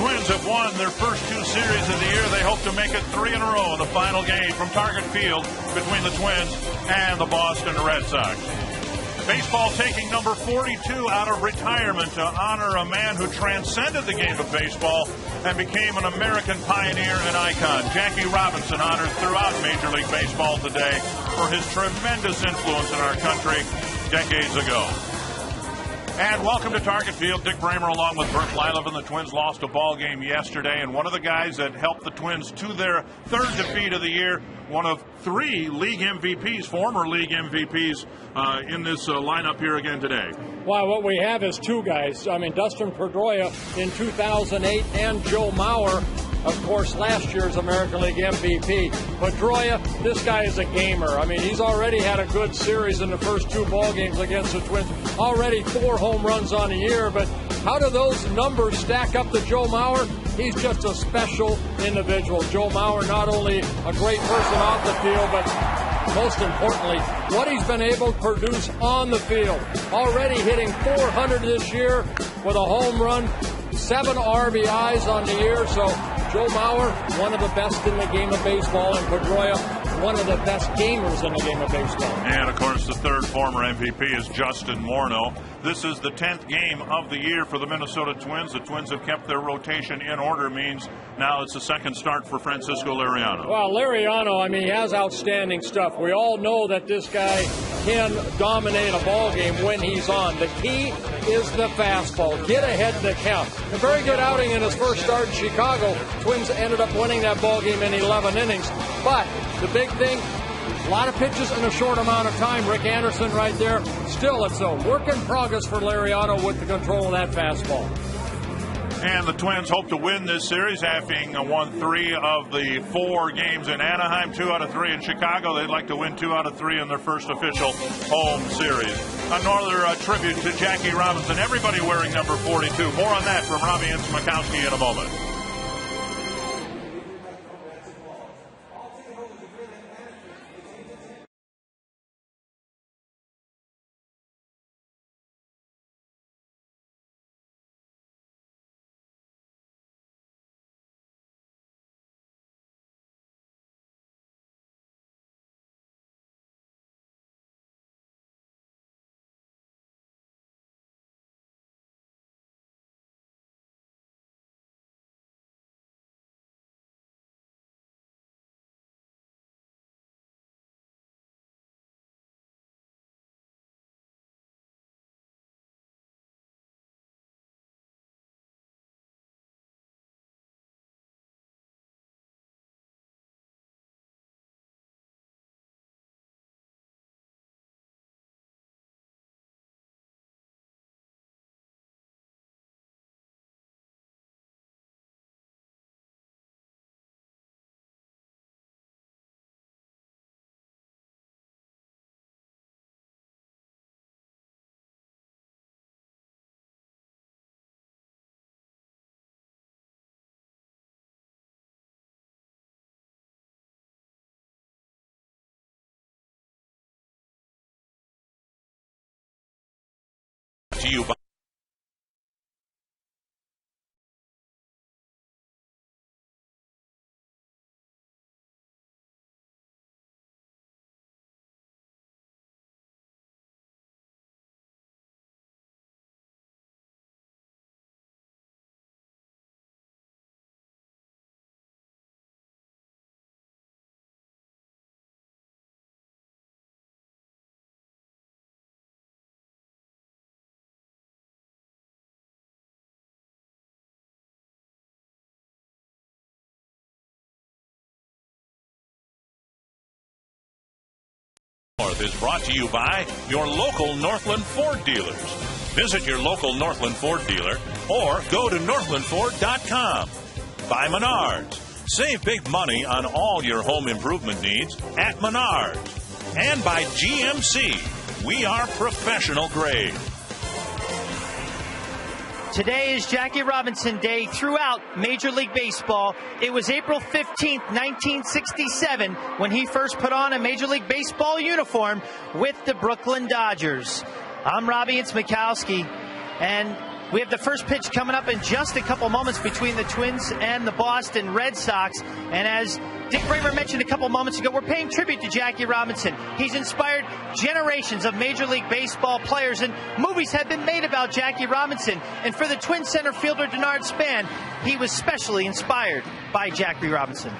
Twins have won their first 2 series of the year. They hope to make it 3 in a row in the final game from Target Field between the Twins and the Boston Red Sox. Baseball taking number 42 out of retirement to honor a man who transcended the game of baseball and became an American pioneer and icon. Jackie Robinson honored throughout Major League Baseball today for his tremendous influence in our country decades ago. And welcome to Target Field. Dick Bramer along with Bert Lylev. The Twins lost a ball game yesterday, and one of the guys that helped the Twins to their 3rd defeat of the year, one of 3 league MVPs, former league MVPs, in this lineup here again today. Well, what we have is 2 guys. I mean, Dustin Pedroia in 2008 and Joe Mauer, of course, last year's American League MVP. Pedroia, this guy is a gamer. I mean, he's already had a good series in the first 2 ball games against the Twins. Already 4 home runs on the year, but how do those numbers stack up to Joe Mauer? He's just a special individual. Joe Mauer, not only a great person off the field, but most importantly, what he's been able to produce on the field. Already hitting 400 this year with a home run, 7 RBIs on the year. So Joe Mauer, one of the best in the game of baseball, and Pedroia, one of the best gamers in the game of baseball. And, of course, the 3rd former MVP is Justin Morneau. This is the 10th game of the year for the Minnesota Twins. The Twins have kept their rotation in order, means now it's the 2nd start for Francisco Liriano. Well, Liriano, I mean, he has outstanding stuff. We all know that this guy can dominate a ball game when he's on. The key is the fastball. Get ahead of the count. A very good outing in his first start in Chicago. Twins ended up winning that ball game in 11 innings. But the big thing, a lot of pitches in a short amount of time. Rick Anderson right there. Still, it's a work in progress for Liriano with the control of that fastball. And the Twins hope to win this series, having won 3 of the 4 games in Anaheim, 2 out of 3 in Chicago. They'd like to win 2 out of 3 in their first official home series. Another tribute to Jackie Robinson. Everybody wearing number 42. More on that from Robbie and Smakowski in a moment. To you by is brought to you by your local Northland Ford dealers. Visit your local Northland Ford dealer or go to northlandford.com. By Menards. Save big money on all your home improvement needs at Menards. And by GMC. We are professional grade. Today is Jackie Robinson Day throughout Major League Baseball. It was April 15th, 1967, when he first put on a Major League Baseball uniform with the Brooklyn Dodgers. I'm Robbie Smakowski, and We have the first pitch coming up in just a couple moments between the Twins and the Boston Red Sox. And as Dick Bramer mentioned a couple moments ago, we're paying tribute to Jackie Robinson. He's inspired generations of Major League Baseball players, and movies have been made about Jackie Robinson. And for the Twin center fielder Denard Span, he was specially inspired by Jackie Robinson.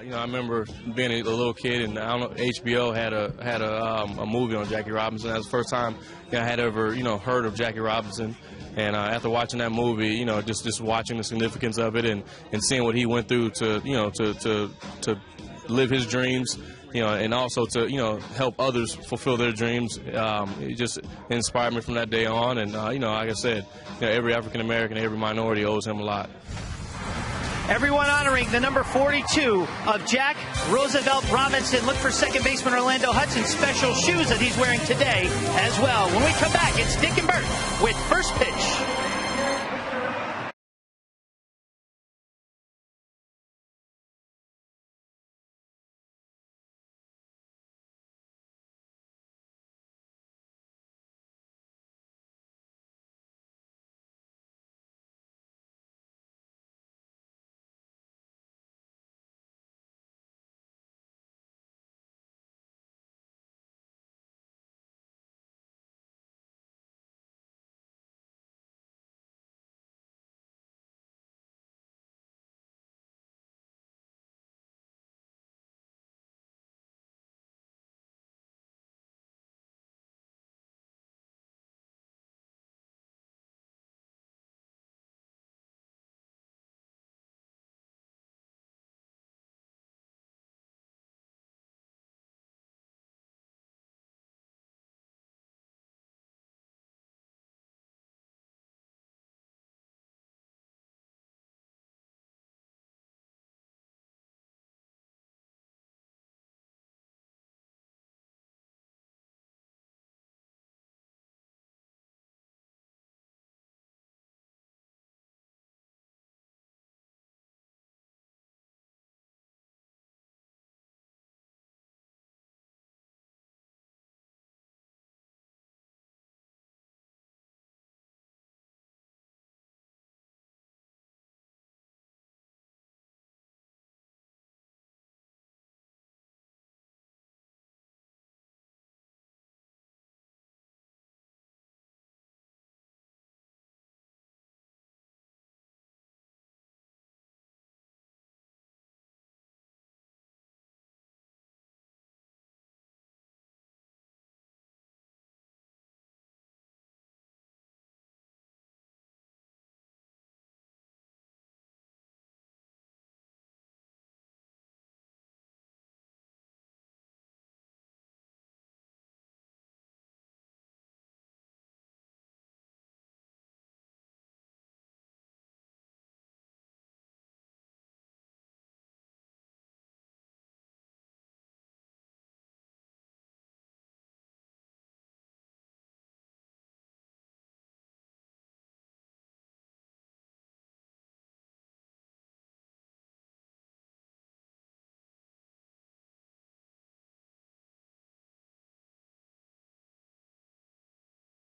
You know, I remember being a little kid, and I don't know, HBO had a movie on Jackie Robinson. That was the first time I had ever heard of Jackie Robinson. And after watching that movie, just watching the significance of it and seeing what he went through to live his dreams, and also to help others fulfill their dreams, it just inspired me from that day on. And like I said, every African American, every minority owes him a lot. Everyone honoring the number 42 of Jack Roosevelt Robinson. Look for second baseman Orlando Hudson's special shoes that he's wearing today as well. When we come back, it's Dick and Bert with First Pitch.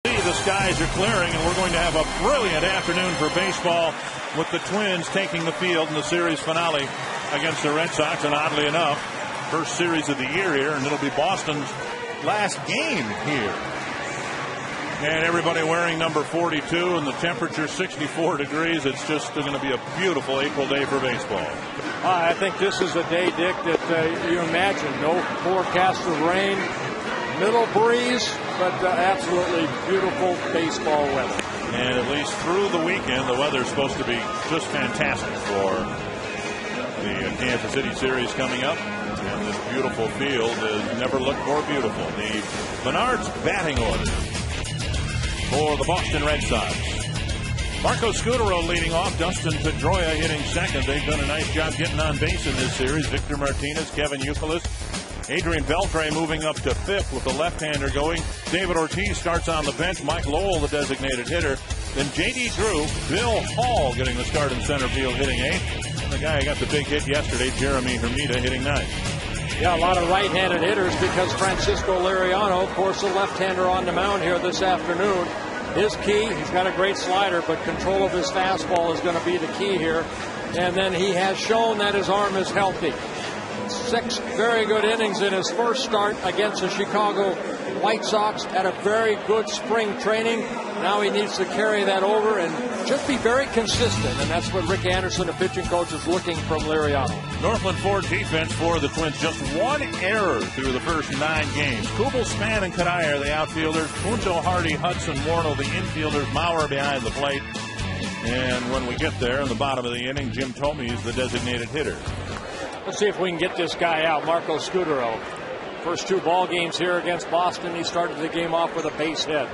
The skies are clearing, and we're going to have a brilliant afternoon for baseball with the Twins taking the field in the series finale against the Red Sox. And oddly enough, first series of the year here, and it'll be Boston's last game here. And everybody wearing number 42, and the temperature 64 degrees. It's just going to be a beautiful April day for baseball. I think this is a day, Dick, that you imagine. No forecast of rain, middle breeze, but absolutely beautiful baseball weather. And at least through the weekend, the weather's supposed to be just fantastic for the Kansas City series coming up. And this beautiful field has never looked more beautiful. The Menards batting order for the Boston Red Sox. Marco Scutaro leading off. Dustin Pedroia hitting second. They've done a nice job getting on base in this series. Victor Martinez, Kevin Youkilis, Adrian Beltre moving up to fifth with the left-hander going. David Ortiz starts on the bench. Mike Lowell, the designated hitter. Then J.D. Drew, Bill Hall getting the start in center field, hitting eighth. And the guy who got the big hit yesterday, Jeremy Hermida, hitting ninth. Yeah, a lot of right-handed hitters because Francisco Liriano, of course, a left-hander on the mound here this afternoon. His key, he's got a great slider, but control of his fastball is going to be the key here. And then he has shown that his arm is healthy. 6 very good innings in his first start against the Chicago White Sox. Had a very good spring training. Now he needs to carry that over and just be very consistent. And that's what Rick Anderson, the pitching coach, is looking from Liriano. Northland Ford defense for the Twins. Just 1 error through the first 9 games. Kubel, Span, and Kadai are the outfielders. Punto, Hardy, Hudson, Warno, the infielders. Maurer behind the plate. And when we get there in the bottom of the inning, Jim Thome is the designated hitter. Let's see if we can get this guy out, Marco Scudero. First 2 ball games here against Boston. He started the game off with a base hit.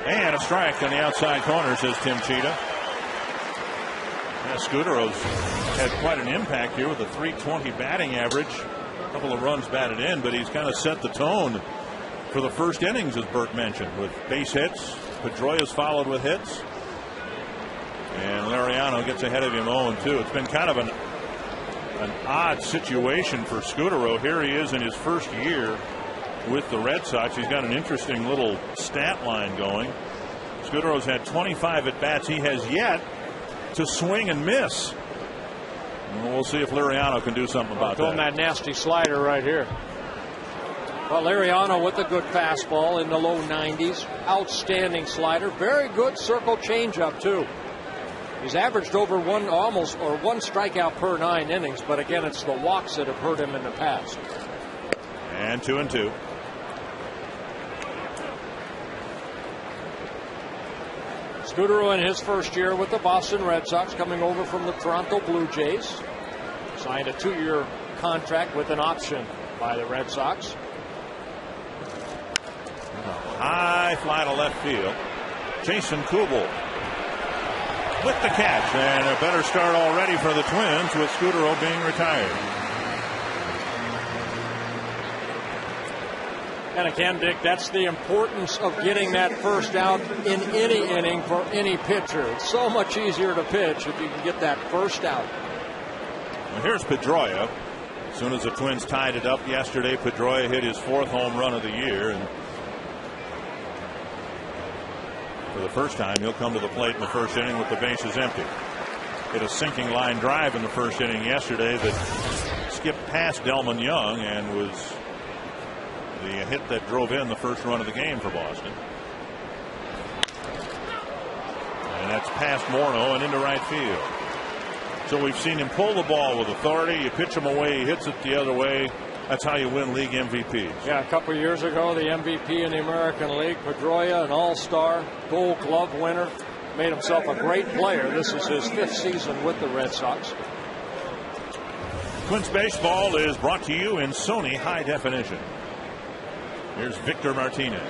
And a strike on the outside corner, says Tim Cheetah. Scudero's had quite an impact here with a .320 batting average. A couple of runs batted in, but he's kind of set the tone for the first innings, as Burt mentioned, with base hits. Pedroia's followed with hits. And Liriano gets ahead of him 0-2. It's been kind of an odd situation for Scudero. Here he is in his first year with the Red Sox. He's got an interesting little stat line going. Scudero's had 25 at-bats. He has yet to swing and miss. And we'll see if Liriano can do something about that. That nasty slider right here. Well, Liriano with a good fastball in the low 90s. Outstanding slider. Very good circle changeup, too. He's averaged over one strikeout per 9 innings, but again, it's the walks that have hurt him in the past. And 2-2. Scudero in his first year with the Boston Red Sox, coming over from the Toronto Blue Jays. Signed a 2-year contract with an option by the Red Sox. High fly to left field. Jason Kubel with the catch, and a better start already for the Twins with Scudero being retired. And again, Dick, that's the importance of getting that first out in any inning for any pitcher. It's so much easier to pitch if you can get that first out. Well, here's Pedroia. As soon as the Twins tied it up yesterday, Pedroia hit his 4th home run of the year, and for the first time, he'll come to the plate in the first inning with the bases empty. Hit a sinking line drive in the first inning yesterday that skipped past Delman Young and was the hit that drove in the first run of the game for Boston. And that's past Morneau and into right field. So we've seen him pull the ball with authority. You pitch him away, he hits it the other way. That's how you win league MVPs. Yeah, a couple of years ago, the MVP in the American League, Pedroia, an all-star, Gold Glove winner, made himself a great player. This is his 5th season with the Red Sox. Twins baseball is brought to you in Sony High Definition. Here's Victor Martinez.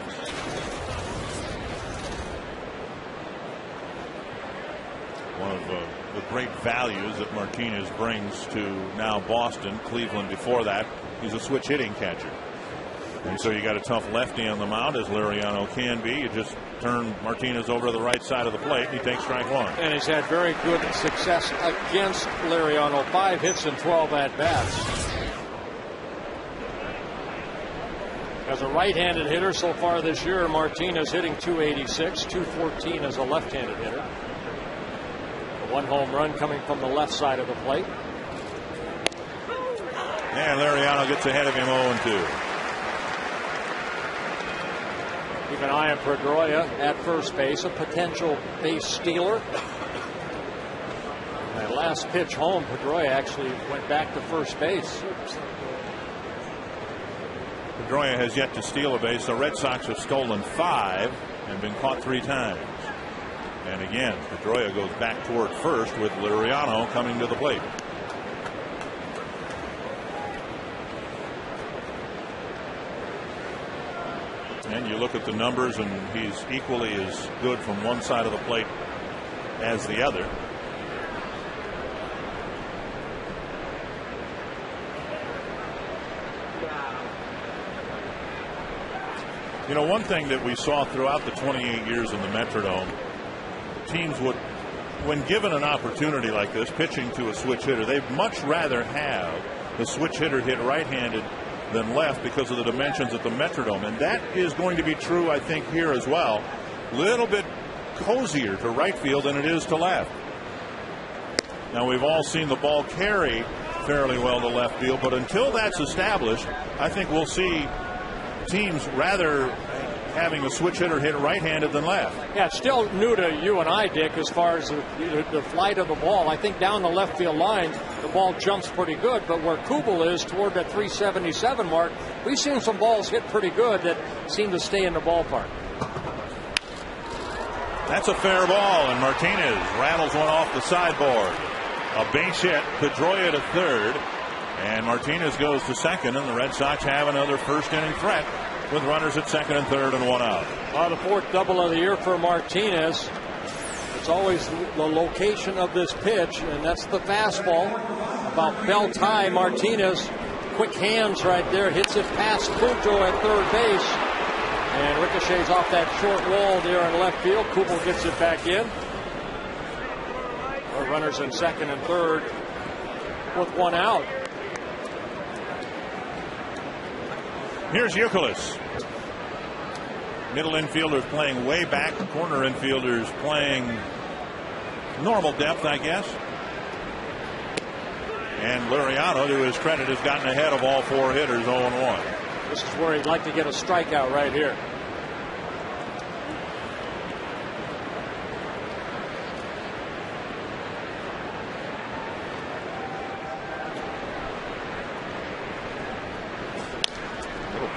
One of the great values that Martinez brings to now Boston, Cleveland before that. He's a switch hitting catcher. And so you got a tough lefty on the mound, as Liriano can be. You just turn Martinez over to the right side of the plate, and he takes strike 1. And he's had very good success against Liriano. 5 hits and 12 at-bats. As a right-handed hitter so far this year, Martinez hitting .286, .214 as a left-handed hitter. One home run coming from the left side of the plate. And Liriano gets ahead of him 0-2. Keep an eye on Pedroia at first base, a potential base stealer. That last pitch home, Pedroia actually went back to first base. Pedroia has yet to steal a base. The Red Sox have stolen 5 and been caught 3 times. And again, Pedroia goes back toward first with Liriano coming to the plate. And you look at the numbers, and he's equally as good from one side of the plate as the other. You know, one thing that we saw throughout the 28 years in the Metrodome, teams would, when given an opportunity like this, pitching to a switch hitter, they'd much rather have the switch hitter hit right-handed than left because of the dimensions at the Metrodome. And that is going to be true, I think, here as well. Little bit cozier to right field than it is to left. Now, we've all seen the ball carry fairly well to left field, but until that's established, I think we'll see teams rather having a switch hitter hit right-handed than left. Yeah, it's still new to you and I, Dick, as far as the flight of the ball. I think down the left field line, the ball jumps pretty good, but where Kubel is toward that 377 mark, we've seen some balls hit pretty good that seem to stay in the ballpark. That's a fair ball, and Martinez rattles one off the sideboard. A base hit, Pedroia to third, and Martinez goes to second, and the Red Sox have another first-inning threat with runners at second and third and one out. The fourth double of the year for Martinez. It's always the location of this pitch, and that's the fastball. About belt high, Martinez, quick hands right there, hits it past Punto at third base, and ricochets off that short wall there in left field. Kubel gets it back in. Our runners in second and third with one out. Here's Youkilis. Middle infielders playing way back. Corner infielders playing normal depth, I guess. And Liriano, to his credit, has gotten ahead of all four hitters 0-1. This is where he'd like to get a strikeout right here.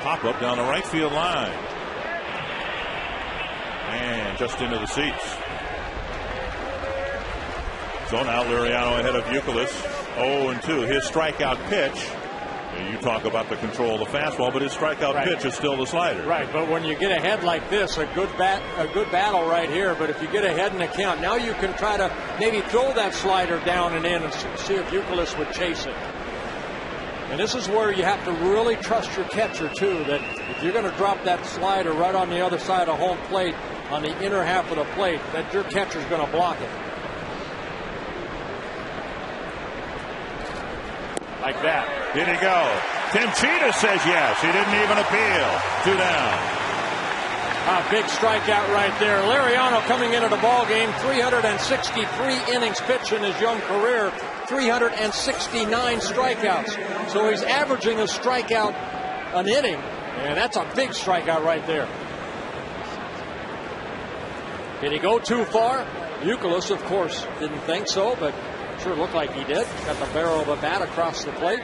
Pop up down the right field line. And just into the seats. So now Liriano ahead of Youkilis. 0-2. His strikeout pitch. You talk about the control of the fastball, but his strikeout pitch is still the slider. Right, but when you get ahead like this, a good battle right here. But if you get ahead in the count, now you can try to maybe throw that slider down and in and see if Youkilis would chase it. And this is where you have to really trust your catcher, too, that if you're going to drop that slider right on the other side of home plate, on the inner half of the plate, that your catcher's going to block it. Like that. Did he go? Tim Cheetah says yes. He didn't even appeal. 2 down. A big strikeout right there. Liriano coming into the ball game, 363 innings pitched in his young career, 369 strikeouts. So he's averaging a strikeout an inning, and that's a big strikeout right there. Did he go too far? Youkilis, of course, didn't think so, but sure looked like he did. Got the barrel of a bat across the plate.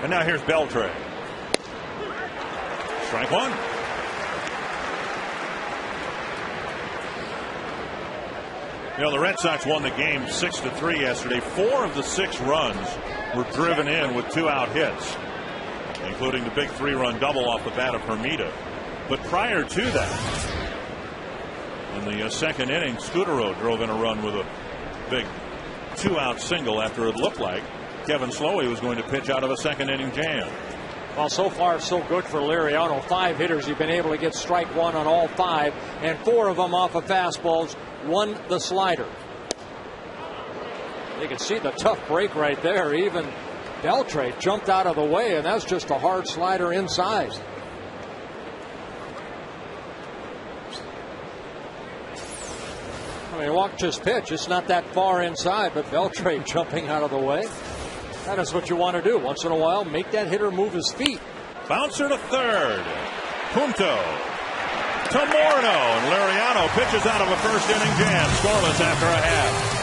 And now here's Beltre. Strike one. You know, the Red Sox won the game 6-3 yesterday. 4 of the 6 runs were driven in with 2-out hits, including the big 3-run double off the bat of Hermida. But prior to that, in the second inning, Scudero drove in a run with a big 2-out single after it looked like Kevin Slowey was going to pitch out of a second inning jam. Well, so far so good for Liriano. 5 hitters. He's been able to get strike one on all 5, and 4 of them off of fastballs. 1 the slider. You can see the tough break right there. Even Beltre jumped out of the way, and that's just a hard slider inside. I mean, watch his pitch. It's not that far inside, but Beltre jumping out of the way. That is what you want to do. Once in a while, make that hitter move his feet. Bouncer to third. Punto to Morno. And Liriano pitches out of a first inning jam. Scoreless after a half.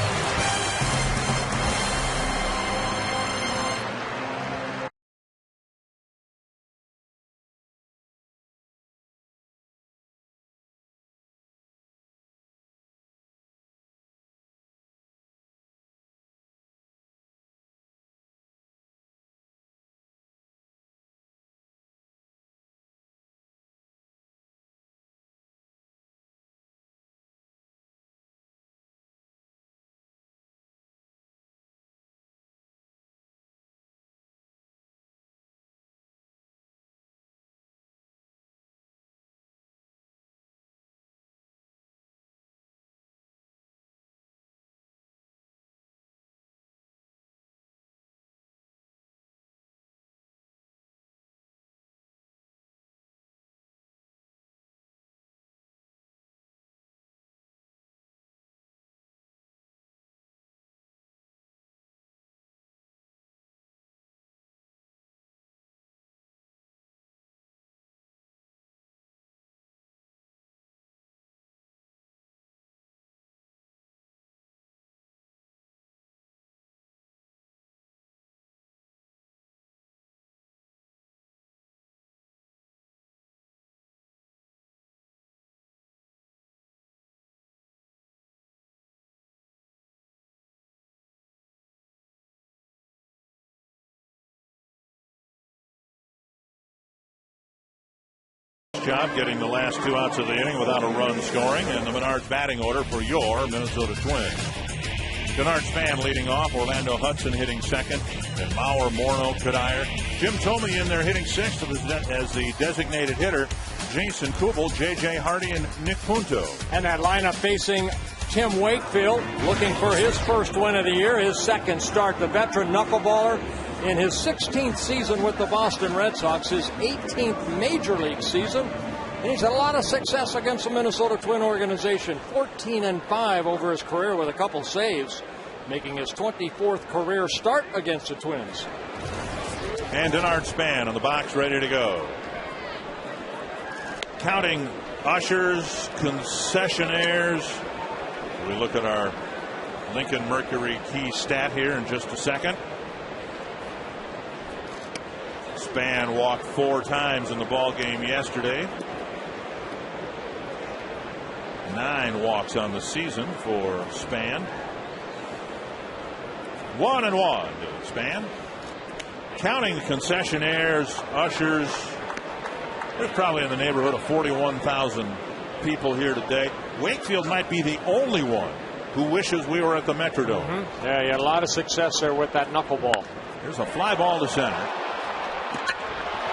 job getting the last 2 outs of the inning without a run scoring. And the Menards batting order for your Minnesota Twins. Denard Span leading off. Orlando Hudson hitting second. And Mauer, Morneau, Cuddyer. Jim Thome in there hitting sixth as the designated hitter. Jason Kubel, J.J. Hardy, and Nick Punto. And that lineup facing Tim Wakefield, looking for his first win of the year, his second start. The veteran knuckleballer in his 16th season with the Boston Red Sox, his 18th Major League season. And he's had a lot of success against the Minnesota Twin organization. 14-5 over his career with a couple saves, making his 24th career start against the Twins. And Denard Span on the box, ready to go. Counting ushers, concessionaires. We look at our Lincoln Mercury key stat here in just a second. Span walked 4 times in the ball game yesterday. 9 walks on the season for Span. 1-1 to Span. Counting concessionaires, ushers, there's probably in the neighborhood of 41,000 people here today. Wakefield might be the only one who wishes we were at the Metrodome. Yeah, he had a lot of success there with that knuckleball. Here's a fly ball to center.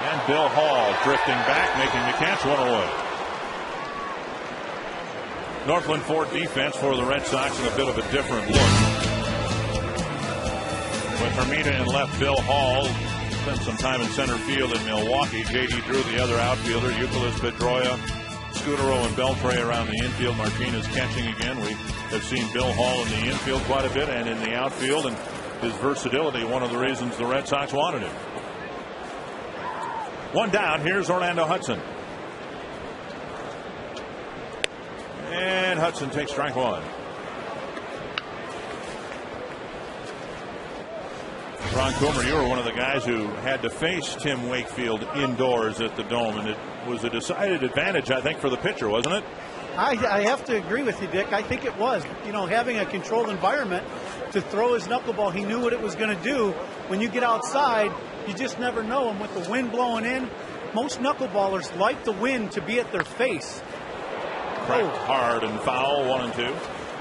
And Bill Hall drifting back, making the catch, 1 away. Northland Ford defense for the Red Sox in a bit of a different look. With Hermida in left, Bill Hall spent some time in center field in Milwaukee. J.D. Drew, the other outfielder. Euclid, Pedroia, Scudero, and Beltre around the infield. Martinez catching again. We have seen Bill Hall in the infield quite a bit and in the outfield. And his versatility, one of the reasons the Red Sox wanted him. 1 down. Here's Orlando Hudson. And Hudson takes strike 1. Ron Coomer, you were one of the guys who had to face Tim Wakefield indoors at the Dome, and it was a decided advantage, I think, for the pitcher, wasn't it? I have to agree with you, Dick. I think it was. You know, having a controlled environment to throw his knuckleball, he knew what it was going to do. When you get outside, you just never know. And with the wind blowing in, most knuckleballers like the wind to be at their face. Cracked hard and foul, 1 and 2.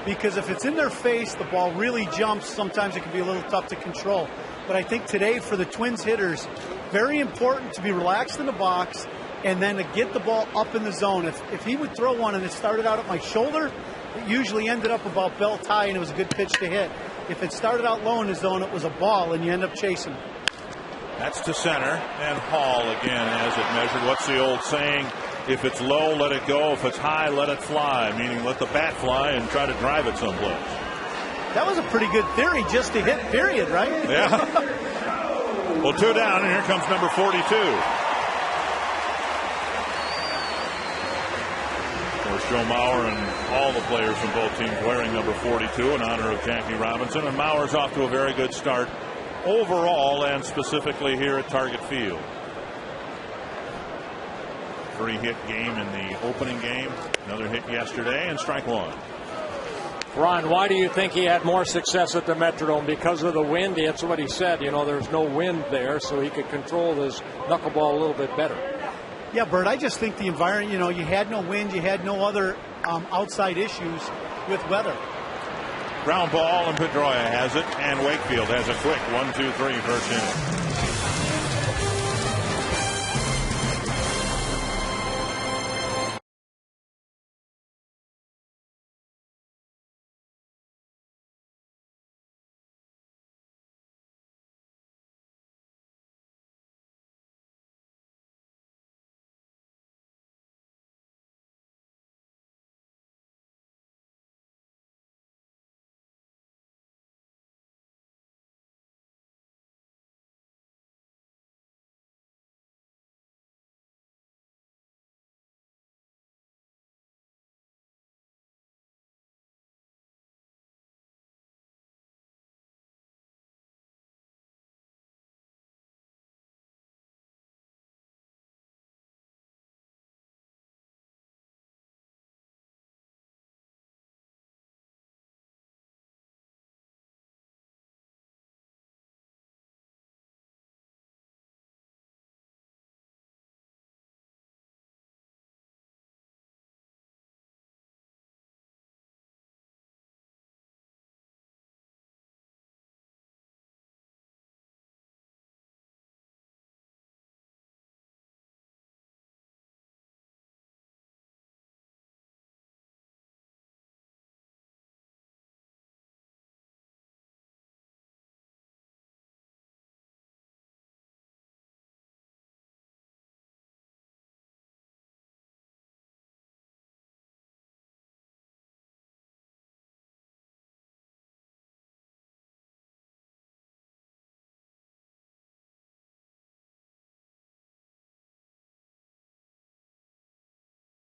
Because if it's in their face, the ball really jumps. Sometimes it can be a little tough to control. But I think today for the Twins hitters, very important to be relaxed in the box and then to get the ball up in the zone. If he would throw one and it started out at my shoulder, it usually ended up about belt high and it was a good pitch to hit. If it started out low in the zone, it was a ball and you end up chasing. That's to center, and Hall again has it measured. What's the old saying? If it's low, let it go. If it's high, let it fly, meaning let the bat fly and try to drive it someplace. That was a pretty good theory just to hit, period, right? Yeah. Well, 2 down, and here comes number 42. Of course, Joe Mauer and all the players from both teams wearing number 42 in honor of Jackie Robinson. And Mauer's off to a very good start overall and specifically here at Target Field. 3-hit game in the opening game. Another hit yesterday, and strike 1. Ron, why do you think he had more success at the Metrodome? Because of the wind? That's what he said. You know, there's no wind there, so he could control his knuckleball a little bit better. Yeah, Bert, I just think the environment, you know, you had no wind, you had no other outside issues with weather. Ground ball, and Pedroia has it, and Wakefield has a quick 1-2-3 first inning.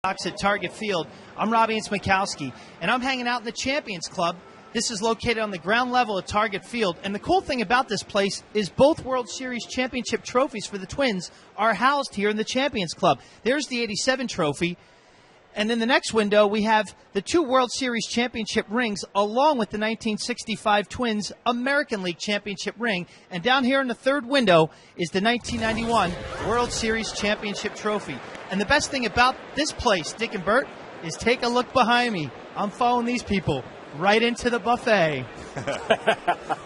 At Target Field. I'm Robbie Mikowski, and I'm hanging out in the Champions Club. This is located on the ground level at Target Field, and the cool thing about this place is both World Series championship trophies for the Twins are housed here in the Champions Club. There's the '87 trophy, and in the next window we have the 2 World Series championship rings along with the 1965 Twins American League championship ring, and down here in the third window is the 1991 World Series championship trophy. And the best thing about this place, Dick and Bert, is take a look behind me. I'm following these people right into the buffet.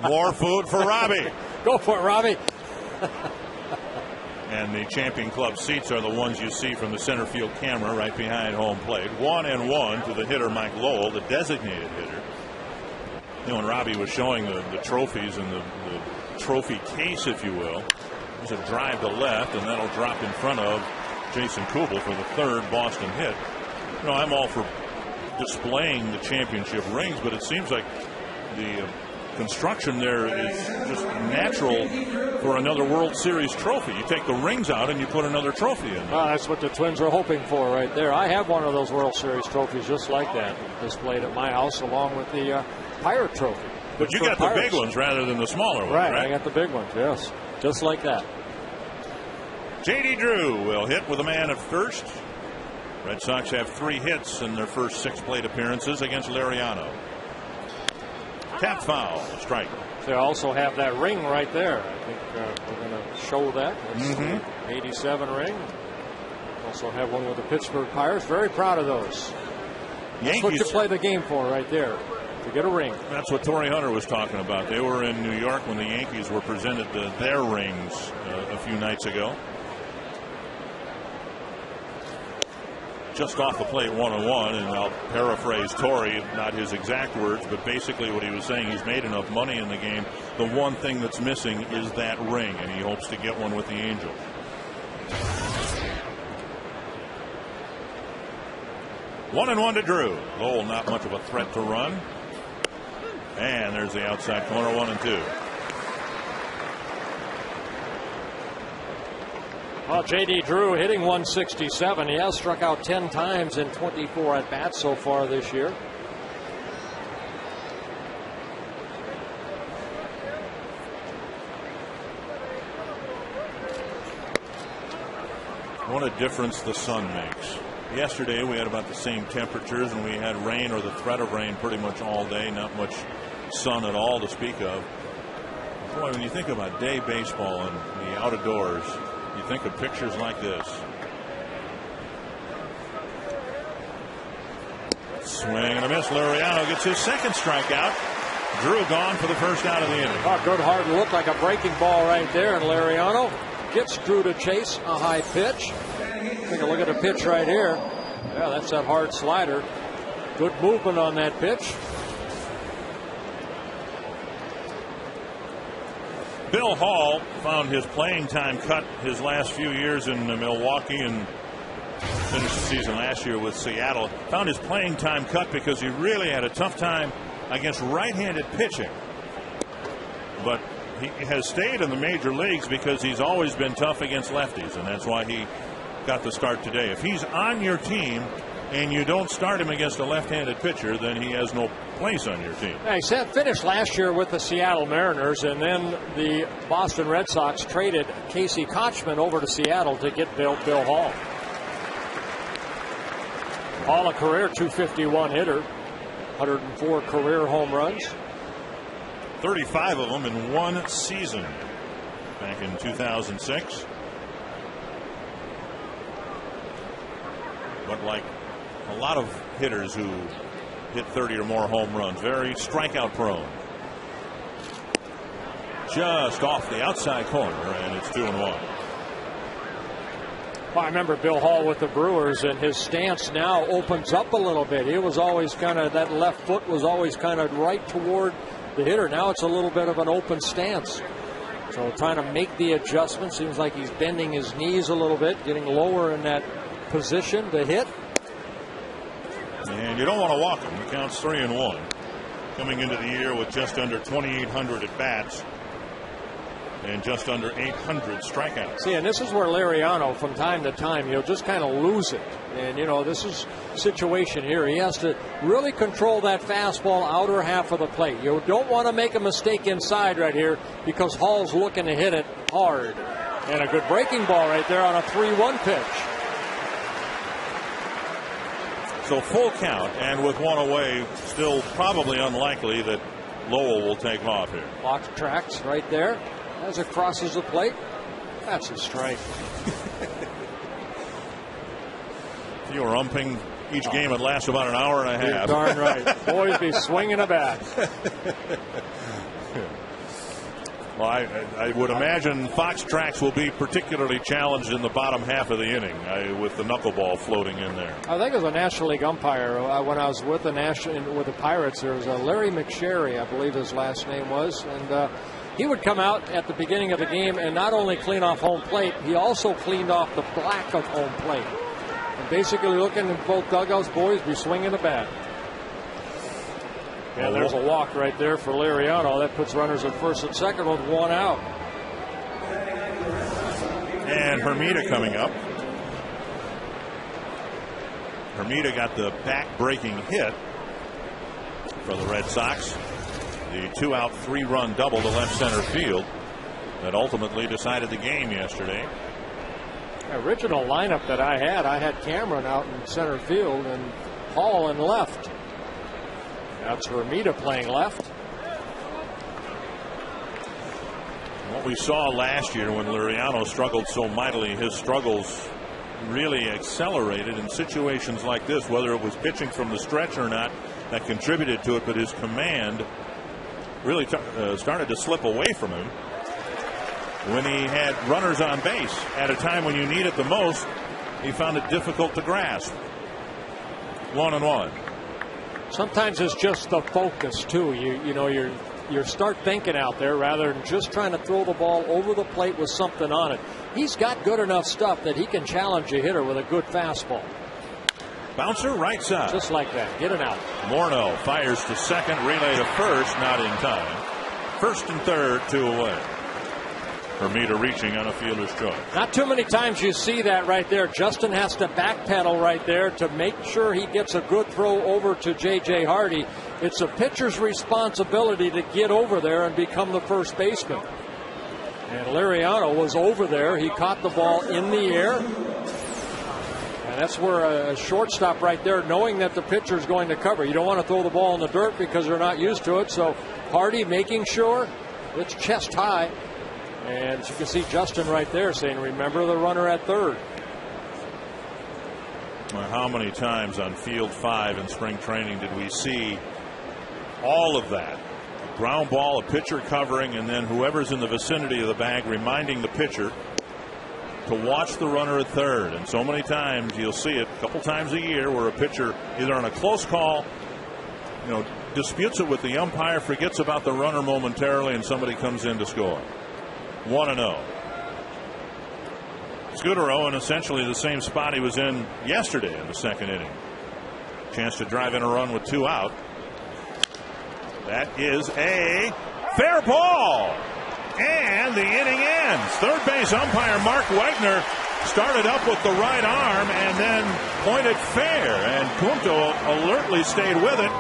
More food for Robbie. Go for it, Robbie. And the Champion Club seats are the ones you see from the center field camera right behind home plate. 1-1 to the hitter, Mike Lowell, the designated hitter. You know, when Robbie was showing the trophies and the trophy case, if you will, there's a drive to left, and that'll drop in front of Jason Kubel for the 3rd Boston hit. You know, I'm all for displaying the championship rings, but it seems like the construction there is just natural for another World Series trophy. You take the rings out and you put another trophy in. That's what the Twins are hoping for right there. I have one of those World Series trophies just like that displayed at my house along with the Pirate trophy. But you got the big ones rather than the smaller ones, right? I got the big ones, yes. Just like that. J.D. Drew will hit with a man at first. Red Sox have 3 hits in their first 6 plate appearances against Lariano. Tap foul, a strike. They also have that ring right there. I think we're going to show that. It's the 87 ring. Also have one with the Pittsburgh Pirates. Very proud of those. That's what you play the game for right there, to get a ring. That's what Torrey Hunter was talking about. They were in New York when the Yankees were presented their rings a few nights ago. Just off the plate, 1-1, and I'll paraphrase Torrey, not his exact words, but basically what he was saying, he's made enough money in the game. The one thing that's missing is that ring, and he hopes to get one with the Angels. One and 1 to Drew. Lowell not much of a threat to run. And there's the outside corner, 1-2. Well, J.D. Drew hitting 167. He has struck out 10 times in 24 at-bats so far this year. What a difference the sun makes. Yesterday we had about the same temperatures, and we had rain or the threat of rain pretty much all day. Not much sun at all to speak of. Boy, when you think about day baseball and the outdoors, you think of pictures like this. Swing and a miss. Lariano gets his 2nd strikeout. Drew gone for the first out of the inning. Oh, good hard look, like a breaking ball right there, and Lariano gets Drew to chase a high pitch. Take a look at the pitch right here. Yeah, that's that hard slider. Good movement on that pitch. Bill Hall found his playing time cut his last few years in Milwaukee and finished the season last year with Seattle. Found his playing time cut because he really had a tough time against right-handed pitching. But he has stayed in the major leagues because he's always been tough against lefties, and that's why he got the start today. If he's on your team and you don't start him against a left-handed pitcher, then he has no place on your team. Yeah, he finished last year with the Seattle Mariners, and then the Boston Red Sox traded Casey Kochman over to Seattle to get Bill Hall. Hall, a career .251 hitter, 104 career home runs. 35 of them in one season back in 2006. But like a lot of hitters who hit 30 or more home runs, very strikeout prone. Just off the outside corner, and it's 2-1. Well, I remember Bill Hall with the Brewers, and his stance now opens up a little bit. He was always kind of, that left foot was always kind of right toward the hitter. Now it's a little bit of an open stance. So trying to make the adjustment. Seems like he's bending his knees a little bit, getting lower in that position to hit. And you don't want to walk him. The count's 3-1. Coming into the year with just under 2,800 at bats. and just under 800 strikeouts. See, and this is where Liriano, from time to time, he'll just kind of lose it. And, this is a situation here. He has to really control that fastball outer half of the plate. You don't want to make a mistake inside right here because Hall's looking to hit it hard. And a good breaking ball right there on a 3-1 pitch. So full count, and with one away, still probably unlikely that Lowell will take off here. Box tracks right there as it crosses the plate. That's a strike. If you were umping each game, it lasts about an hour and a half. You're darn right. Boys be swinging a bat. Well, I would imagine Fox Tracks will be particularly challenged in the bottom half of the inning with the knuckleball floating in there. I think as a National League umpire, when I was with the Pirates, there was a Larry McSherry, I believe his last name was, and he would come out at the beginning of the game and not only clean off home plate, he also cleaned off the black of home plate. And basically looking at both dugouts, boys be swinging the bat. Yeah, there's a walk right there for Liriano. That puts runners at first and second with one out. And Hermida coming up. Hermida got the back-breaking hit for the Red Sox. The 2-out, 3-run double to left center field that ultimately decided the game yesterday. Original lineup that I had Cameron out in center field and Hall in left. That's Hermida playing left. What we saw last year when Liriano struggled so mightily, his struggles really accelerated in situations like this, whether it was pitching from the stretch or not, that contributed to it, but his command really started to slip away from him when he had runners on base at a time when you need it the most. He found it difficult to grasp. 1-1. Sometimes it's just the focus too. You start thinking out there rather than just trying to throw the ball over the plate with something on it. He's got good enough stuff that he can challenge a hitter with a good fastball. Bouncer right side. Just like that. Get it out. Morneau fires to second, relay to first, not in time. First and third, 2 away. Hermida reaching on a fielder's choice. Not too many times you see that right there. Justin has to backpedal right there to make sure he gets a good throw over to J.J. Hardy. It's a pitcher's responsibility to get over there and become the first baseman. And Liriano was over there. He caught the ball in the air. And that's where a shortstop right there, knowing that the pitcher is going to cover. You don't want to throw the ball in the dirt because they're not used to it. So Hardy making sure it's chest high. And as you can see Justin right there saying, remember the runner at third. Well, how many times on Field 5 in spring training did we see all of that? A ground ball, a pitcher covering, and then whoever's in the vicinity of the bag reminding the pitcher to watch the runner at third. And so many times you'll see it a couple times a year where a pitcher either on a close call, disputes it with the umpire, forgets about the runner momentarily, and somebody comes in to score. 1-0. Scudero in essentially the same spot he was in yesterday in the second inning. Chance to drive in a run with 2 out. That is a fair ball. And the inning ends. Third base umpire Mark Wegner started up with the right arm and then pointed fair. And Punto alertly stayed with it,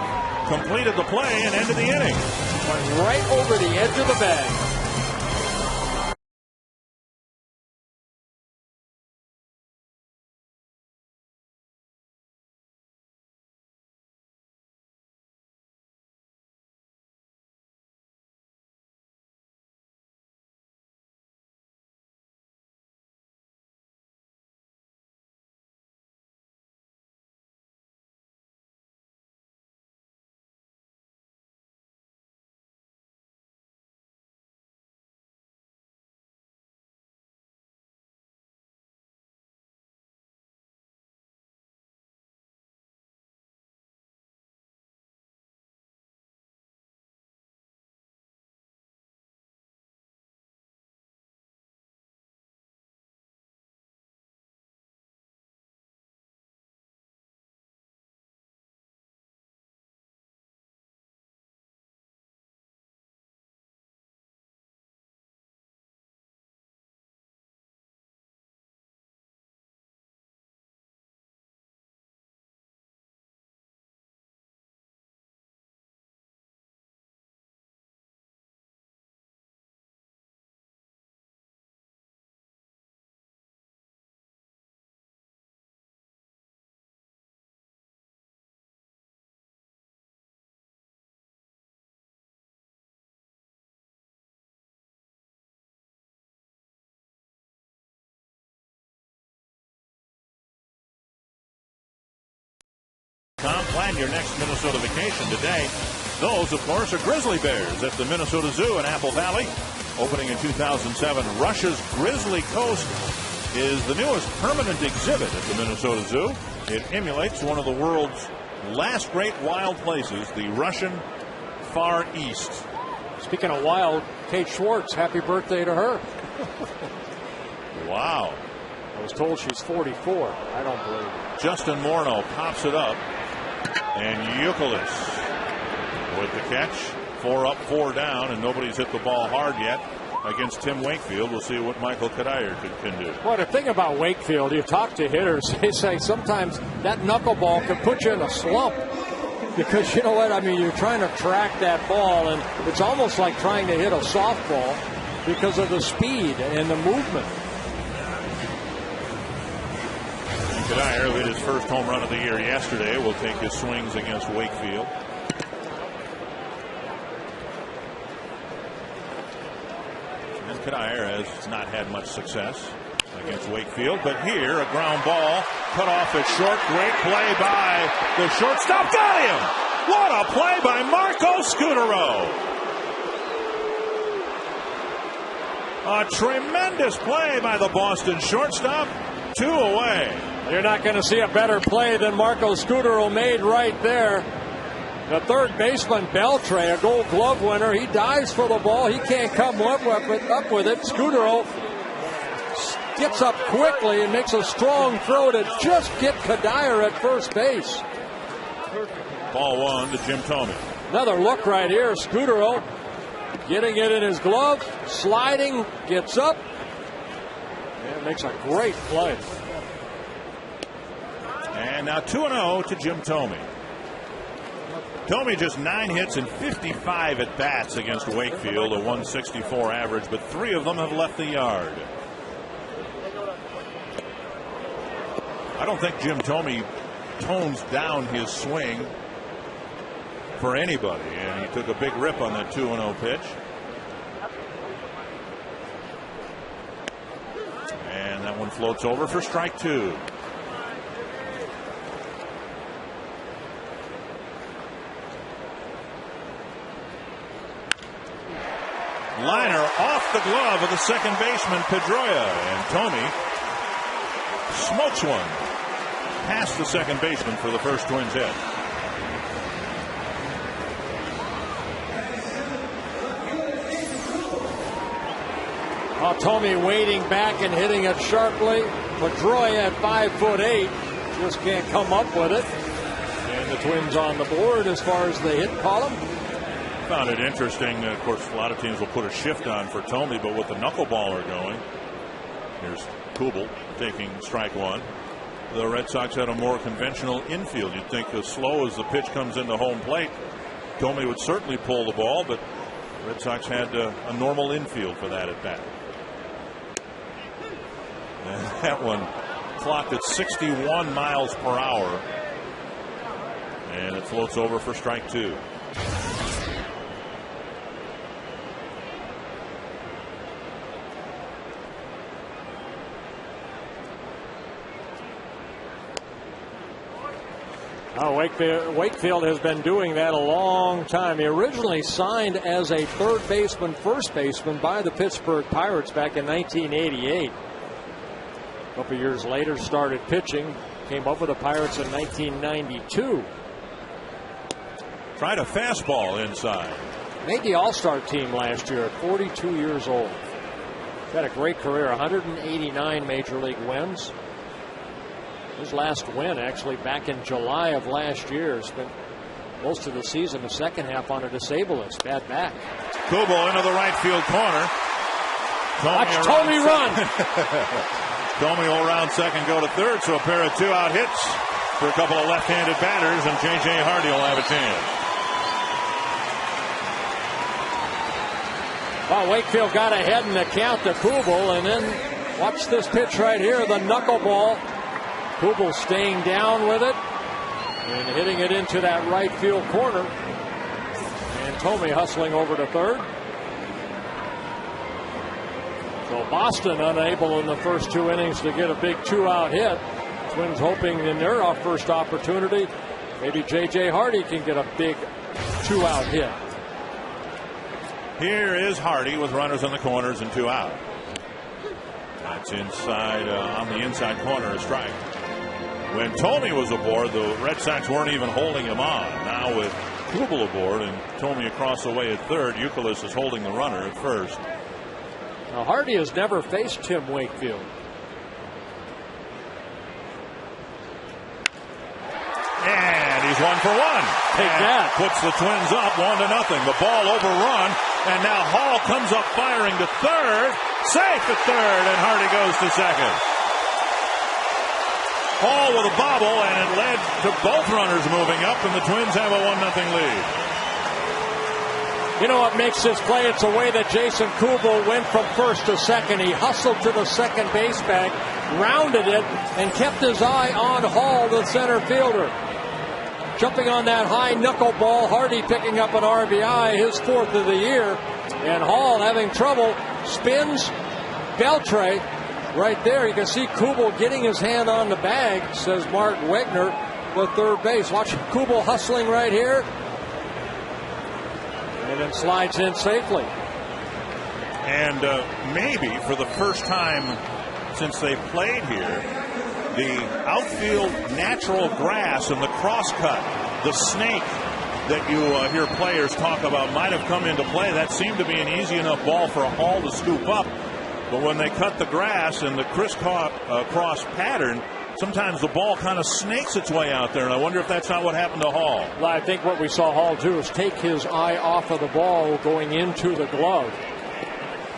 completed the play, and ended the inning. Went right over the edge of the bag. MinnesotaZoo.com. Plan your next Minnesota vacation today. Those, of course, are grizzly bears at the Minnesota Zoo in Apple Valley. Opening in 2007, Russia's Grizzly Coast is the newest permanent exhibit at the Minnesota Zoo. It emulates one of the world's last great wild places, the Russian Far East. Speaking of wild, Kate Schwartz, happy birthday to her. Wow. I was told she's 44. I don't believe it. Justin Morneau pops it up. And Youkilis with the catch. 4 up, 4 down, and nobody's hit the ball hard yet against Tim Wakefield. We'll see what Michael Kadire can do. Well, the thing about Wakefield, you talk to hitters, they say sometimes that knuckleball can put you in a slump. Because you know what? I mean, you're trying to track that ball, and it's almost like trying to hit a softball because of the speed and the movement. Kadire hit his first home run of the year yesterday. Will take his swings against Wakefield. And Kadire has not had much success against Wakefield, but here a ground ball cut off at short. Great play by the shortstop. Got him! What a play by Marco Scutaro! A tremendous play by the Boston shortstop. 2 away. You're not going to see a better play than Marco Scutaro made right there. The third baseman, Beltre, a Gold Glove winner, he dives for the ball. He can't come up with it. Scutaro gets up quickly and makes a strong throw to just get Kadire at first base. Ball 1 to Jim Thome. Another look right here. Scutaro getting it in his glove, sliding, gets up, and makes a great play. And now 2-0 to Jim Thome. Thome just 9 hits and 55 at bats against Wakefield, a 164 average, but 3 of them have left the yard. I don't think Jim Thome tones down his swing for anybody, and he took a big rip on that 2-0 pitch. And that one floats over for strike 2. Liner off the glove of the second baseman, Pedroia, and Thome smokes one past the second baseman for the first Twins hit. Thome waiting back and hitting it sharply. Pedroia at 5'8" just can't come up with it. And the Twins on the board as far as the hit column. Found it interesting. Of course, a lot of teams will put a shift on for Thome, but with the knuckleballer going, here's Kubel taking strike 1. The Red Sox had a more conventional infield. You'd think as slow as the pitch comes into home plate, Thome would certainly pull the ball, but the Red Sox had a normal infield for that at bat. And that one clocked at 61 miles per hour, and it floats over for strike 2. Wakefield has been doing that a long time. He originally signed as a third baseman, first baseman by the Pittsburgh Pirates back in 1988. A couple years later, started pitching. Came up with the Pirates in 1992. Tried a fastball inside. Made the All-Star team last year at 42 years old. Had a great career, 189 major league wins. His last win actually back in July of last year. Spent most of the season, the second half, on a disabled list. Bad back. Kubel into the right field corner. Watch Thome run. Thome will round second, go to third, so a pair of 2-out hits for a couple of left-handed batters, and J.J. Hardy will have a chance. Well, Wakefield got ahead in the count to Kubel, and then watch this pitch right here, the knuckleball. Kubel staying down with it and hitting it into that right field corner. And Thome hustling over to third. So Boston unable in the first 2 innings to get a big 2-out hit. Twins hoping in their first opportunity Maybe J.J. Hardy can get a big 2-out hit. Here is Hardy with runners in the corners and 2 out. That's inside on the inside corner, a strike. When Thome was aboard, the Red Sox weren't even holding him on. Now with Kubel aboard and Thome across the way at third, Youkilis is holding the runner at first. Now Hardy has never faced Tim Wakefield. And he's 1 for 1. Take that. Puts the Twins up 1-0. The ball overrun, and now Hall comes up firing to third. Safe at third, and Hardy goes to second. Hall with a bobble, and it led to both runners moving up, and the Twins have a 1-0 lead. You know what makes this play? It's the way that Jason Kubel went from first to second. He hustled to the second base bag, rounded it, and kept his eye on Hall, the center fielder. Jumping on that high knuckleball, Hardy picking up an RBI, his 4th of the year. And Hall having trouble, spins, Beltre right there. You can see Kubel getting his hand on the bag, says Mark Wegner, with third base. Watch Kubel hustling right here. And then slides in safely. And maybe for the first time since they played here, the outfield natural grass and the crosscut, the snake that you hear players talk about might have come into play. That seemed to be an easy enough ball for Hall to scoop up. But when they cut the grass and the crisscross pattern, sometimes the ball kind of snakes its way out there. And I wonder if that's not what happened to Hall. Well, I think what we saw Hall do is take his eye off of the ball going into the glove.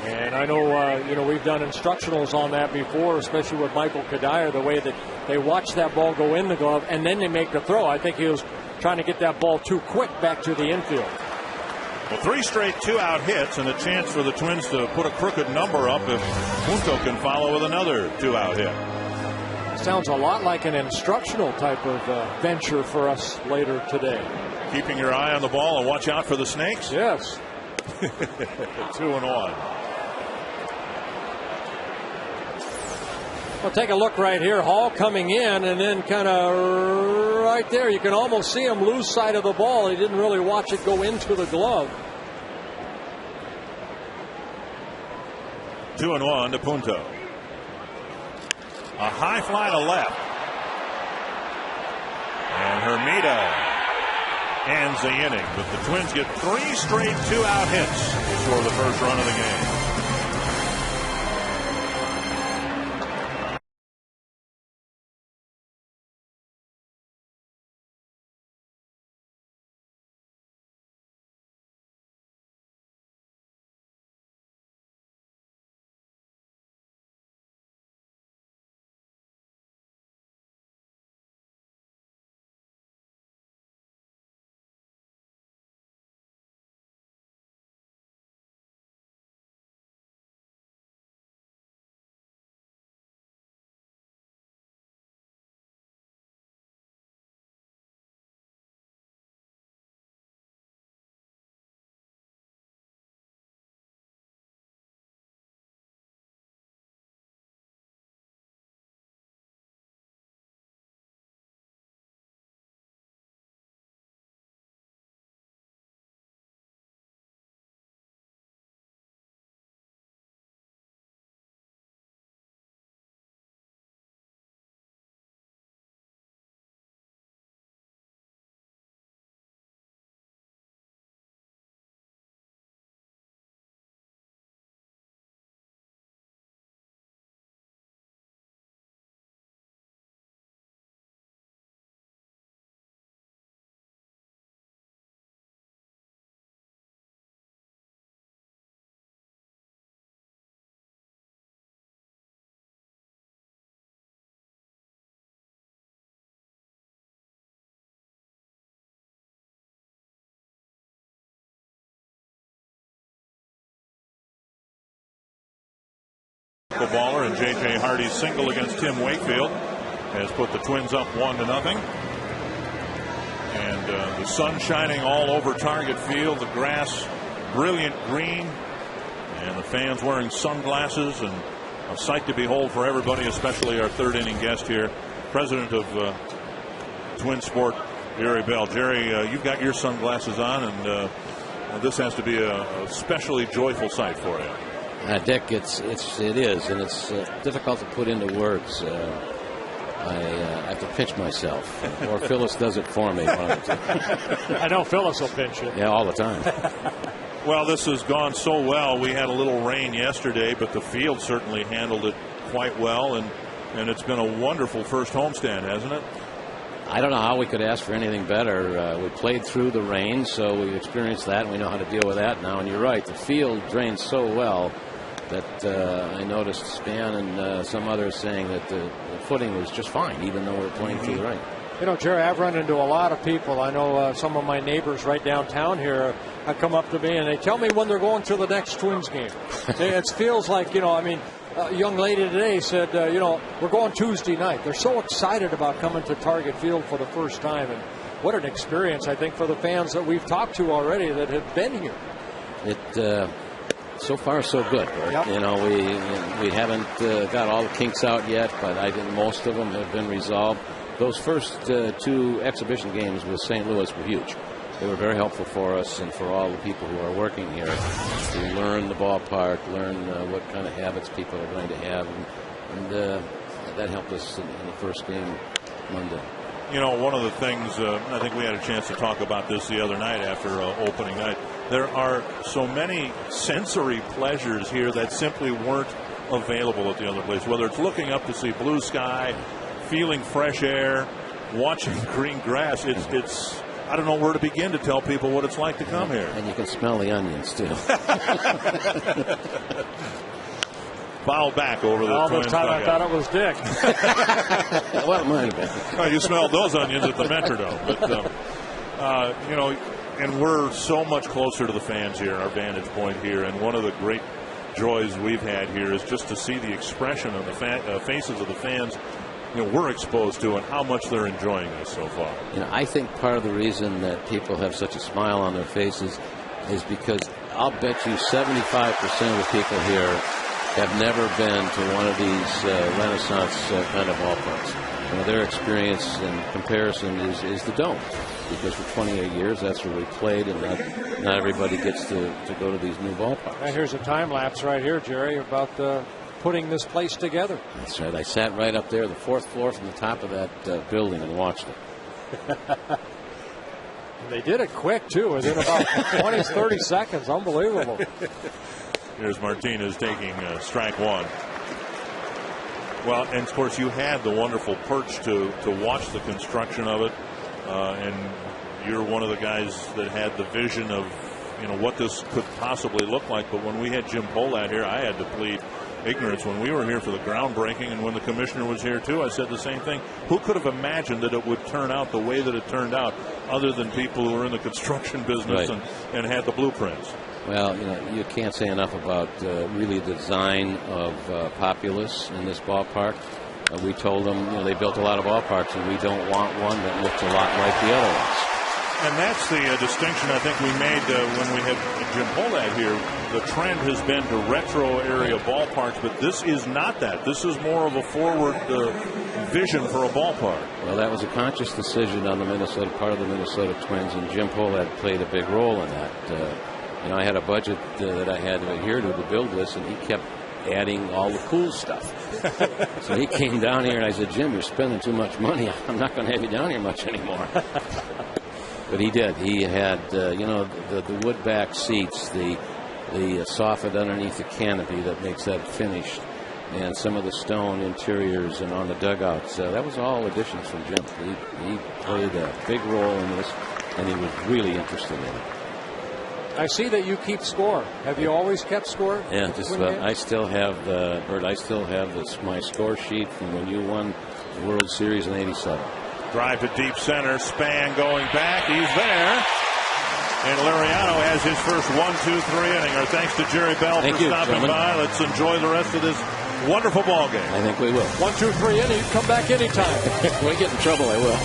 And I know, we've done instructionals on that before, especially with Michael Kadire, the way that they watch that ball go in the glove and then they make the throw. I think he was trying to get that ball too quick back to the infield. Well, 3 straight 2-out hits and a chance for the Twins to put a crooked number up if Punto can follow with another 2-out hit. Sounds a lot like an instructional type of venture for us later today. Keeping your eye on the ball and watch out for the snakes? Yes. 2-1. Well, take a look right here. Hall coming in and then kind of right there. You can almost see him lose sight of the ball. He didn't really watch it go into the glove. 2-1 to Punto. A high fly to left. And Hermida ends the inning. But the Twins get 3 straight 2-out hits before the first run of the game. Baller and J.J. Hardy's single against Tim Wakefield has put the Twins up 1-0. And the sun shining all over Target Field, the grass brilliant green, and the fans wearing sunglasses, and a sight to behold for everybody, especially our third inning guest here, president of Twin Sport Jerry Bell. Jerry, you've got your sunglasses on, and this has to be a especially joyful sight for you. Dick, it is, and it's difficult to put into words. I have to pinch myself, or Phyllis does it for me. I know Phyllis will pinch you. Yeah, all the time. Well, this has gone so well. We had a little rain yesterday, but the field certainly handled it quite well, and it's been a wonderful first homestand, hasn't it? I don't know how we could ask for anything better. We played through the rain, so we've experienced that, and we know how to deal with that now. And you're right, the field drained so well that I noticed Stan and some others saying that the footing was just fine, even though we were playing through the rain. You know, Jerry, I've run into a lot of people. I know some of my neighbors right downtown here have come up to me, and they tell me when they're going to the next Twins game. It feels like, a young lady today said, we're going Tuesday night. They're so excited about coming to Target Field for the first time. And what an experience, I think, for the fans that we've talked to already that have been here. So far, so good. Yep. We haven't got all the kinks out yet, but I think most of them have been resolved. Those first 2 exhibition games with St. Louis were huge. They were very helpful for us and for all the people who are working here to learn the ballpark, learn what kind of habits people are going to have, and that helped us in the first game Monday. One of the things, I think we had a chance to talk about this the other night after opening night. There are so many sensory pleasures here that simply weren't available at the other place, whether it's looking up to see blue sky, feeling fresh air, watching green grass. It's I don't know where to begin to tell people what it's like to come here. And you can smell the onions, too. Foul back over the all Twins this time dugout. I thought it was Dick. Well, it might have been. Oh, you smelled those onions at the Metrodome. But, and we're so much closer to the fans here, our vantage point here. And one of the great joys we've had here is just to see the expression on the faces of the fans we're exposed to and how much they're enjoying this so far. I think part of the reason that people have such a smile on their faces is because I'll bet you 75% of the people here have never been to one of these Renaissance kind of ballparks. Their experience in comparison is the Dome, because for 28 years that's where we played, and not everybody gets to go to these new ballparks. And here's a time lapse right here, Jerry, about putting this place together. That's right. I sat right up there, the 4th floor from the top of that building, and watched it. They did it quick, too, within about 20, 30 seconds. Unbelievable. Here's Martinez taking strike 1. Well, and of course you had the wonderful perch to watch the construction of it, and you're one of the guys that had the vision of what this could possibly look like. But when we had Jim Polat here, I had to plead ignorance when we were here for the groundbreaking, and when the commissioner was here too, I said the same thing. Who could have imagined that it would turn out the way that it turned out, other than people who are in the construction business, right, and had the blueprints? Well, you can't say enough about really the design of Populous in this ballpark. We told them, they built a lot of ballparks, and we don't want one that looks a lot like the other ones. And that's the distinction I think we made when we had Jim Polat here. The trend has been to retro area ballparks, but this is not that. This is more of a forward vision for a ballpark. Well, that was a conscious decision on the part of the Minnesota Twins, and Jim Polat played a big role in that. I had a budget that I had to adhere to build this, and he kept adding all the cool stuff. So he came down here, and I said, Jim, you're spending too much money. I'm not going to have you down here much anymore. But he did. He had, the wood back seats, the soffit underneath the canopy that makes that finished, and some of the stone interiors and on the dugouts. That was all additions from Jim. He played a big role in this, and he was really interested in it. I see that you keep score. Have you always kept score? Yeah, just about. I still have my score sheet from when you won the World Series in '87. Drive to deep center. Span going back. He's there. And Liriano has his first 1-2-3 inning. Our thanks to Jerry Bell for stopping by. Let's enjoy the rest of this wonderful ball game. I think we will. 1-2-3 inning. Come back anytime. If we get in trouble, I will.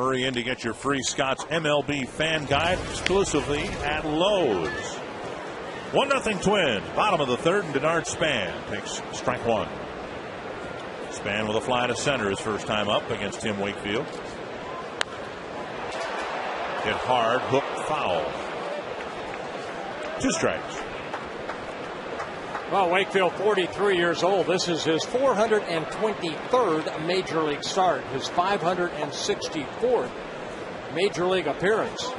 Hurry in to get your free Scott's MLB fan guide exclusively at Lowe's. 1-0 Twins. Bottom of the third, and Denard Span takes strike one. Span with a fly to center his first time up against Tim Wakefield. Hit hard, hook, foul. 2 strikes. Well, Wakefield, 43 years old. This is his 423rd Major League start, his 564th Major League appearance.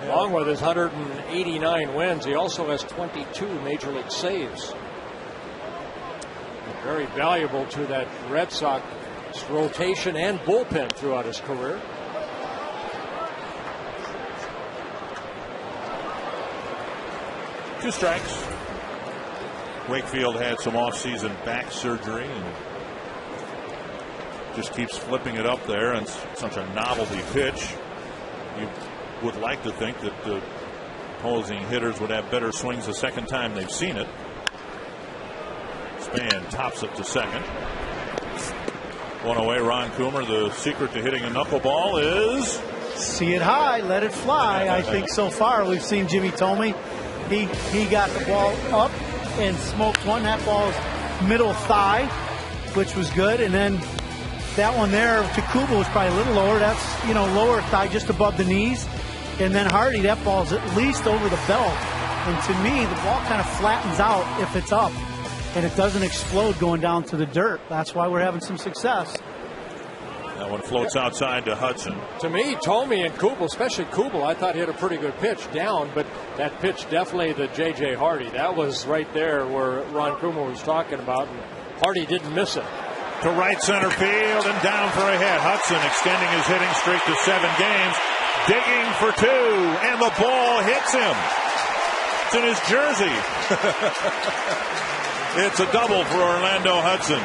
Along with his 189 wins, he also has 22 Major League saves. Very valuable to that Red Sox rotation and bullpen throughout his career. Two strikes. Wakefield had some off-season back surgery and just keeps flipping it up there, and such a novelty pitch. You would like to think that the opposing hitters would have better swings the second time they've seen it. Span tops it to second. One away, Ron Coomer. The secret to hitting a knuckleball is see it high, let it fly. I think so far we've seen Jimmy Thome. He got the ball up and smoked one. That ball's middle thigh, which was good. And then that one there to Kuba was probably a little lower. That's, lower thigh just above the knees. And then Hardy, that ball's at least over the belt. And to me, the ball kind of flattens out if it's up, and it doesn't explode going down to the dirt. That's why we're having some success. That one floats outside to Hudson. To me, Thome and Kubel, especially Kubel, I thought he had a pretty good pitch down, but that pitch definitely the J.J. Hardy. That was right there where Ron Coomer was talking about, and Hardy didn't miss it. To right center field and down for a hit. Hudson extending his hitting streak to 7 games. Digging for 2, and the ball hits him. It's in his jersey. It's a double for Orlando Hudson.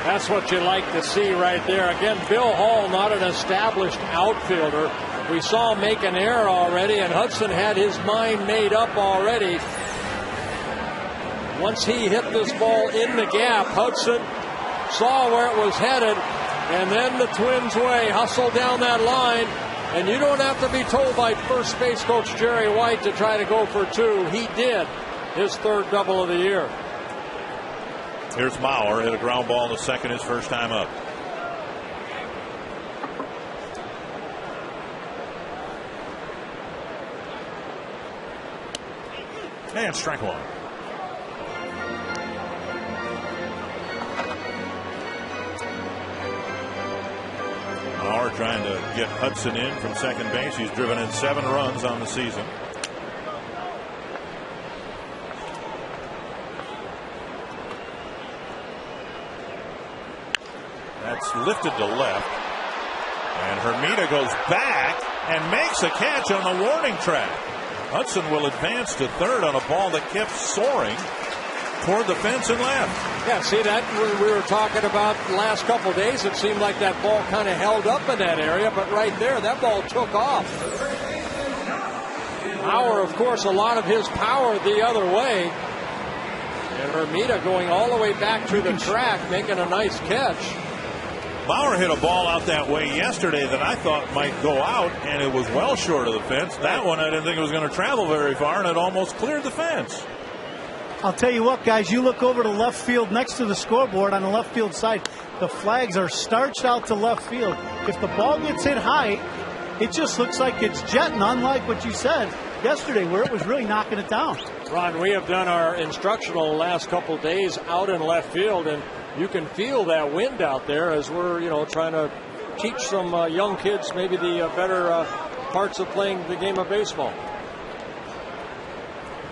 That's what you like to see right there. Again, Bill Hall, not an established outfielder. We saw him make an error already, and Hudson had his mind made up already. Once he hit this ball in the gap, Hudson saw where it was headed, and then the Twins' way, hustled down that line. And you don't have to be told by first base coach Jerry White to try to go for 2. He did. His 3rd double of the year. Here's Mauer, hit a ground ball to second his first time up. And strike one. Mauer trying to get Hudson in from second base. He's driven in 7 runs on the season. That's lifted to left. And Hermida goes back and makes a catch on the warning track. Hudson will advance to third on a ball that kept soaring toward the fence and left. Yeah, see that when we were talking about the last couple of days, it seemed like that ball kind of held up in that area, but right there, that ball took off. Mauer, of course, a lot of his power the other way. And Hermida going all the way back to the track, making a nice catch. Mauer hit a ball out that way yesterday that I thought might go out, and it was well short of the fence. That one I didn't think it was going to travel very far, and it almost cleared the fence. I'll tell you what, guys, you look over to left field next to the scoreboard on the left field side. The flags are starched out to left field. If the ball gets hit high, it just looks like it's jetting, unlike what you said yesterday where it was really knocking it down. Ron, we have done our instructional the last couple of days out in left field, and you can feel that wind out there as we're, trying to teach some young kids maybe the better parts of playing the game of baseball.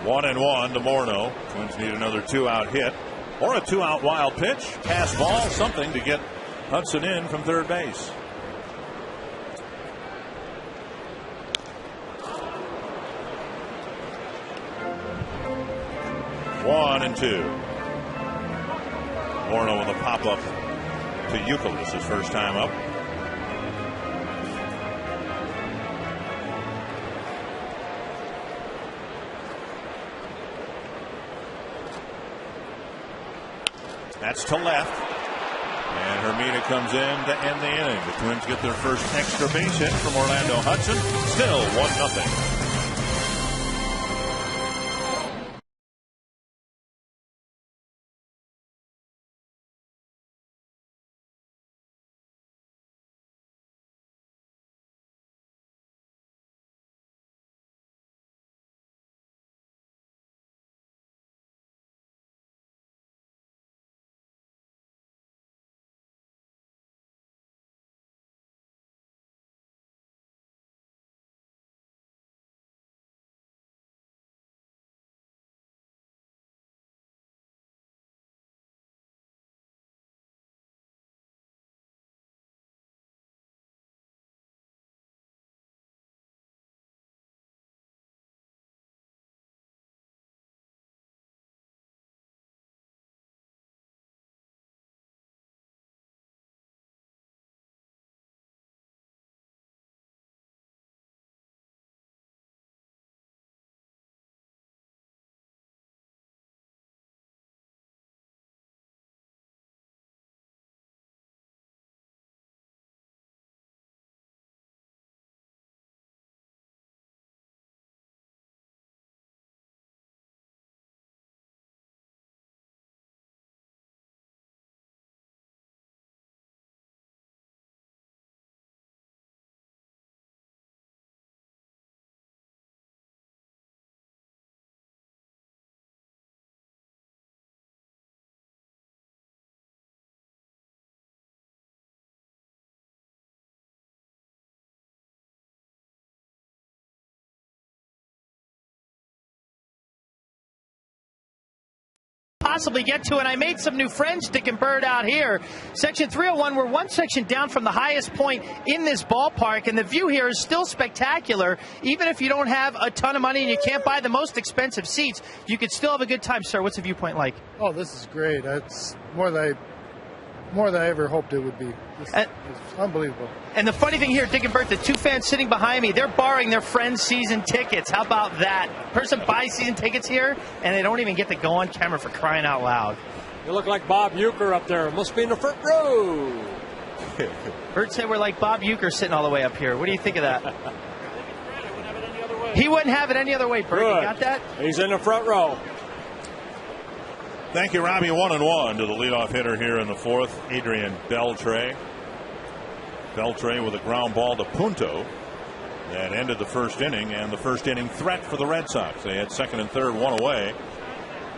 1-1 to Morneau. Twins need another 2-out hit or a 2-out wild pitch, pass ball, something to get Hudson in from third base. One and 2. Morneau with a pop-up to Youkilis his first time up. That's to left. And Hermida comes in to end the inning. The Twins get their first extra base hit from Orlando Hudson. Still 1-0. Possibly get to, and I made some new friends, Dick and Bird, out here. Section 301, we're one section down from the highest point in this ballpark, and the view here is still spectacular. Even if you don't have a ton of money and you can't buy the most expensive seats, you could still have a good time. Sir, what's the viewpoint like? Oh, this is great. It's more than I ever hoped it would be. It's unbelievable. And the funny thing here, Dick and Bert, the two fans sitting behind me, they're borrowing their friends' season tickets. How about that? Person buys season tickets here, and they don't even get to go on camera, for crying out loud. You look like Bob Uecker up there. Must be in the front row. Bert said we're like Bob Uecker sitting all the way up here. What do you think of that? He wouldn't have it any other way, Bert. You got that? He's in the front row. Thank you, Robbie. 1-1 to the leadoff hitter here in the fourth, Adrian Beltre. Beltre with a ground ball to Punto that ended the first inning, and the first inning threat for the Red Sox. They had second and third, one away,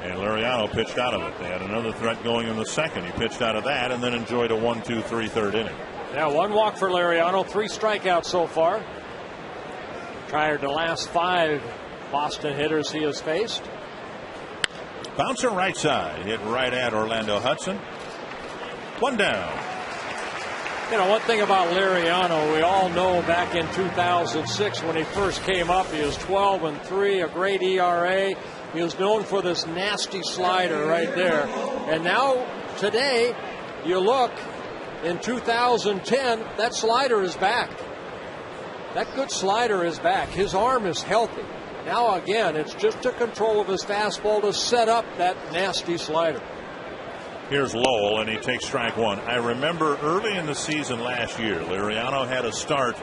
and Liriano pitched out of it. They had another threat going in the second. He pitched out of that and then enjoyed a 1-2-3 third inning. Yeah, one walk for Liriano, 3 strikeouts so far. Tired the last 5 Boston hitters he has faced. Bouncer right side, hit right at Orlando Hudson. 1 down. You know, one thing about Liriano, we all know back in 2006 when he first came up, he was 12-3, a great ERA. He was known for this nasty slider right there. And now, today, you look, in 2010, that slider is back. That good slider is back. His arm is healthy. Now, again, it's just a control of his fastball to set up that nasty slider. Here's Lowell, and he takes strike one. I remember early in the season last year, Liriano had a start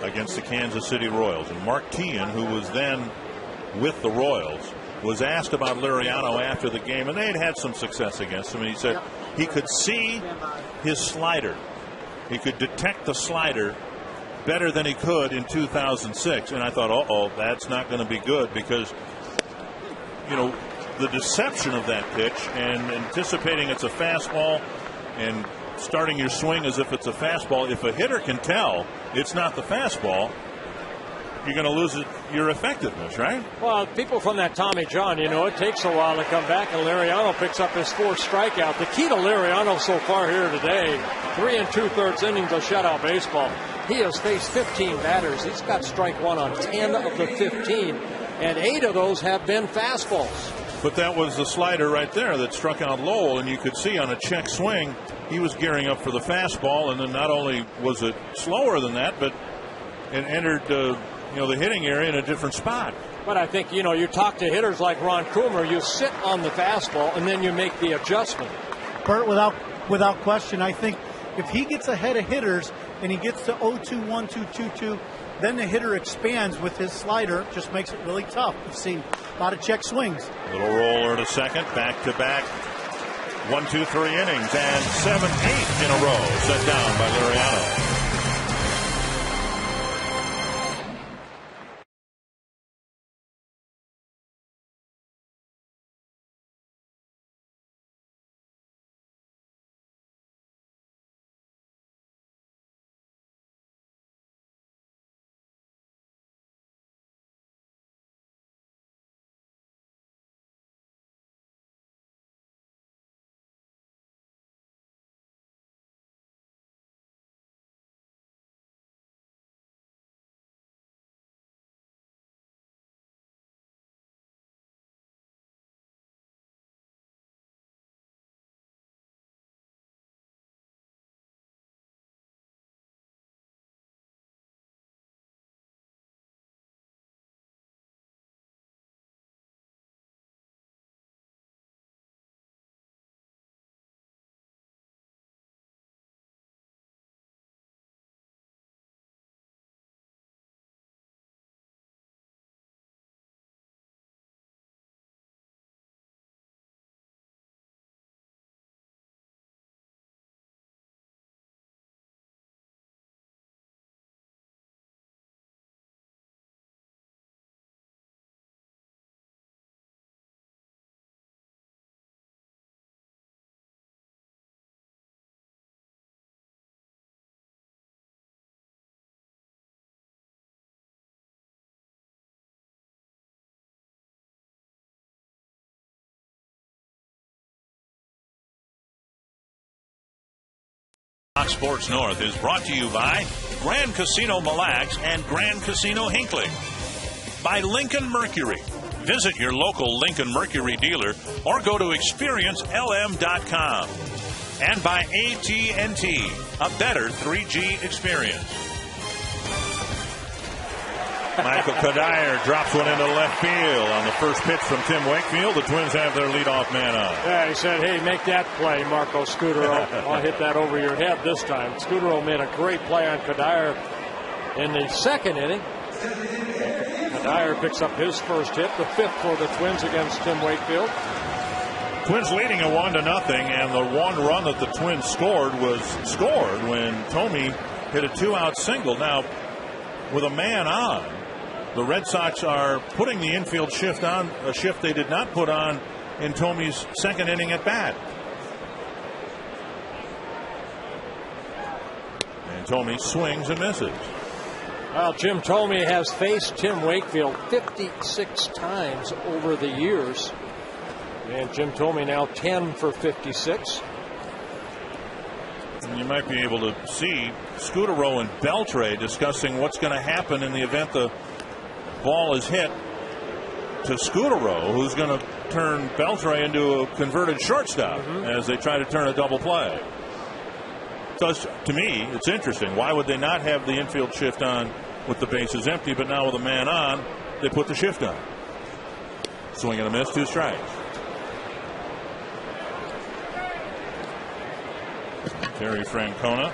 against the Kansas City Royals. And Mark Teahan, who was then with the Royals, was asked about Liriano after the game, and they had some success against him. And he said he could see his slider. He could detect the slider better than he could in 2006. And I thought, uh-oh, that's not going to be good, because, you know, the deception of that pitch and anticipating it's a fastball and starting your swing as if it's a fastball. If a hitter can tell it's not the fastball, you're going to lose your effectiveness, right? Well, people from that Tommy John, you know, it takes a while to come back, and Liriano picks up his 4th strikeout. The key to Liriano so far here today, 3 2/3 innings of shutout baseball. He has faced 15 batters. He's got strike one on 10 of the 15, and 8 of those have been fastballs. But that was the slider right there that struck out Lowell, and you could see on a check swing he was gearing up for the fastball, and then not only was it slower than that, but it entered the hitting area in a different spot. But I think, you know, you talk to hitters like Ron Coomer, you sit on the fastball and then you make the adjustment. Bert, without without question. I think if he gets ahead of hitters and he gets to 0-2, 1-2, 2-2, then the hitter expands with his slider, just makes it really tough. We've seen a lot of check swings. Little roller to second, back-to-back 1, 2, 3 innings, and 7, 8 in a row set down by Liriano. Fox Sports North is brought to you by Grand Casino Mille Lacs and Grand Casino Hinckley. By Lincoln Mercury. Visit your local Lincoln Mercury dealer or go to experiencelm.com. And by AT&T, a better 3G experience. Michael Kadire drops one into left field on the first pitch from Tim Wakefield. The Twins have their leadoff man on. Yeah, he said, hey, make that play, Marco Scudero. I'll hit that over your head this time. Scudero made a great play on Kadire in the second inning. Kadire picks up his first hit, the fifth for the Twins against Tim Wakefield. Twins leading at 1-0, and the one run that the Twins scored was scored when Thome hit a 2-out single. Now, with a man on, the Red Sox are putting the infield shift on, a shift they did not put on in Thome's second inning at bat. And Thome swings and misses. Well, Jim Thome has faced Tim Wakefield 56 times over the years. And Jim Thome now 10 for 56. And you might be able to see Scudero and Beltre discussing what's going to happen in the event the ball is hit to Scudero, who's going to turn Beltre into a converted shortstop as they try to turn a double play. So to me, it's interesting. Why would they not have the infield shift on with the bases empty, but now with a man on, they put the shift on? Swing and a miss, 2 strikes. Terry Francona.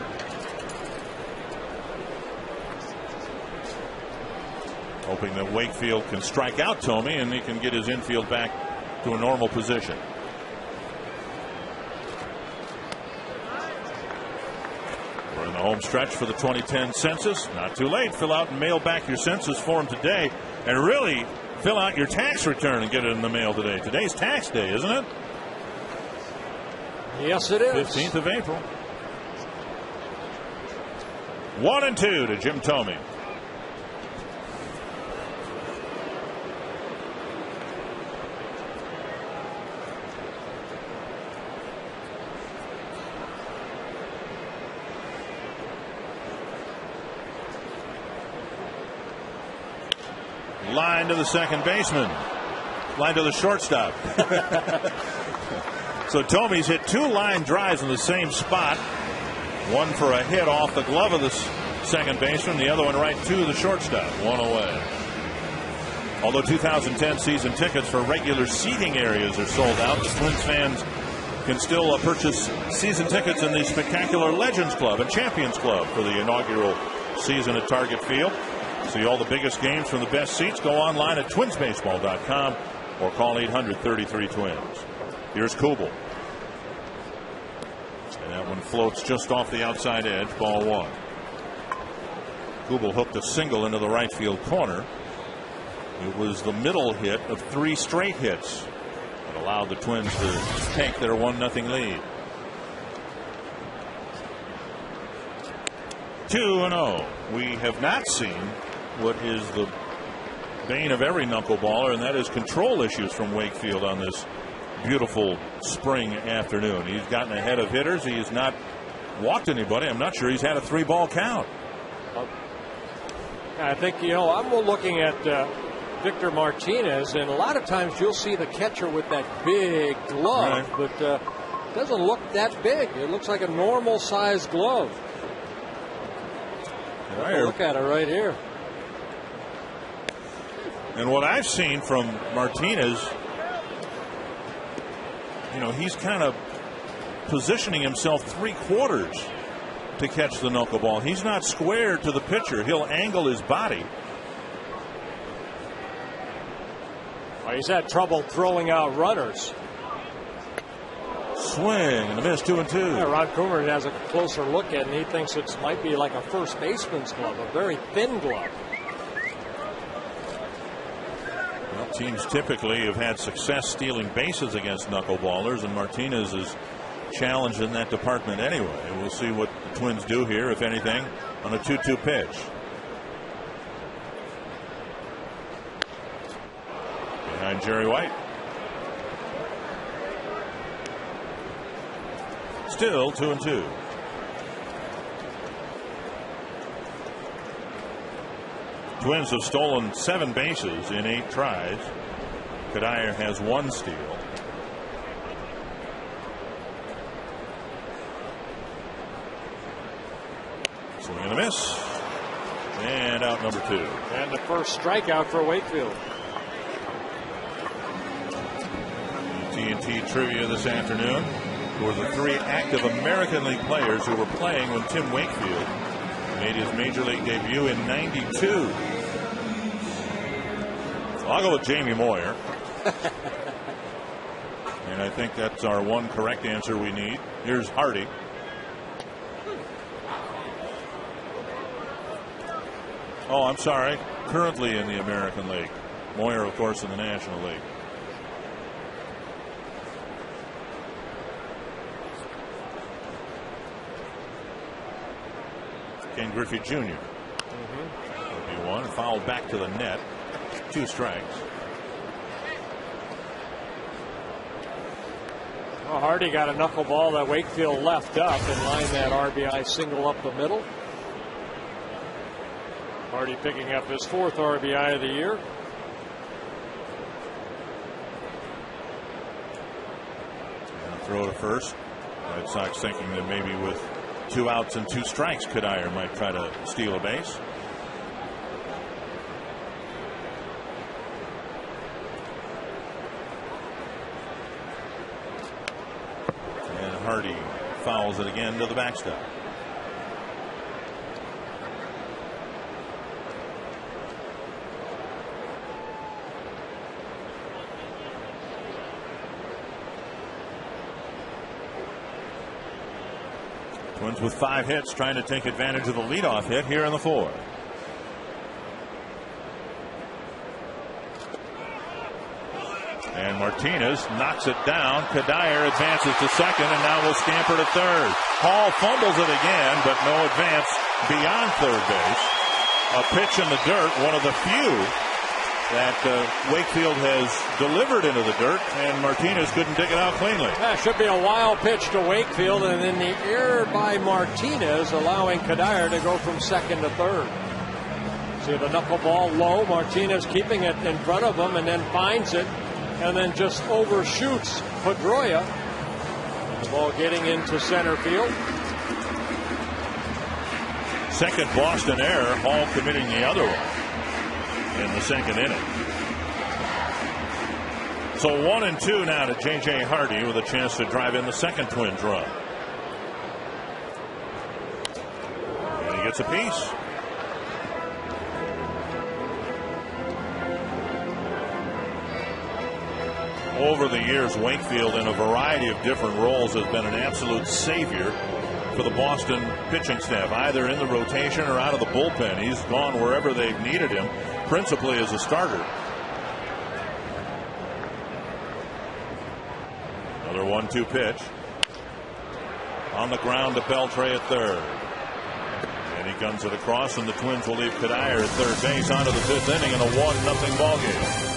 Hoping that Wakefield can strike out Thome and he can get his infield back to a normal position. We're in the home stretch for the 2010 census. Not too late. Fill out and mail back your census form today, and really fill out your tax return and get it in the mail today. Today's tax day, isn't it? Yes, it is. 15th of April. 1-2 to Jim Thome. Line to the second baseman. Line to the shortstop. So Thome's hit 2 line drives in the same spot. One for a hit off the glove of the second baseman. The other one right to the shortstop. 1 away. Although 2010 season tickets for regular seating areas are sold out, the Twins fans can still purchase season tickets in the Spectacular Legends Club and Champions Club for the inaugural season at Target Field. See all the biggest games from the best seats. Go online at twinsbaseball.com or call 800-33-TWINS. Here's Kubel. And that one floats just off the outside edge, ball one. Kubel hooked a single into the right field corner. It was the middle hit of 3 straight hits that allowed the Twins to take their 1-0 lead. 2-0. We have not seen what is the bane of every knuckleballer, and that is control issues from Wakefield on this beautiful spring afternoon. He's gotten ahead of hitters. He has not walked anybody. I'm not sure he's had a 3-ball count. I think, I'm looking at Victor Martinez, and a lot of times you'll see the catcher with that big glove, right, but it doesn't look that big. It looks like a normal sized glove. Look at it right here. And what I've seen from Martinez, he's kind of positioning himself 3/4 to catch the knuckleball. He's not square to the pitcher. He'll angle his body. Well, he's had trouble throwing out runners. Swing and a miss, 2-2. Yeah, Ron Coomer has a closer look at it, and he thinks it might be like a first baseman's glove, a very thin glove. Well, teams typically have had success stealing bases against knuckleballers, and Martinez is challenged in that department anyway. We'll see what the Twins do here, if anything, on a 2-2 pitch. Behind Jerry White. Still 2-2. Twins have stolen 7 bases in 8 tries. Kadire has 1 steal. Swing and a miss. And out number 2. And the first strikeout for Wakefield. TNT trivia this afternoon. Who were the 3 active American League players who were playing when Tim Wakefield made his Major League debut in '92. So I'll go with Jamie Moyer. And I think that's our one correct answer we need. Here's Hardy. Oh, I'm sorry. Currently in the American League. Moyer, of course, in the National League. Ken Griffey Jr. Would be one. Fouled back to the net. 2 strikes. Well, Hardy got a knuckleball that Wakefield left up and lined that RBI single up the middle. Hardy picking up his 4th RBI of the year. And throw to first. Red Sox thinking that maybe with 2 outs and 2 strikes, Kadire might try to steal a base. And Hardy fouls it again to the backstop. Twins with 5 hits trying to take advantage of the leadoff hit here in the 4th. And Martinez knocks it down. Kadire advances to second and now will scamper to third. Hall fumbles it again, but no advance beyond third base. A pitch in the dirt, one of the few that Wakefield has delivered into the dirt, and Martinez couldn't dig it out cleanly. That should be a wild pitch to Wakefield, and then the error by Martinez allowing Kadire to go from second to third. See the knuckleball low, Martinez keeping it in front of him and then finds it and then just overshoots Pedroia. The ball getting into center field. Second Boston error, Hall committing the other one in the second inning. So 1-2 now to J.J. Hardy with a chance to drive in the second Twins run. And he gets a piece. Over the years, Wakefield, in a variety of different roles, has been an absolute savior for the Boston pitching staff, either in the rotation or out of the bullpen. He's gone wherever they've needed him, principally as a starter. Another 1-2 pitch. On the ground to Beltre at third. And he guns it across, and the Twins will leave Kadire at third base onto the fifth inning in a 1-0 ball game.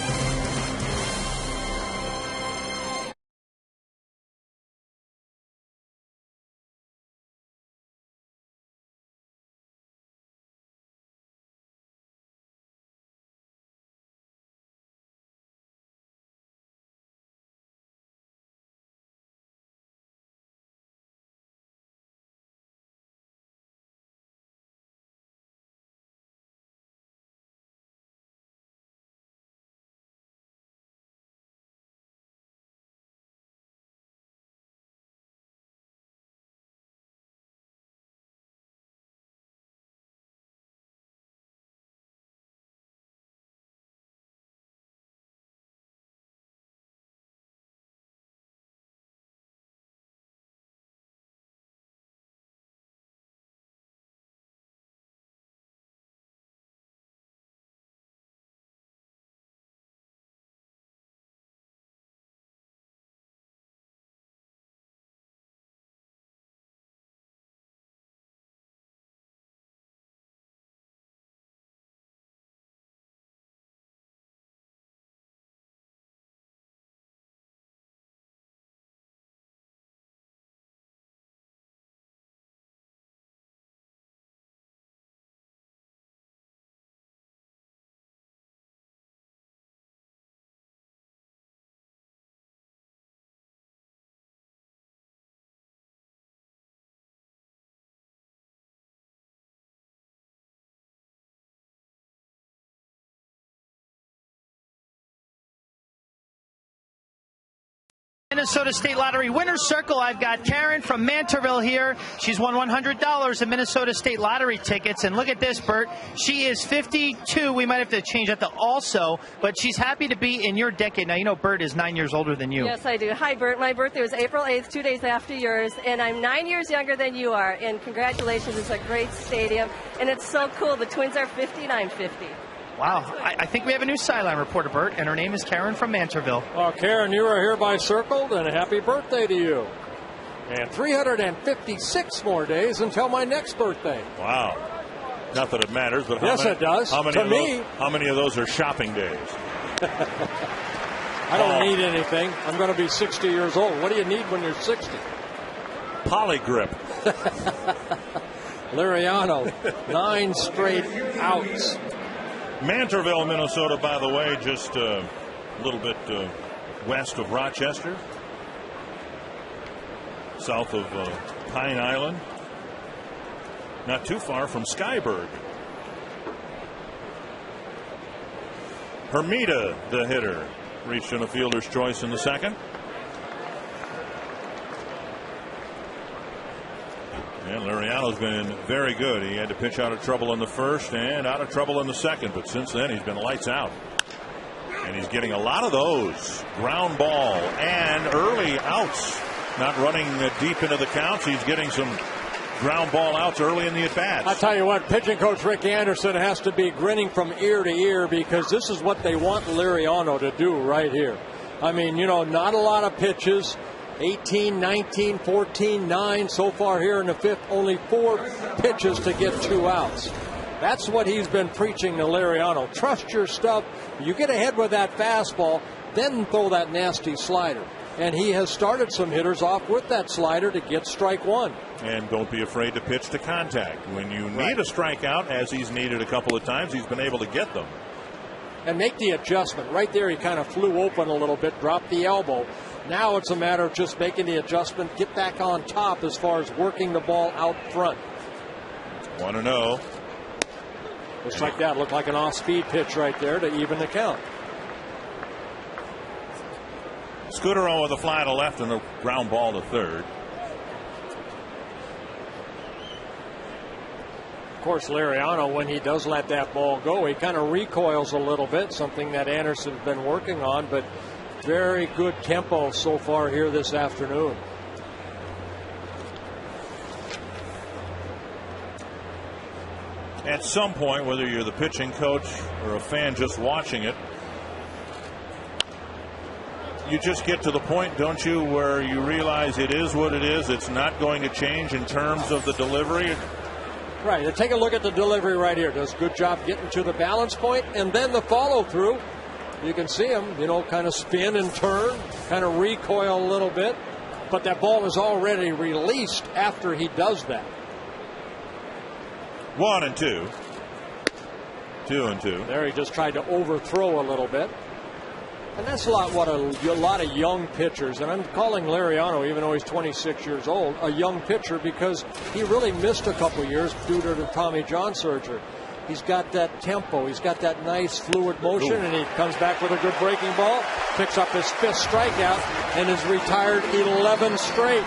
Minnesota State Lottery winner's circle. I've got Karen from Mantorville here. She's won $100 in Minnesota State Lottery tickets. And look at this, Bert. She is 52. We might have to change that to also, but she's happy to be in your decade. Now, you know Bert is 9 years older than you. Yes, I do. Hi, Bert. My birthday was April 8th, 2 days after yours, and I'm 9 years younger than you are. And congratulations. It's a great stadium, and it's so cool. The Twins are 50-9-50. Wow. I think we have a new sideline reporter, Bert, and her name is Karen from Mantorville. Well, Karen, you are hereby circled, and a happy birthday to you. And 356 more days until my next birthday. Wow. Not that it matters, but yes, it does. How many of those are shopping days? I don't need anything. I'm going to be 60 years old. What do you need when you're 60? Polygrip. Liriano, 9 straight outs. Mantorville, Minnesota, by the way, just a little bit west of Rochester, south of Pine Island, not too far from Skyburg. Hermida, the hitter, reached in a fielder's choice in the second. And Liriano's been very good. He had to pitch out of trouble in the first and out of trouble in the second, but since then he's been lights out. And he's getting a lot of those. Ground ball and early outs. Not running deep into the counts. He's getting some ground ball outs early in the at-bats. I tell you what, pitching coach Rick Anderson has to be grinning from ear to ear because this is what they want Liriano to do right here. I mean, you know, not a lot of pitches. 18, 19, 14, 9 so far here in the fifth. Only 4 pitches to get 2 outs. That's what he's been preaching to Liriano. Trust your stuff. You get ahead with that fastball, then throw that nasty slider. And he has started some hitters off with that slider to get strike one. And don't be afraid to pitch to contact. When you need a strikeout, as he's needed a couple of times, he's been able to get them. And make the adjustment. Right there, he kind of flew open a little bit, dropped the elbow. Now it's a matter of just making the adjustment, get back on top as far as working the ball out front. 1-0. Just like that. Looked like an off-speed pitch right there to even the count. Scudero with a fly to left and a ground ball to third. Of course, Liriano, when he does let that ball go, he kind of recoils a little bit, something that Anderson's been working on, but very good tempo so far here this afternoon. At some point, whether you're the pitching coach or a fan just watching it, you just get to the point, don't you, where you realize it is what it is. It's not going to change in terms of the delivery. Right. And take a look at the delivery right here. Does a good job getting to the balance point, and then the follow through. You can see him, kind of spin and turn, kind of recoil a little bit, but that ball is already released after he does that. 1-2. 2-2. There he just tried to overthrow a little bit. And that's a lot of young pitchers, and I'm calling Liriano, even though he's 26 years old, a young pitcher because he really missed a couple years due to the Tommy John surgery. He's got that tempo, he's got that nice fluid motion, and he comes back with a good breaking ball, picks up his 5th strikeout, and is retired 11 straight.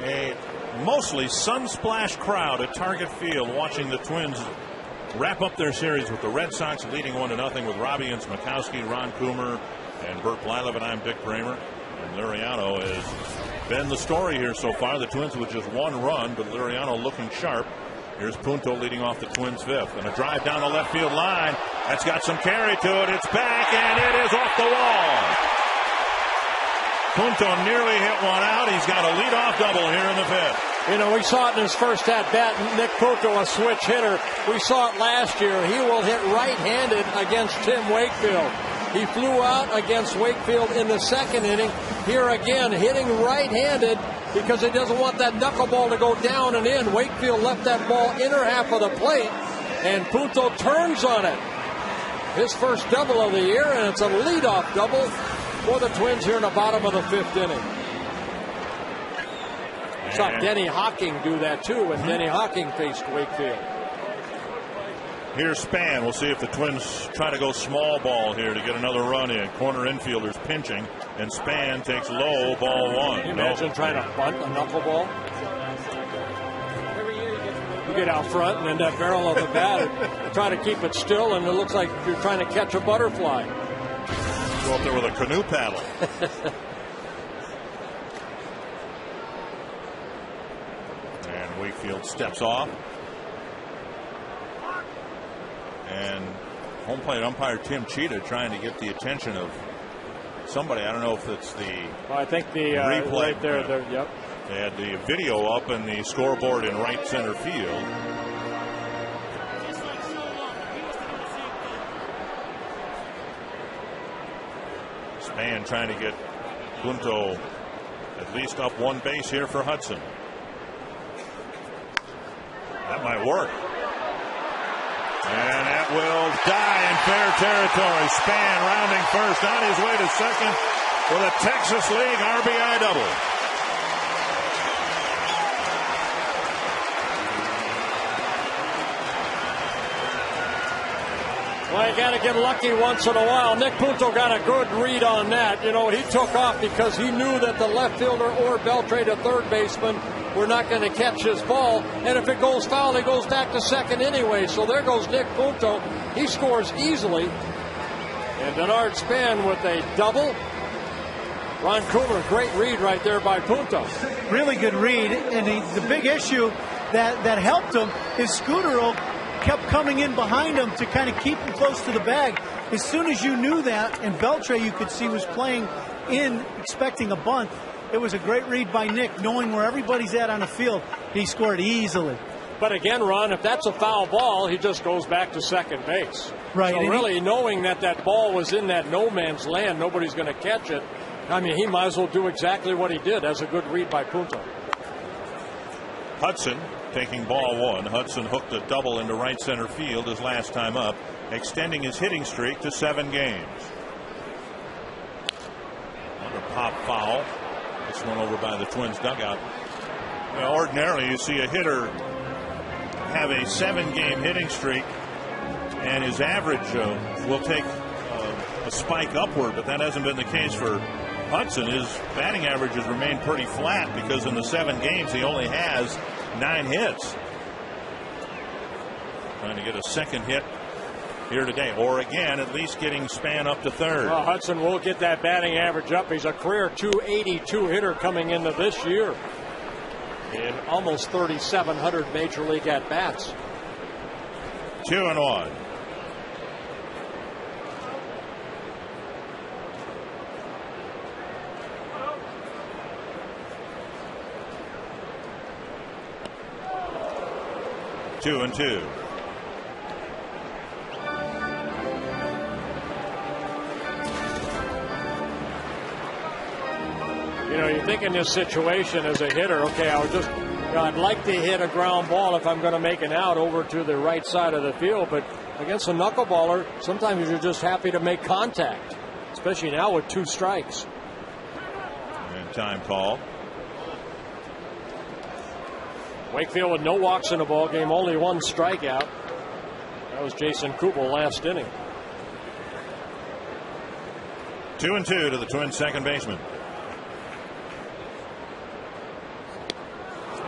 A mostly sun-splashed crowd at Target Field watching the Twins wrap up their series with the Red Sox leading 1-0 with Robbie and Smokowski, Ron Coomer, and Bert Blyleven. I'm Dick Kramer. And Liriano has been the story here so far. The Twins with just 1 run, but Liriano looking sharp. Here's Punto leading off the Twins' 5th. And a drive down the left field line. That's got some carry to it. It's back, and it is off the wall. Punto nearly hit one out. He's got a leadoff double here in the 5th. We saw it in his first at-bat. Nick Punto, a switch hitter. We saw it last year. He will hit right-handed against Tim Wakefield. He flew out against Wakefield in the 2nd inning. Here again, hitting right-handed because he doesn't want that knuckleball to go down and in. Wakefield left that ball inner half of the plate, and Punto turns on it. His first double of the year, and it's a leadoff double for the Twins here in the bottom of the 5th inning. Saw Denny Hocking do that too when Denny Hocking faced Wakefield. Here's Span. We'll see if the Twins try to go small ball here to get another run in. Corner infielders pinching, and Span takes low, ball 1. Can you imagine trying to bunt a knuckleball? You get out front and then that barrel of the bat, try to keep it still, and it looks like you're trying to catch a butterfly. Go up there with a canoe paddle. And Wakefield steps off. And home plate umpire Tim Cheetah trying to get the attention of somebody, I don't know if it's the I think the replay right there, yep. They had the video up and the scoreboard in right center field. Span trying to get Punto at least up one base here for Hudson. That might work. And that will die in fair territory. Span rounding first, on his way to second with a Texas League RBI double. Well, you got to get lucky once in a while. Nick Punto got a good read on that. You know, he took off because he knew that the left fielder or Beltre, the third baseman, were not going to catch his ball. And if it goes foul, he goes back to second anyway. So there goes Nick Punto. He scores easily. And Denard Span with a double. Ron Coomer, great read right there by Punto. Really good read. And the big issue that helped him is Scutaro kept coming in behind him to kind of keep him close to the bag. As soon as you knew that, and Beltre you could see was playing in expecting a bunt, it was a great read by Nick, knowing where everybody's at on the field. He scored easily. But again, Ron, if that's a foul ball, he just goes back to second base. Right. So really knowing that that ball was in that no man's land, nobody's going to catch it. I mean, he might as well do exactly what he did. That's a good read by Punto. Hudson taking ball one. Hudson hooked a double into right center field his last time up, extending his hitting streak to 7 games. Another pop foul. This one over by the Twins dugout. Well, ordinarily you see a hitter have a 7-game hitting streak and his average will take a spike upward, but that hasn't been the case for Hudson. His batting average has remained pretty flat because in the 7 games he only has 9 hits. Trying to get a second hit here today, or again at least getting Span up to third. Well, Hudson will get that batting average up. He's a career .282 hitter coming into this year in almost 3,700 major league at bats. 2-1. Two and two. You know, you think in this situation as a hitter, okay, I'd like to hit a ground ball if I'm going to make an out over to the right side of the field, but against a knuckleballer, sometimes you're just happy to make contact, especially now with 2 strikes. And time call. Wakefield with no walks in the ball game, only 1 strikeout. That was Jason Kubel last inning. 2-2 to the Twins' second baseman.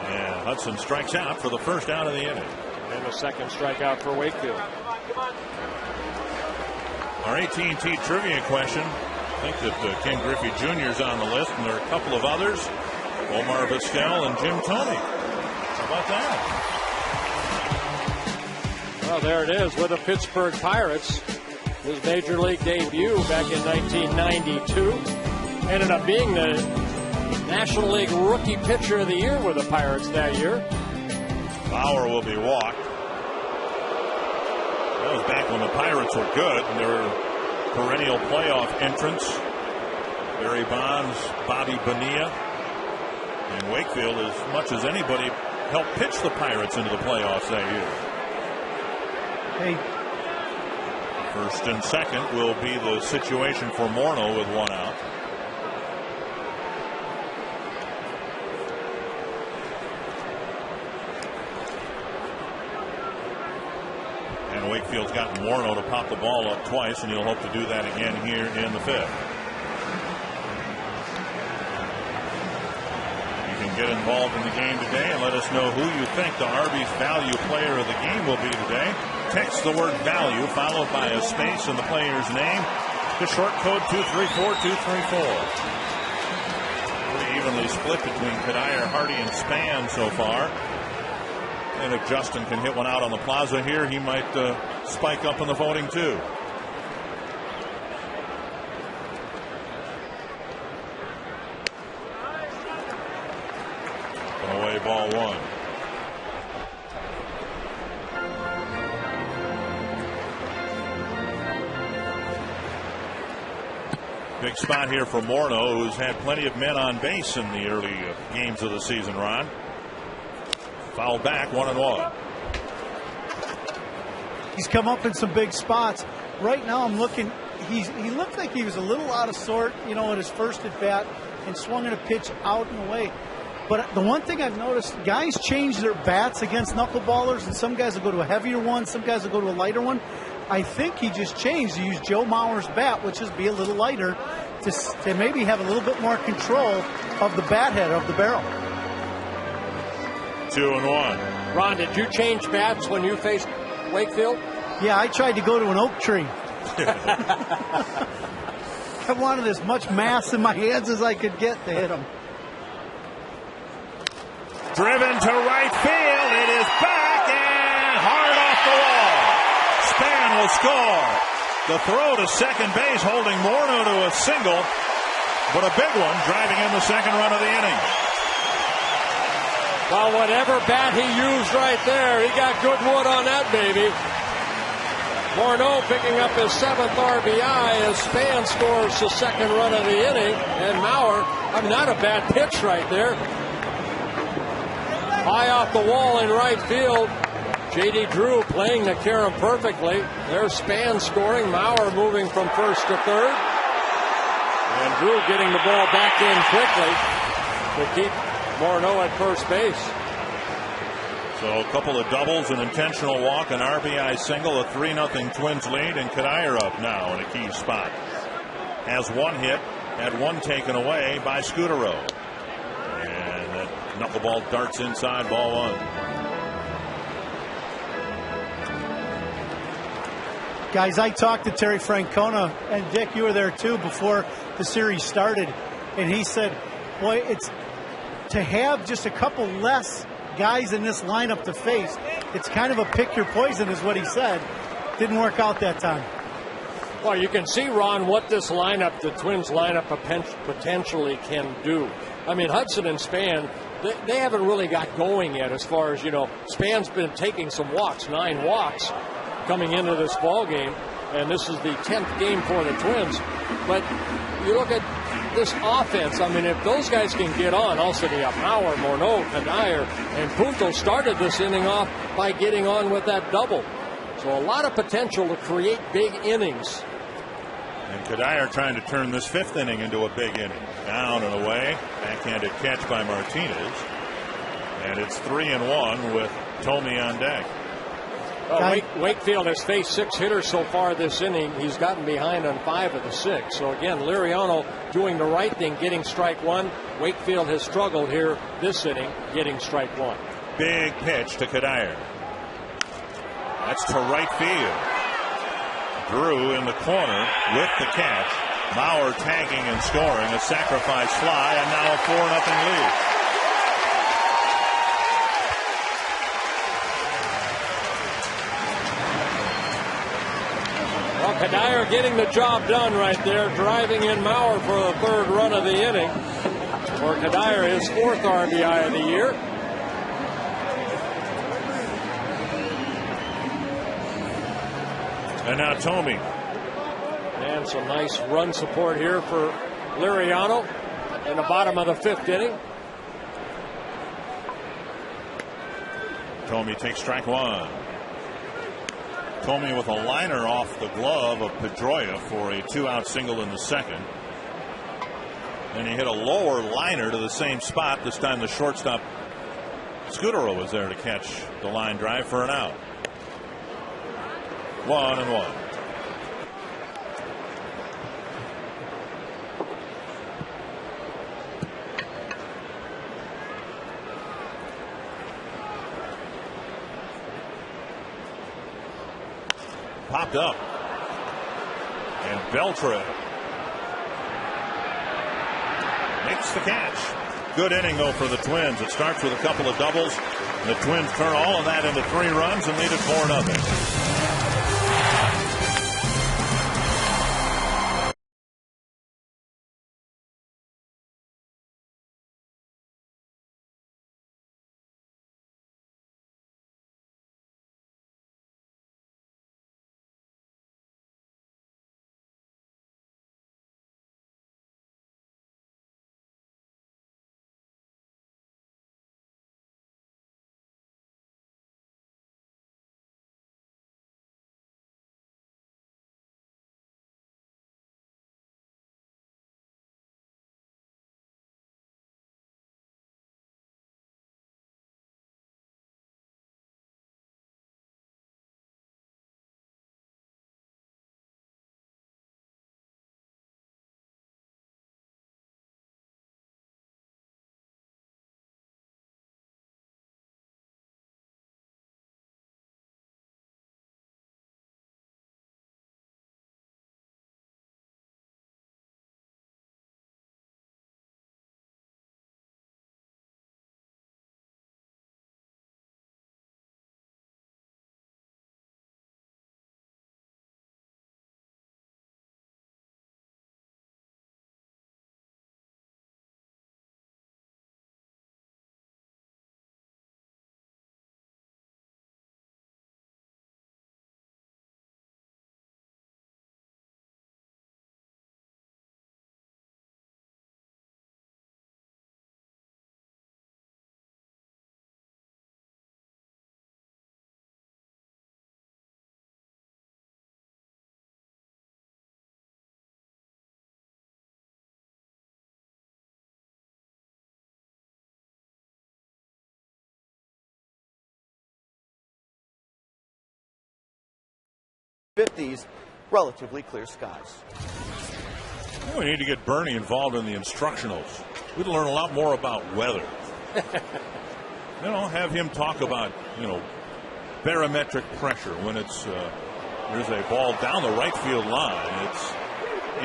And Hudson strikes out for the first out of the inning. And the second strikeout for Wakefield. Our AT&T trivia question. I think that Ken Griffey Jr. is on the list, and there are a couple of others. Omar Vizquel and Jim Thome. How about that? Well, there it is with the Pittsburgh Pirates. His major league debut back in 1992. Ended up being the National League Rookie Pitcher of the Year with the Pirates that year. Bauer will be walked. That was back when the Pirates were good and they were perennial playoff entrants. Barry Bonds, Bobby Bonilla, and Wakefield, as much as anybody, helped pitch the Pirates into the playoffs that year. Hey. First and second will be the situation for Morneau with 1 out. And Wakefield's gotten Morneau to pop the ball up twice, and he'll hope to do that again here in the 5th. Get involved in the game today and let us know who you think the Arby's value player of the game will be today. Text the word value followed by a space in the player's name to short code 234234. Pretty evenly split between Kadire, Hardy, and Span so far. And if Justin can hit one out on the plaza here, he might spike up in the voting too. and away, ball one. Big spot here for Morneau, who's had plenty of men on base in the early games of the season, Ron. Foul back, 1-1. He's come up in some big spots. Right now I'm looking, he looked like he was a little out of sort, you know, at his first at bat and swung at a pitch out and away. But the one thing I've noticed, guys change their bats against knuckleballers, and some guys will go to a heavier one, some guys will go to a lighter one. I think he just changed to use Joe Mauer's bat, which is be a little lighter, to maybe have a little bit more control of the bat head, of the barrel. 2-1. Ron, did you change bats when you faced Wakefield? Yeah, I tried to go to an oak tree. I wanted as much mass in my hands as I could get to hit him. Driven to right field. It is back and hard off the wall. Span will score. The throw to second base, holding Morneau to a single, but a big one, driving in the second run of the inning. Well, whatever bat he used right there, he got good wood on that baby. Morneau picking up his 7th RBI as Span scores the second run of the inning, and Mauer, not a bad pitch right there. High off the wall in right field. J.D. Drew playing the carom perfectly. There's Span scoring. Mauer moving from first to third. And Drew getting the ball back in quickly to keep Morneau at first base. So a couple of doubles, an intentional walk, an RBI single, a 3-0 Twins lead, and Kadire up now in a key spot. Has one hit, had one taken away by Scutaro. And that knuckleball darts inside, ball one. Guys, I talked to Terry Francona, and Dick, you were there too before the series started, and he said, boy, it's to have just a couple less guys in this lineup to face. It's kind of a pick your poison is what he said. Didn't work out that time. Well, you can see, Ron, what this lineup, the Twins lineup, potentially can do. I mean, Hudson and Span, they haven't really got going yet as far as, Span's been taking some walks, 9 walks coming into this ball game, and this is the 10th game for the Twins. But you look at this offense, I mean, if those guys can get on, also you have Mauer, Morneau, Kadire, and Punto started this inning off by getting on with that double. So a lot of potential to create big innings. And Kadire trying to turn this 5th inning into a big inning. Down and away. Backhanded catch by Martinez. And it's 3-1 with Tomey on deck. Wakefield has faced 6 hitters so far this inning. He's gotten behind on 5 of the 6. So again, Liriano doing the right thing, getting strike 1. Wakefield has struggled here this inning, getting strike 1. Big pitch to Kadire. That's to right field. Drew in the corner with the catch. Mauer tagging and scoring a sacrifice fly, and now a 4-0 lead. Well, Kadire getting the job done right there, driving in Mauer for the 3rd run of the inning. For Kadire, his 4th RBI of the year. And now Tomey. And some nice run support here for Liriano in the bottom of the 5th inning. Tomey takes strike 1. Tomey with a liner off the glove of Pedroia for a 2-out single in the 2nd. And he hit a lower liner to the same spot. This time the shortstop Scutaro was there to catch the line drive for an out. 1-1. Popped up. And Beltre makes the catch. Good inning, though, for the Twins. It starts with a couple of doubles. The Twins turn all of that into 3 runs and lead it 4-0. 50s, relatively clear skies. We need to get Bernie involved in the instructionals. We'd learn a lot more about weather. Have him talk about, barometric pressure when it's there's a ball down the right field line. It's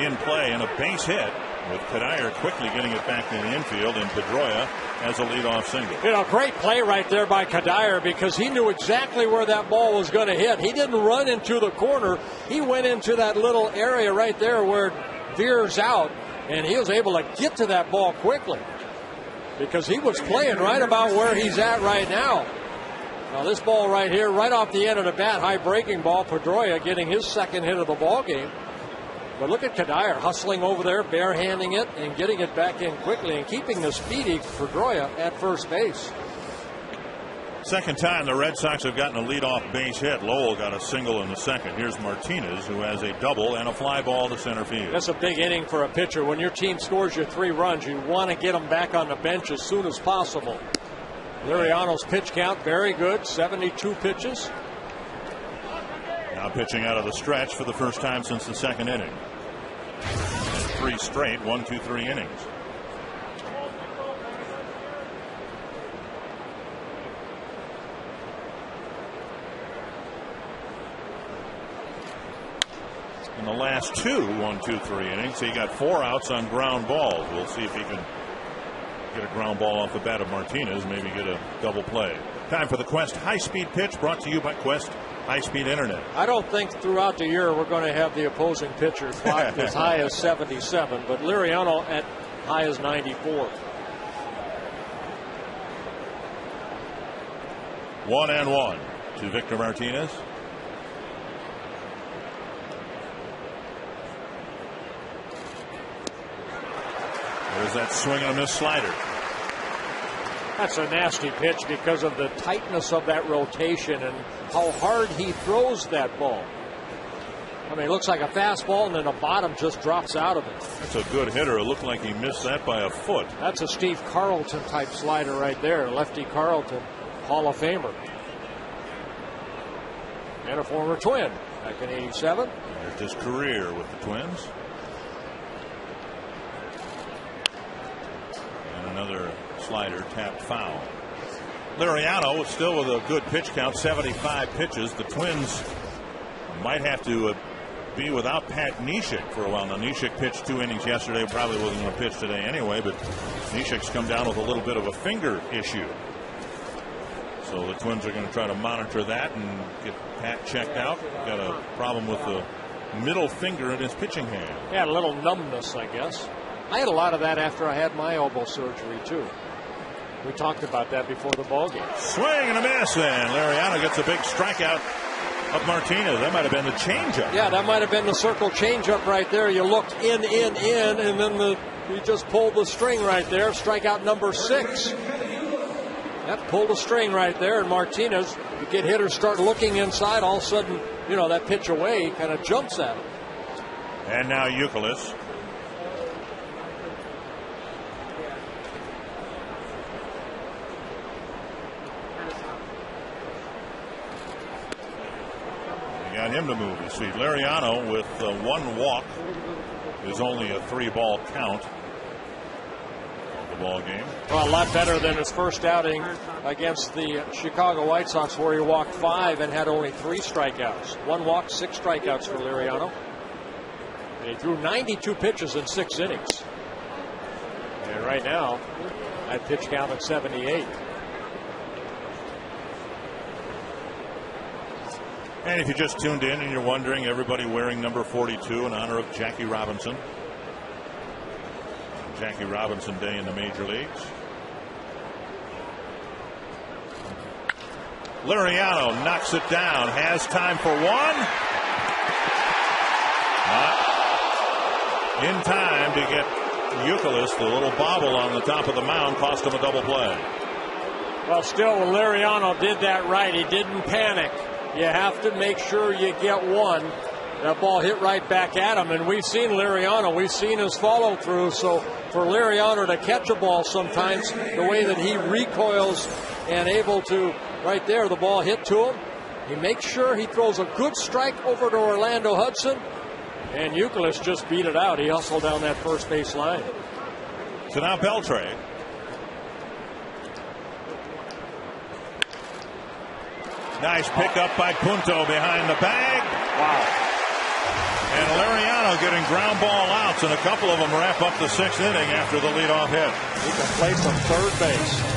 in play and a base hit with Kadire quickly getting it back in the infield, and Pedroia as a leadoff single. Great play right there by Kadire, because he knew exactly where that ball was going to hit. He didn't run into the corner. He went into that little area right there where it veers out, and he was able to get to that ball quickly because he was playing right about where he's at right now. Now this ball right here, right off the end of the bat, high breaking ball. Pedroia getting his second hit of the ball game. But look at Kadire hustling over there, barehanding it, and getting it back in quickly and keeping the speedy Pedroia at first base. Second time the Red Sox have gotten a leadoff base hit. Lowell got a single in the second. Here's Martinez, who has a double and a fly ball to center field. That's a big inning for a pitcher. When your team scores you 3 runs, you want to get them back on the bench as soon as possible. Liriano's pitch count, very good, 72 pitches. Now pitching out of the stretch for the first time since the second inning. 3 straight 1, 2, 3 innings. In the last 2 1, 2, 3 innings, he got 4 outs on ground balls. We'll see if he can get a ground ball off the bat of Martinez, maybe get a double play. Time for the Quest high-speed pitch, brought to you by Quest High-Speed Internet. I don't think throughout the year we're going to have the opposing pitcher clocked as high as 77, but Liriano at high as 94. 1-1 to Victor Martinez. There's that swing and a miss slider. That's a nasty pitch because of the tightness of that rotation and how hard he throws that ball. I mean, it looks like a fastball, and then the bottom just drops out of it. That's a good hitter. It looked like he missed that by a foot. That's a Steve Carlton type slider right there. Lefty Carlton, Hall of Famer. And a former Twin back in '87. There's his career with the Twins. And another slider tapped foul. Liriano still with a good pitch count, 75 pitches. The Twins might have to be without Pat Neshek for a while. Now, Neshek pitched 2 innings yesterday, probably wasn't going to pitch today anyway, but Neshek's come down with a little bit of a finger issue. So the Twins are going to try to monitor that and get Pat checked out. Got a problem with the middle finger in his pitching hand. Yeah, a little numbness, I guess. I had a lot of that after I had my elbow surgery, too. We talked about that before the ball game. Swing and a miss, and Liriano gets a big strikeout of Martinez. That might have been the changeup. Yeah, that might have been the circle changeup right there. You looked in, and then he just pulled the string right there. Strikeout number 6. That pulled a string right there, and Martinez, you get hitters start looking inside, all of a sudden, that pitch away kind of jumps at him. And now Youkilis. Got him to move his feet. Liriano with 1 walk is only a 3-ball count of the ball game. Well, a lot better than his first outing against the Chicago White Sox, where he walked 5 and had only 3 strikeouts. 1 walk, 6 strikeouts for Liriano. And he threw 92 pitches in 6 innings. And right now, that pitch count at 78. And if you just tuned in and you're wondering, everybody wearing number 42 in honor of Jackie Robinson. Jackie Robinson Day in the major leagues. Liriano knocks it down. Has time for 1. Not in time to get Youkilis. The little bobble on the top of the mound cost him a double play. Well, still, Liriano did that right. He didn't panic. You have to make sure you get 1. That ball hit right back at him, and we've seen Liriano. We've seen his follow through. So for Liriano to catch a ball sometimes, the way that he recoils and able to, right there, the ball hit to him. He makes sure he throws a good strike over to Orlando Hudson, and Youkilis just beat it out. He hustled down that first base line. So now Beltre. Nice pickup by Punto behind the bag. Wow. And Lariano getting ground ball outs, and a couple of them wrap up the 6th inning after the leadoff hit. He can play some third base.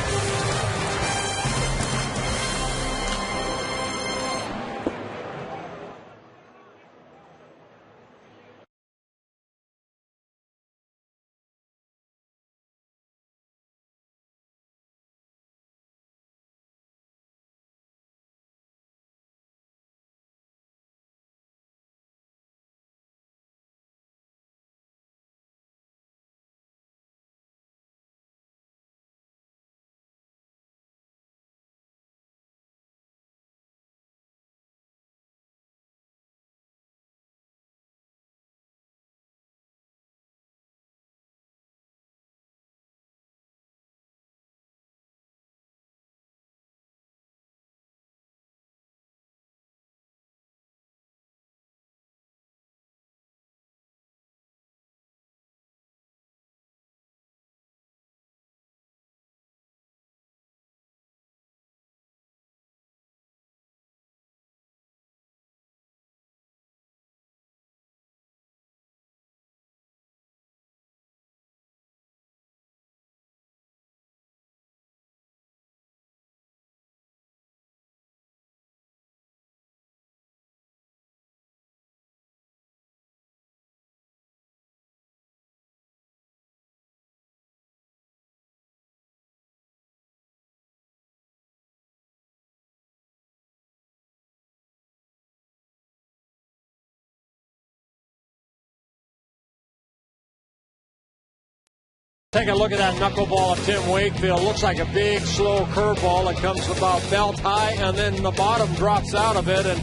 Take a look at that knuckleball of Tim Wakefield. Looks like a big, slow curveball. It comes about belt high, and then the bottom drops out of it, and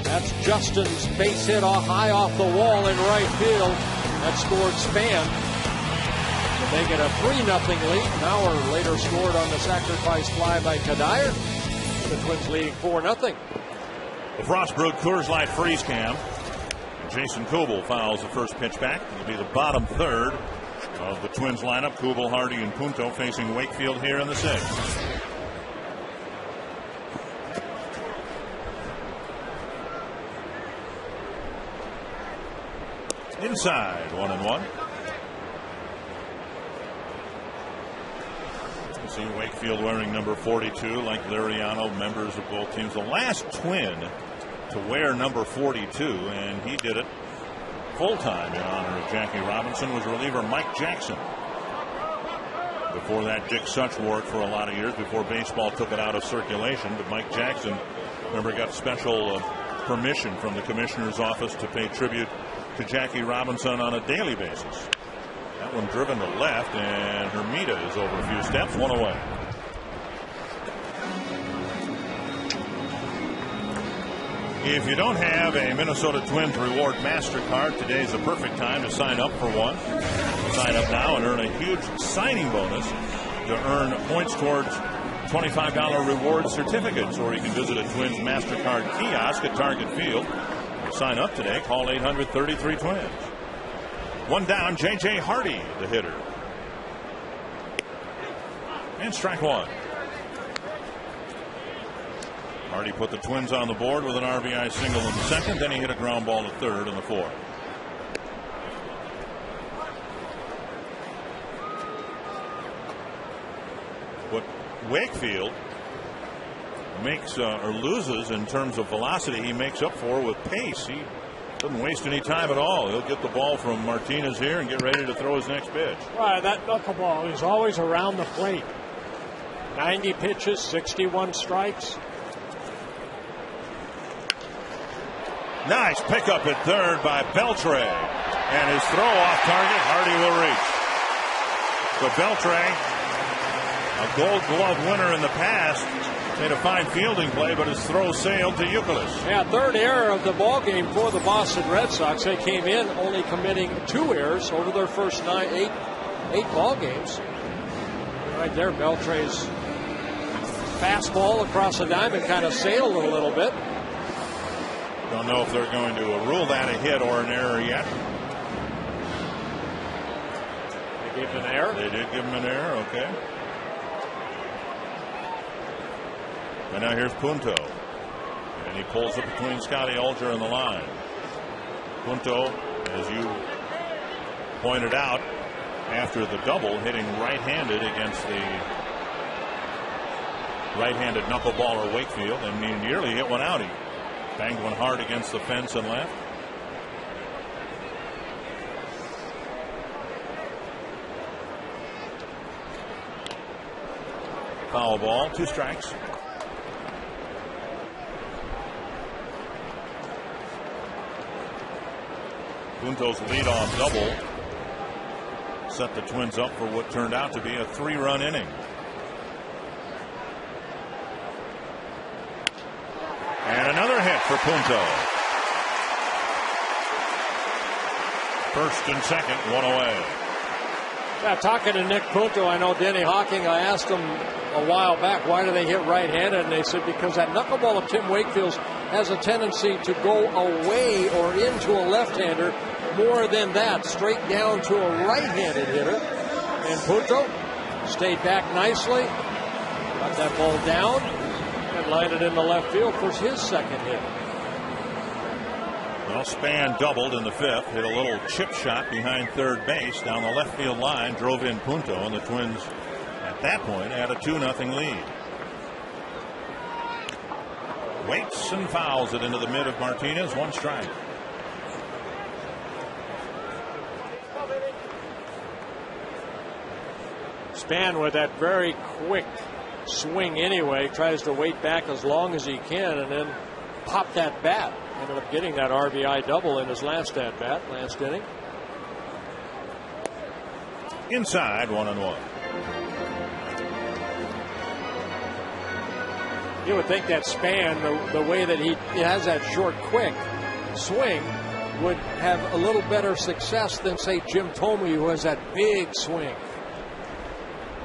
that's Justin's base hit high off the wall in right field. That scored Span to make it a 3-0 lead. Mauer later scored on the sacrifice fly by Kadire. The Twins leading 4-0. The Frostbrewed Coors Light freeze cam. Jason Kubel fouls the first pitch back. It'll be the bottom third of the Twins lineup. Kubel, Hardy, and Punto facing Wakefield here in the 6th. Inside, 1-1. You see Wakefield wearing number 42, like Lariano, members of both teams. The last Twin to wear number 42, and he did it full-time in honor of Jackie Robinson, was reliever Mike Jackson. Before that, Dick Such wore it for a lot of years before baseball took it out of circulation. But Mike Jackson, remember, got special permission from the commissioner's office to pay tribute to Jackie Robinson on a daily basis. That one driven to left, and Hermida is over a few steps, 1 away. If you don't have a Minnesota Twins Reward MasterCard, today's the perfect time to sign up for one. Sign up now and earn a huge signing bonus to earn points towards $25 reward certificates. Or you can visit a Twins MasterCard kiosk at Target Field. Sign up today. Call 800-33-TWINS. One down, J.J. Hardy, the hitter. And strike one. Hardy put the Twins on the board with an RBI single in the 2nd. Then he hit a ground ball to 3rd in the 4th. What Wakefield makes or loses in terms of velocity, he makes up for with pace. He doesn't waste any time at all. He'll get the ball from Martinez here and get ready to throw his next pitch. Right, that knuckleball is always around the plate. 90 pitches, 61 strikes. Nice pickup at 3rd by Beltre. And his throw off target, Hardy will reach. So Beltre, a Gold Glove winner in the past, made a fine fielding play, but his throw sailed to Youkilis. Yeah, 3rd error of the ball game for the Boston Red Sox. They came in only committing 2 errors over their first 8 ball games. Right there, Beltre's fastball across the diamond kind of sailed a little bit. Don't know if they're going to rule that a hit or an error yet. They gave him an error? They did give him an error, okay. And now here's Punto. And he pulls it between Scotty Alger and the line. Punto, as you pointed out, after the double, hitting right-handed against the right-handed knuckleballer Wakefield, and he nearly hit one out. He banged one hard against the fence and left. Foul ball, 2 strikes. Punto's leadoff double set the Twins up for what turned out to be a 3-run inning. And another hit for Punto. First and second, one away. Yeah, talking to Nick Punto, I know Denny Hawking, I asked him a while back, why do they hit right-handed? And they said because that knuckleball of Tim Wakefield's has a tendency to go away or into a left-hander more than that, straight down to a right-handed hitter. And Punto stayed back nicely, got that ball down, and landed in the left field for his second hit. Well, Span doubled in the 5th, hit a little chip shot behind third base down the left field line, drove in Punto, and the Twins at that point had a 2-0 lead. Waits and fouls it into the mid of Martinez, 1 strike. Span with that very quick swing anyway, tries to wait back as long as he can and then pop that bat. Ended up getting that RBI double in his last at-bat, last inning. Inside, 1-1. You would think that Span, the way that he has that short, quick swing, would have a little better success than, say, Jim Thome, who has that big swing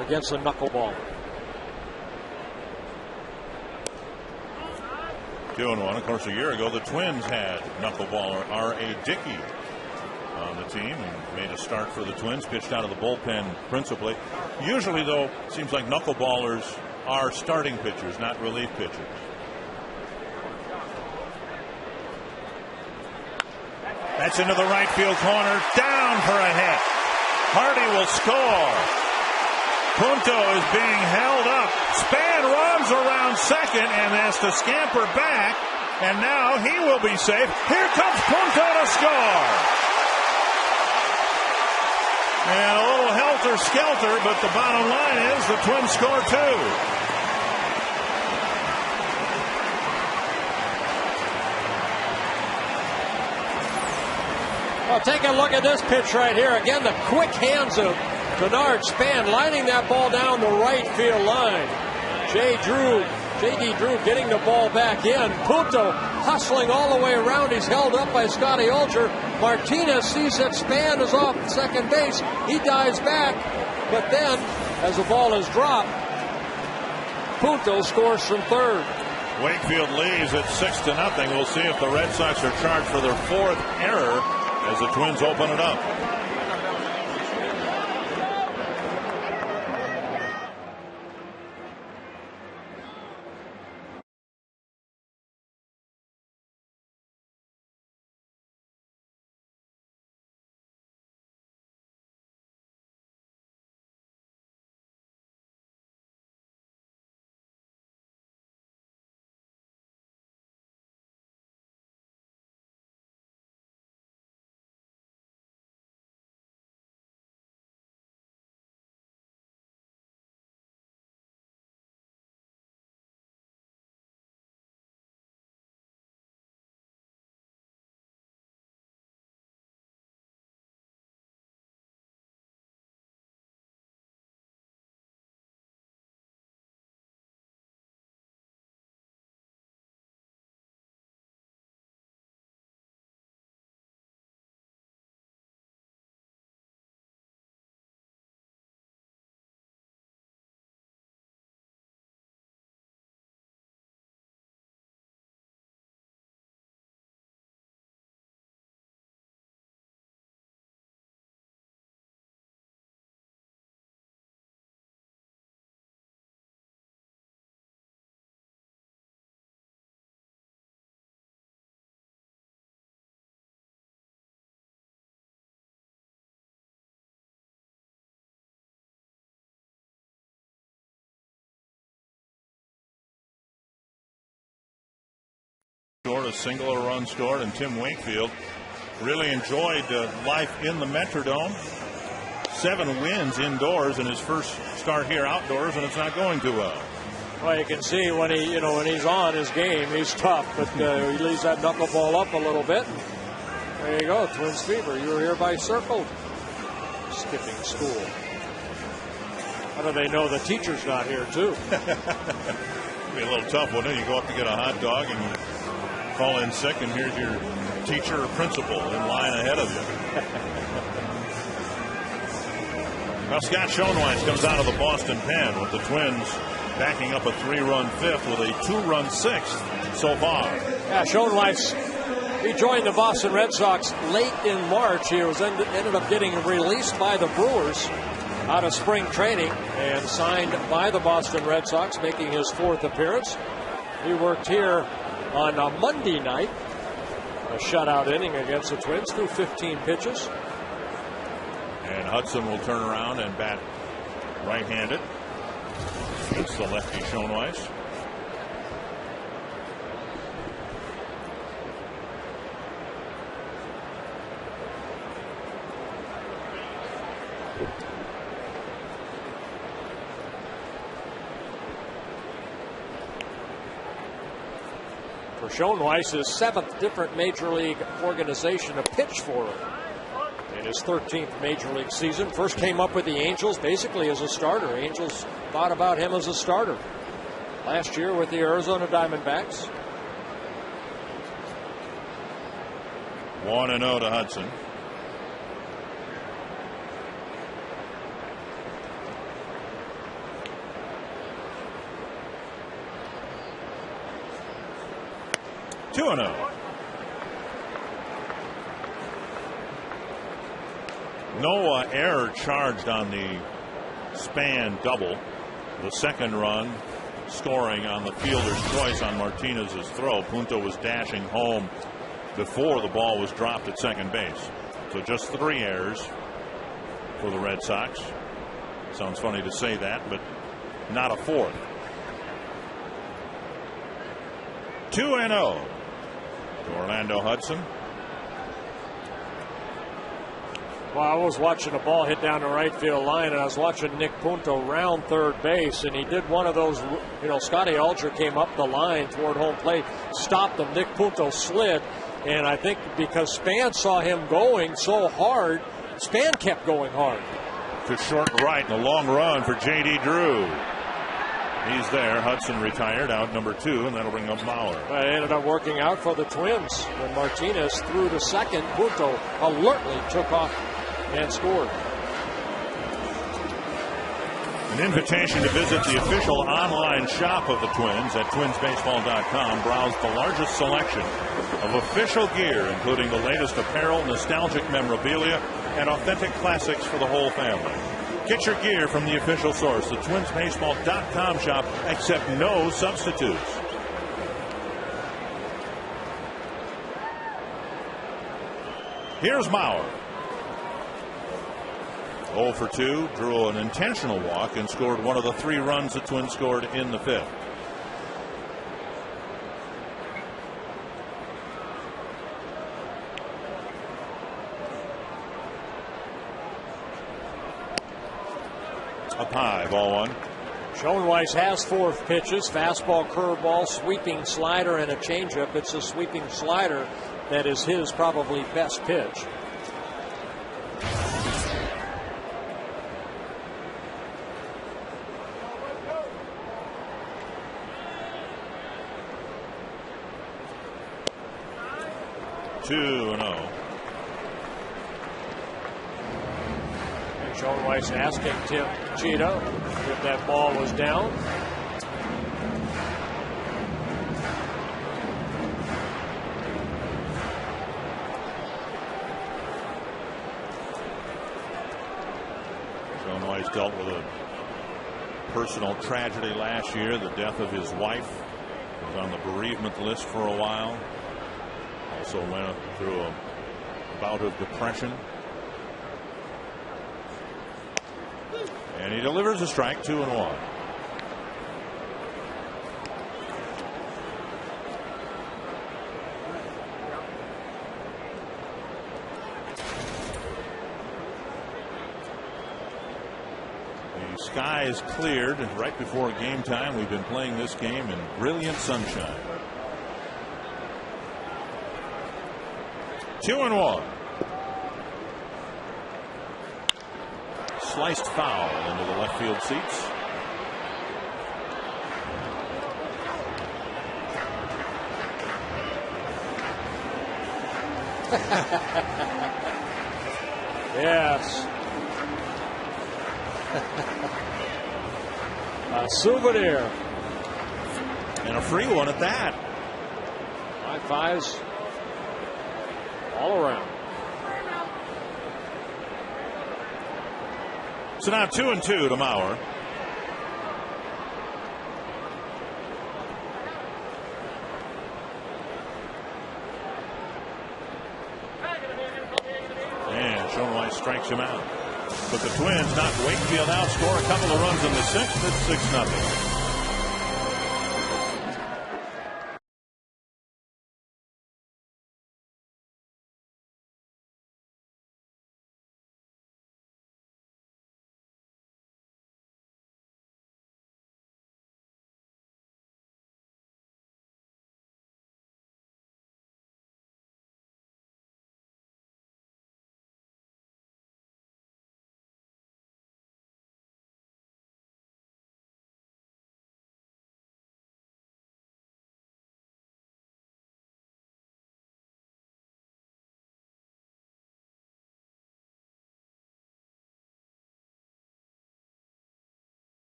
against the knuckleball. 2-1. Of course, a year ago, the Twins had knuckleballer R.A. Dickey on the team and made a start for the Twins, pitched out of the bullpen principally. Usually, though, it seems like knuckleballers are starting pitchers, not relief pitchers. That's into the right field corner, down for a hit. Hardy will score. Punto is being held up. Span runs around second and has to scamper back, and now he will be safe. Here comes Punto to score. And a little helter-skelter, but the bottom line is the Twins score 2. Well, take a look at this pitch right here. Again, the quick hands of Bernard Span lining that ball down the right field line. J.D. Drew getting the ball back in. Punto hustling all the way around. He's held up by Scotty Alger. Martinez sees that Span is off second base. He dives back. But then, as the ball is dropped, Punto scores from third. Wakefield leads at 6-0. We'll see if the Red Sox are charged for their 4th error as the Twins open it up. a single, a run scored, and Tim Wakefield really enjoyed life in the Metrodome. 7 wins indoors in his first start here outdoors, and it's not going too well. Well, you can see when when he's on his game, he's tough, but he leaves that knuckleball up a little bit. There you go, Twins fever. You were hereby circled. Skipping school. How do they know the teacher's not here, too? It'd be a little tough, wouldn't it? You go up to get a hot dog and you call in sick, and here's your teacher or principal in line ahead of you. Well, Scott Schoenweiss comes out of the Boston pen with the Twins backing up a 3-run 5th with a 2-run 6th so far. Yeah, Schoenweiss, he joined the Boston Red Sox late in March. He ended up getting released by the Brewers out of spring training and signed by the Boston Red Sox, making his 4th appearance. He worked here on a Monday night, a shutout inning against the Twins, threw 15 pitches. And Hudson will turn around and bat right-handed. It's the lefty Schoenweiss. For Schoenweiss, his 7th different major league organization to pitch for him in his 13th major league season. First came up with the Angels basically as a starter. Angels thought about him as a starter last year with the Arizona Diamondbacks. 1-0 to Hudson. No error charged on the Span double. The second run scoring on the fielder's choice on Martinez's throw. Punto was dashing home before the ball was dropped at second base. So just 3 errors for the Red Sox. Sounds funny to say that, but not a 4th. 2-0 to Orlando Hudson. Well, I was watching a ball hit down the right field line, and I was watching Nick Punto round third base, and he did one of those, Scotty Alger came up the line toward home plate, stopped him. Nick Punto slid, and I think because Span saw him going so hard, Span kept going hard. To short right, and a long run for J.D. Drew. He's there. Hudson retired, out number 2, and that'll bring up Mauer. It ended up working out for the Twins when Martinez threw to second. Punto alertly took off and scored. An invitation to visit the official online shop of the Twins at twinsbaseball.com. Browse the largest selection of official gear, including the latest apparel, nostalgic memorabilia, and authentic classics for the whole family. Get your gear from the official source, the twinsbaseball.com shop. Accept no substitutes. Here's Mauer. 0 for 2, drew an intentional walk and scored one of the 3 runs the Twins scored in the 5th. Up high, ball 1. Schoenweiss has 4 pitches: fastball, curveball, sweeping slider, and a changeup. It's a sweeping slider that is his probably best pitch. Schoenweiss asking Tim Cheetah if that ball was down. Schoenweiss dealt with a personal tragedy last year, the death of his wife. He was on the bereavement list for a while. Also went through a bout of depression. And he delivers a strike, 2-1. Sky is cleared right before game time. We've been playing this game in brilliant sunshine. 2-1. Sliced foul into the left field seats. Yes. A souvenir. And a free one at that. High fives all around. So now 2-2 to Mauer. And Schoenweiss strikes him out. But the Twins knock Wakefield out, score a couple of runs in the sixth. It's 6-0.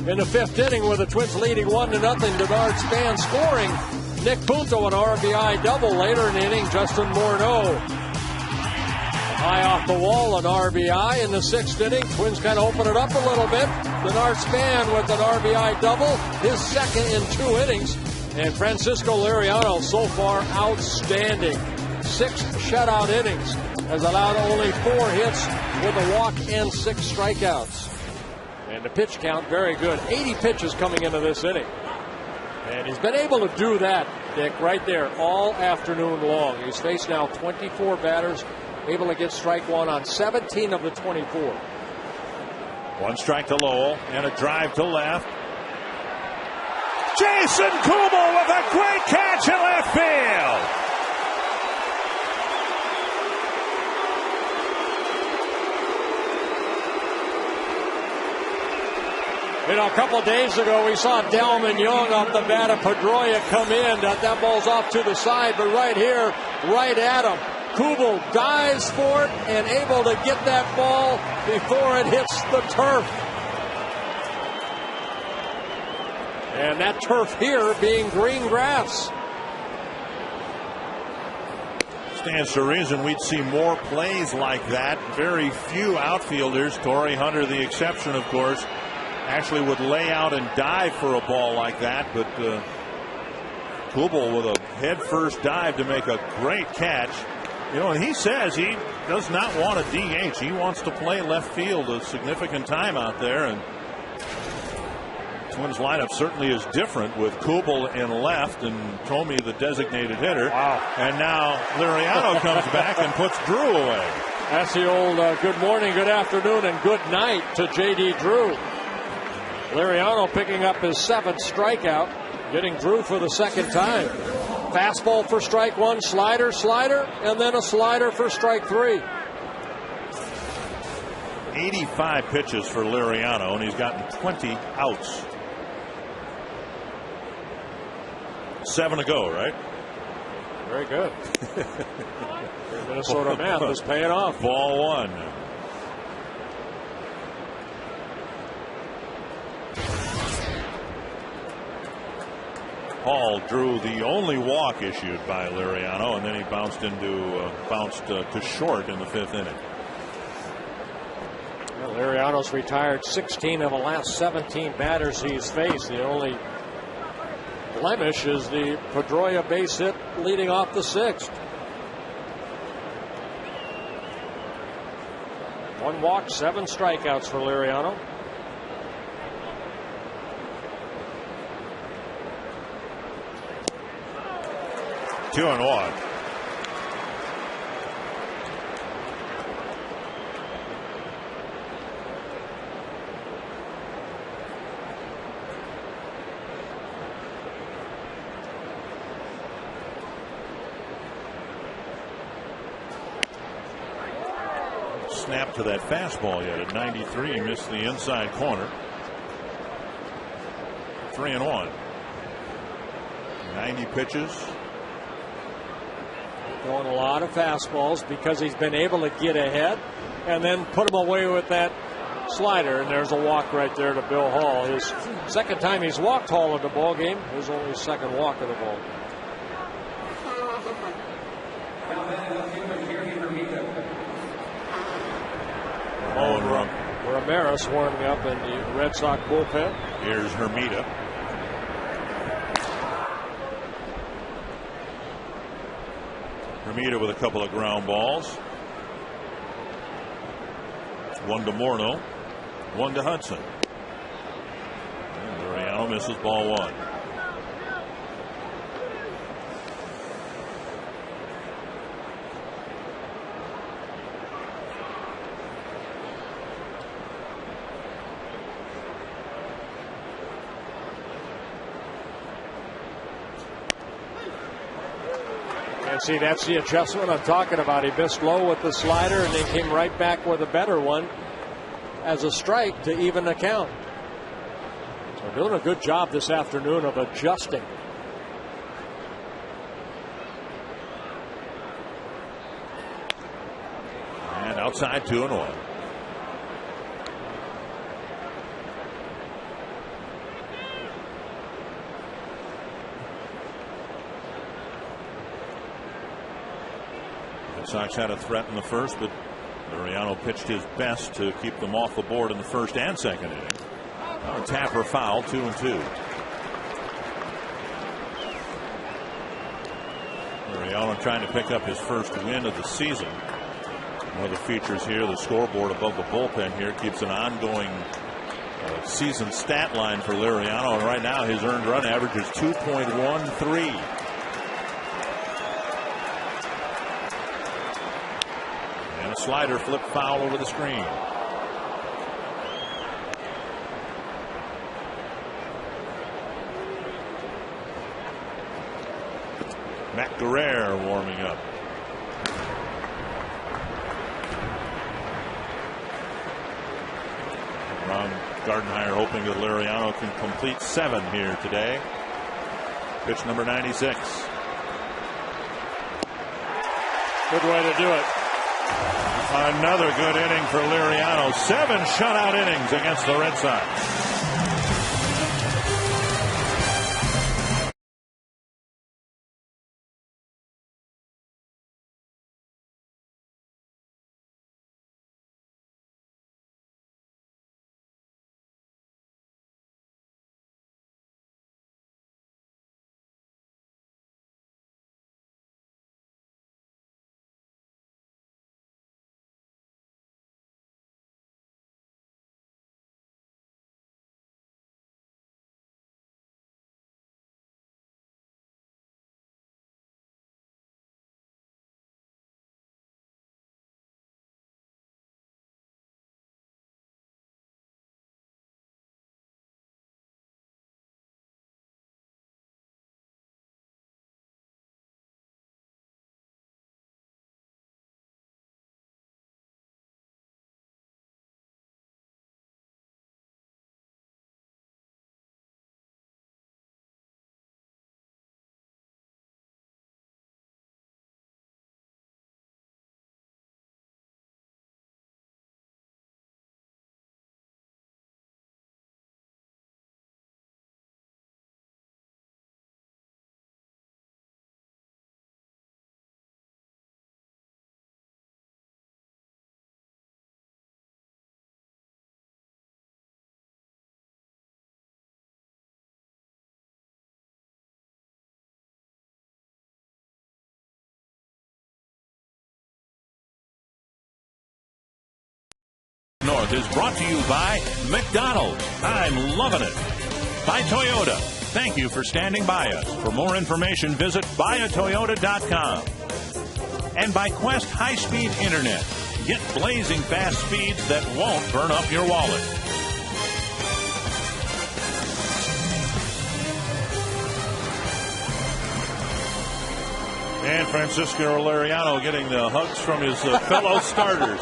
In the fifth inning, with the Twins leading 1-0, Denard Span scoring. Nick Punto an RBI double. Later in the inning, Justin Morneau high off the wall, an RBI. In the sixth inning, Twins kind of open it up a little bit. Denard Span with an RBI double, his second in 2 innings. And Francisco Liriano so far outstanding. 6 shutout innings, has allowed only 4 hits with a walk and 6 strikeouts. And the pitch count very good. 80 pitches coming into this inning. And he's been able to do that, Dick, right there all afternoon long. He's faced now 24 batters, able to get strike one on 17 of the 24. 1 strike to Lowell and a drive to left. Jason Kubel with a great catch in left field. You know, a couple of days ago, we saw Delman Young off the bat of Pedroia come in. That ball's off to the side, but right here, right at him. Kubel dives for it and able to get that ball before it hits the turf. And that turf here being green grass. Stands to reason we'd see more plays like that. Very few outfielders, Torrey Hunter the exception, of course, actually would lay out and dive for a ball like that, but Kubel with a head-first dive to make a great catch. You know, and he says he does not want a DH. He wants to play left field a significant time out there, and Twins lineup certainly is different with Kubel in left and Thome the designated hitter. Wow. And now Liriano comes back and puts Drew away. That's the old good morning, good afternoon, and good night to J.D. Drew. Liriano picking up his 7th strikeout, getting Drew for the second time. Fastball for strike 1, slider, and then a slider for strike 3. 85 pitches for Liriano, and he's gotten 20 outs. 7 to go, right? Very good. Minnesota math is paying off. Ball 1. Hall drew the only walk issued by Liriano, and then he bounced to short in the 5th inning. Well, Liriano's retired 16 of the last 17 batters he's faced. The only blemish is the Pedroia base hit leading off the 6th. 1 walk, 7 strikeouts for Liriano. Two and 1. Snap to that fastball yet at 93. He missed the inside corner. 3 and 1. 90 pitches. Throwing a lot of fastballs because he's been able to get ahead and then put him away with that slider. And there's a walk right there to Bill Hall. His second time he's walked Hall in the ball game. His only second walk of the ball game. Ramirez warming up in the Red Sox bullpen. Here's Hermida. Hermida with a couple of ground balls. 1 to Morneau, 1 to Hudson. And Liriano misses ball 1. See, that's the adjustment I'm talking about. He missed low with the slider and then came right back with a better one as a strike to even the count. So doing a good job this afternoon of adjusting. And outside 2 and 1. Sox had a threat in the first, but Liriano pitched his best to keep them off the board in the first and second inning. A tapper foul, 2 and 2. Liriano trying to pick up his first win of the season. One of the features here, the scoreboard above the bullpen here, keeps an ongoing season stat line for Liriano, and right now his earned run average is 2.13. Slider flip foul over the screen. Matt Guerrero warming up. Ron Gardenhire hoping that Liriano can complete 7 here today. Pitch number 96. Good way to do it. Another good inning for Liriano. 7 shutout innings against the Red Sox. North is brought to you by McDonald's. I'm loving it. By Toyota. Thank you for standing by us. For more information, visit buyatoyota.com. And by Quest High-Speed Internet. Get blazing fast speeds that won't burn up your wallet. And Francisco Liriano getting the hugs from his fellow starters.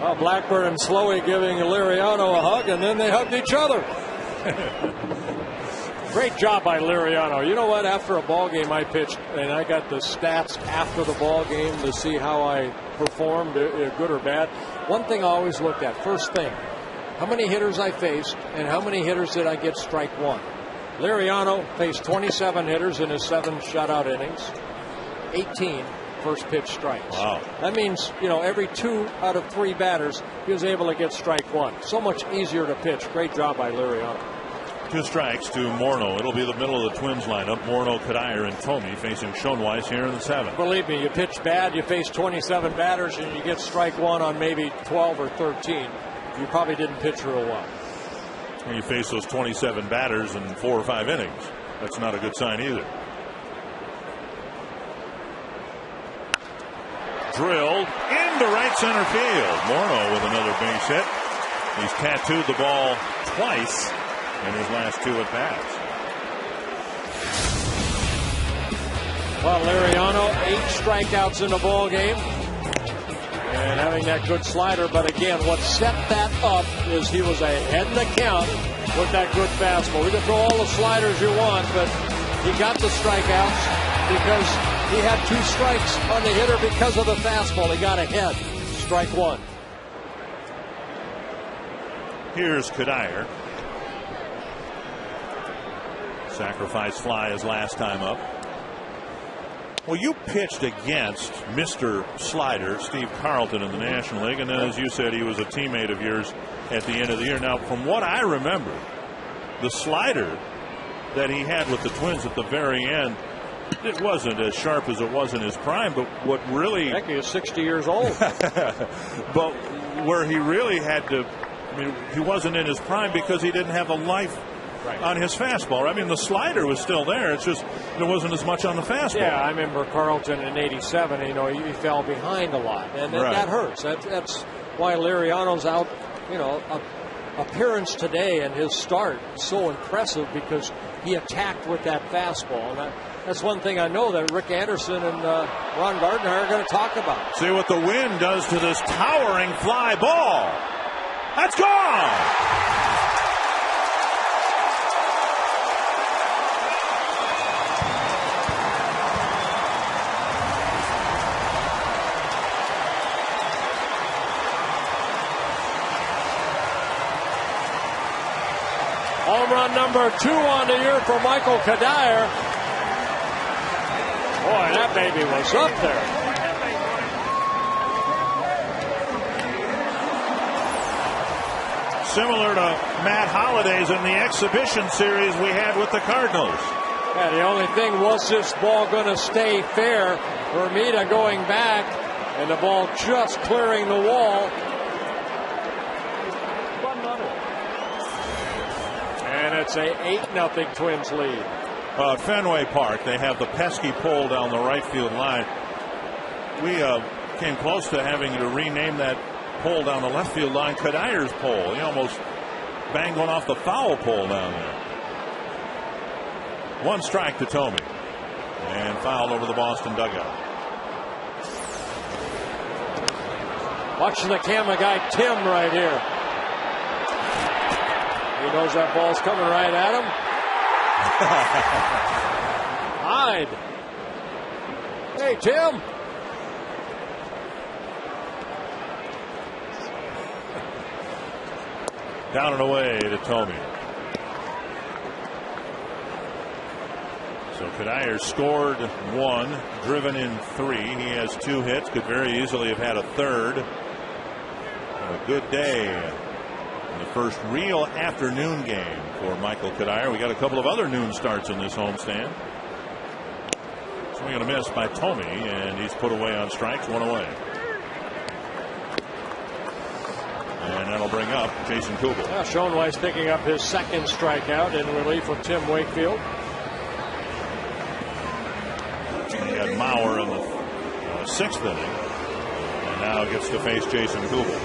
Well, Blackburn and Slowey giving Liriano a hug, and then they hugged each other. Great job by Liriano. You know what? After a ball game I pitched, and I got the stats after the ball game to see how I performed, good or bad. One thing I always looked at, first thing, how many hitters I faced, and how many hitters did I get strike one? Liriano faced 27 hitters in his 7 shutout innings, 18 first pitch strikes. Wow. That means, every 2 out of 3 batters, he was able to get strike one. So much easier to pitch. Great job by Liriano. 2 strikes to Morneau. It'll be the middle of the Twins lineup. Morneau, Kadire, and Thome facing Schoenweiss here in the 7th. Believe me, you pitch bad, you face 27 batters, and you get strike one on maybe 12 or 13. You probably didn't pitch real well. And you face those 27 batters in 4 or 5 innings. That's not a good sign either. Drilled into right center field. Morneau with another base hit. He's tattooed the ball twice in his last 2 at-bats. Well, Liriano, 8 strikeouts in the ball game. And having that good slider, but again, what set that up is he was ahead in the count with that good fastball. We can throw all the sliders you want, but he got the strikeouts because he had 2 strikes on the hitter because of the fastball. He got ahead. Strike one. Here's Kadire. Sacrifice fly his last time up. Well, you pitched against Mr. Slider, Steve Carlton, in the National League, and then, as you said, he was a teammate of yours at the end of the year. Now, from what I remember, the slider that he had with the Twins at the very end, it wasn't as sharp as it was in his prime, but what really... Heck, he was 60 years old. But where he really had to... he wasn't in his prime because he didn't have the life on his fastball. I mean, the slider was still there. It's just there wasn't as much on the fastball. Yeah, I remember Carlton in '87. He fell behind a lot, and that hurts. That's why Liriano's out. Appearance today and his start is so impressive because he attacked with that fastball. And that's one thing I know that Rick Anderson and Ron Gardner are going to talk about. See what the wind does to this towering fly ball. That's gone. Home run number 2 on the year for Michael Kadire. Boy, that baby was up there. Similar to Matt Holliday's in the exhibition series we had with the Cardinals. Yeah, the only thing was this ball going to stay fair. Hermida going back, and the ball just clearing the wall. And it's a 8-0 Twins lead. At Fenway Park, they have the pesky pole down the right field line. We came close to having to rename that pole down the left field line Kadire's pole. He almost banged one off the foul pole down there. 1 strike to Thome. And fouled over the Boston dugout. Watching the camera guy Tim right here. He knows that ball's coming right at him. Hyde. Hey, Tim. Down and away to Thome. So Kadire scored 1, driven in 3. He has 2 hits. Could very easily have had a third. A good day. The first real afternoon game for Michael Kadire. We got a couple of other noon starts in this homestand. Swing and a miss by Thome, and he's put away on strikes, 1 away. that'll bring up Jason Kubel. Yeah, Schoenweiss picking up his second strikeout in relief of Tim Wakefield. He had Mauer in the 6th inning, and now gets to face Jason Kubel.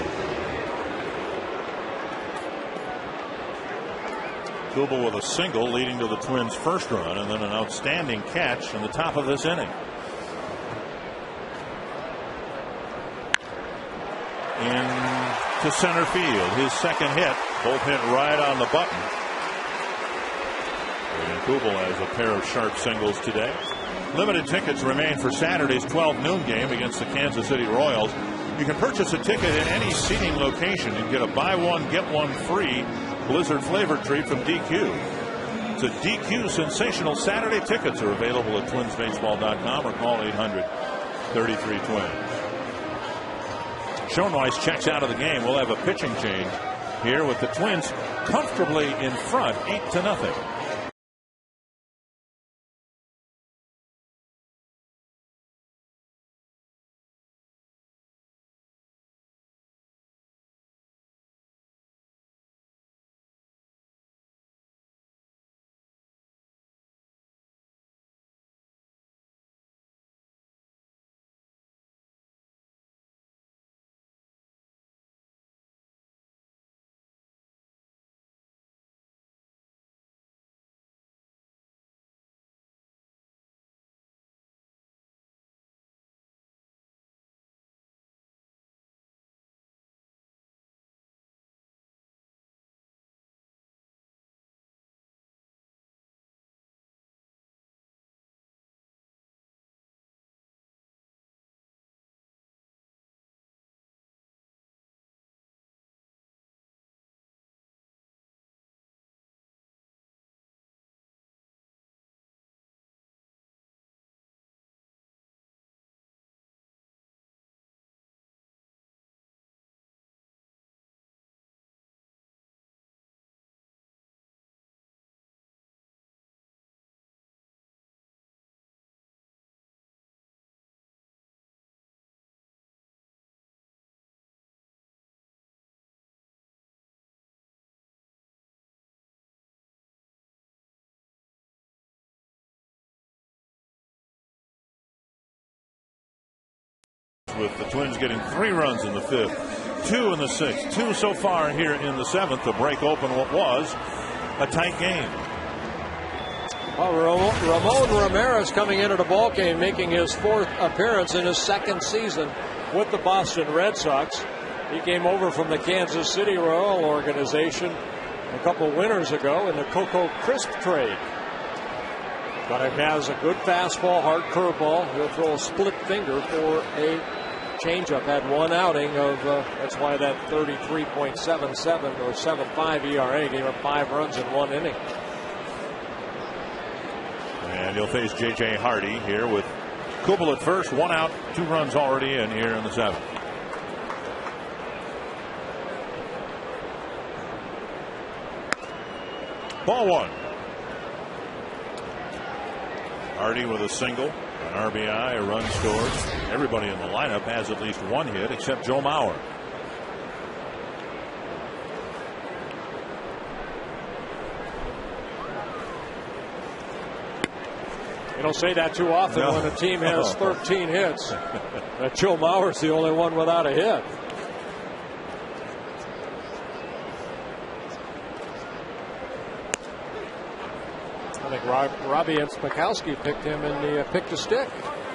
Kubel with a single leading to the Twins' first run, and then an outstanding catch in the top of this inning. To center field, his second hit, both hit right on the button. And Kubel has a pair of sharp singles today. Limited tickets remain for Saturday's 12 noon game against the Kansas City Royals. You can purchase a ticket in any seating location and get a buy one get one free Blizzard flavored treat from DQ. It's a DQ sensational Saturday. Tickets are available at twinsbaseball.com or call 800-33-TWINS. Schoenweiss checks out of the game. We'll have a pitching change here with the Twins comfortably in front, 8-0. With the Twins getting 3 runs in the 5th, 2 in the 6th, 2 so far here in the 7th to break open what was a tight game. Well, Ramon Ramirez coming into the ballgame, making his 4th appearance in his 2nd season with the Boston Red Sox. He came over from the Kansas City Royal organization a couple winters ago in the Coco Crisp trade. But he has a good fastball, hard curveball. He'll throw a split finger for a changeup. Had one outing of, that's why that 33.77 or 7.5 ERA gave up 5 runs in 1 inning. And he'll face J.J. Hardy here with Kubel at first, 1 out, 2 runs already in here in the 7th. Ball 1. Hardy with a single, an RBI, a run scored. Everybody in the lineup has at least 1 hit except Joe Mauer. You don't say that too often when a team has 13 hits. Joe Mauer's the only one without a hit. I think Robbie and Spakowski picked him in the pick to stick,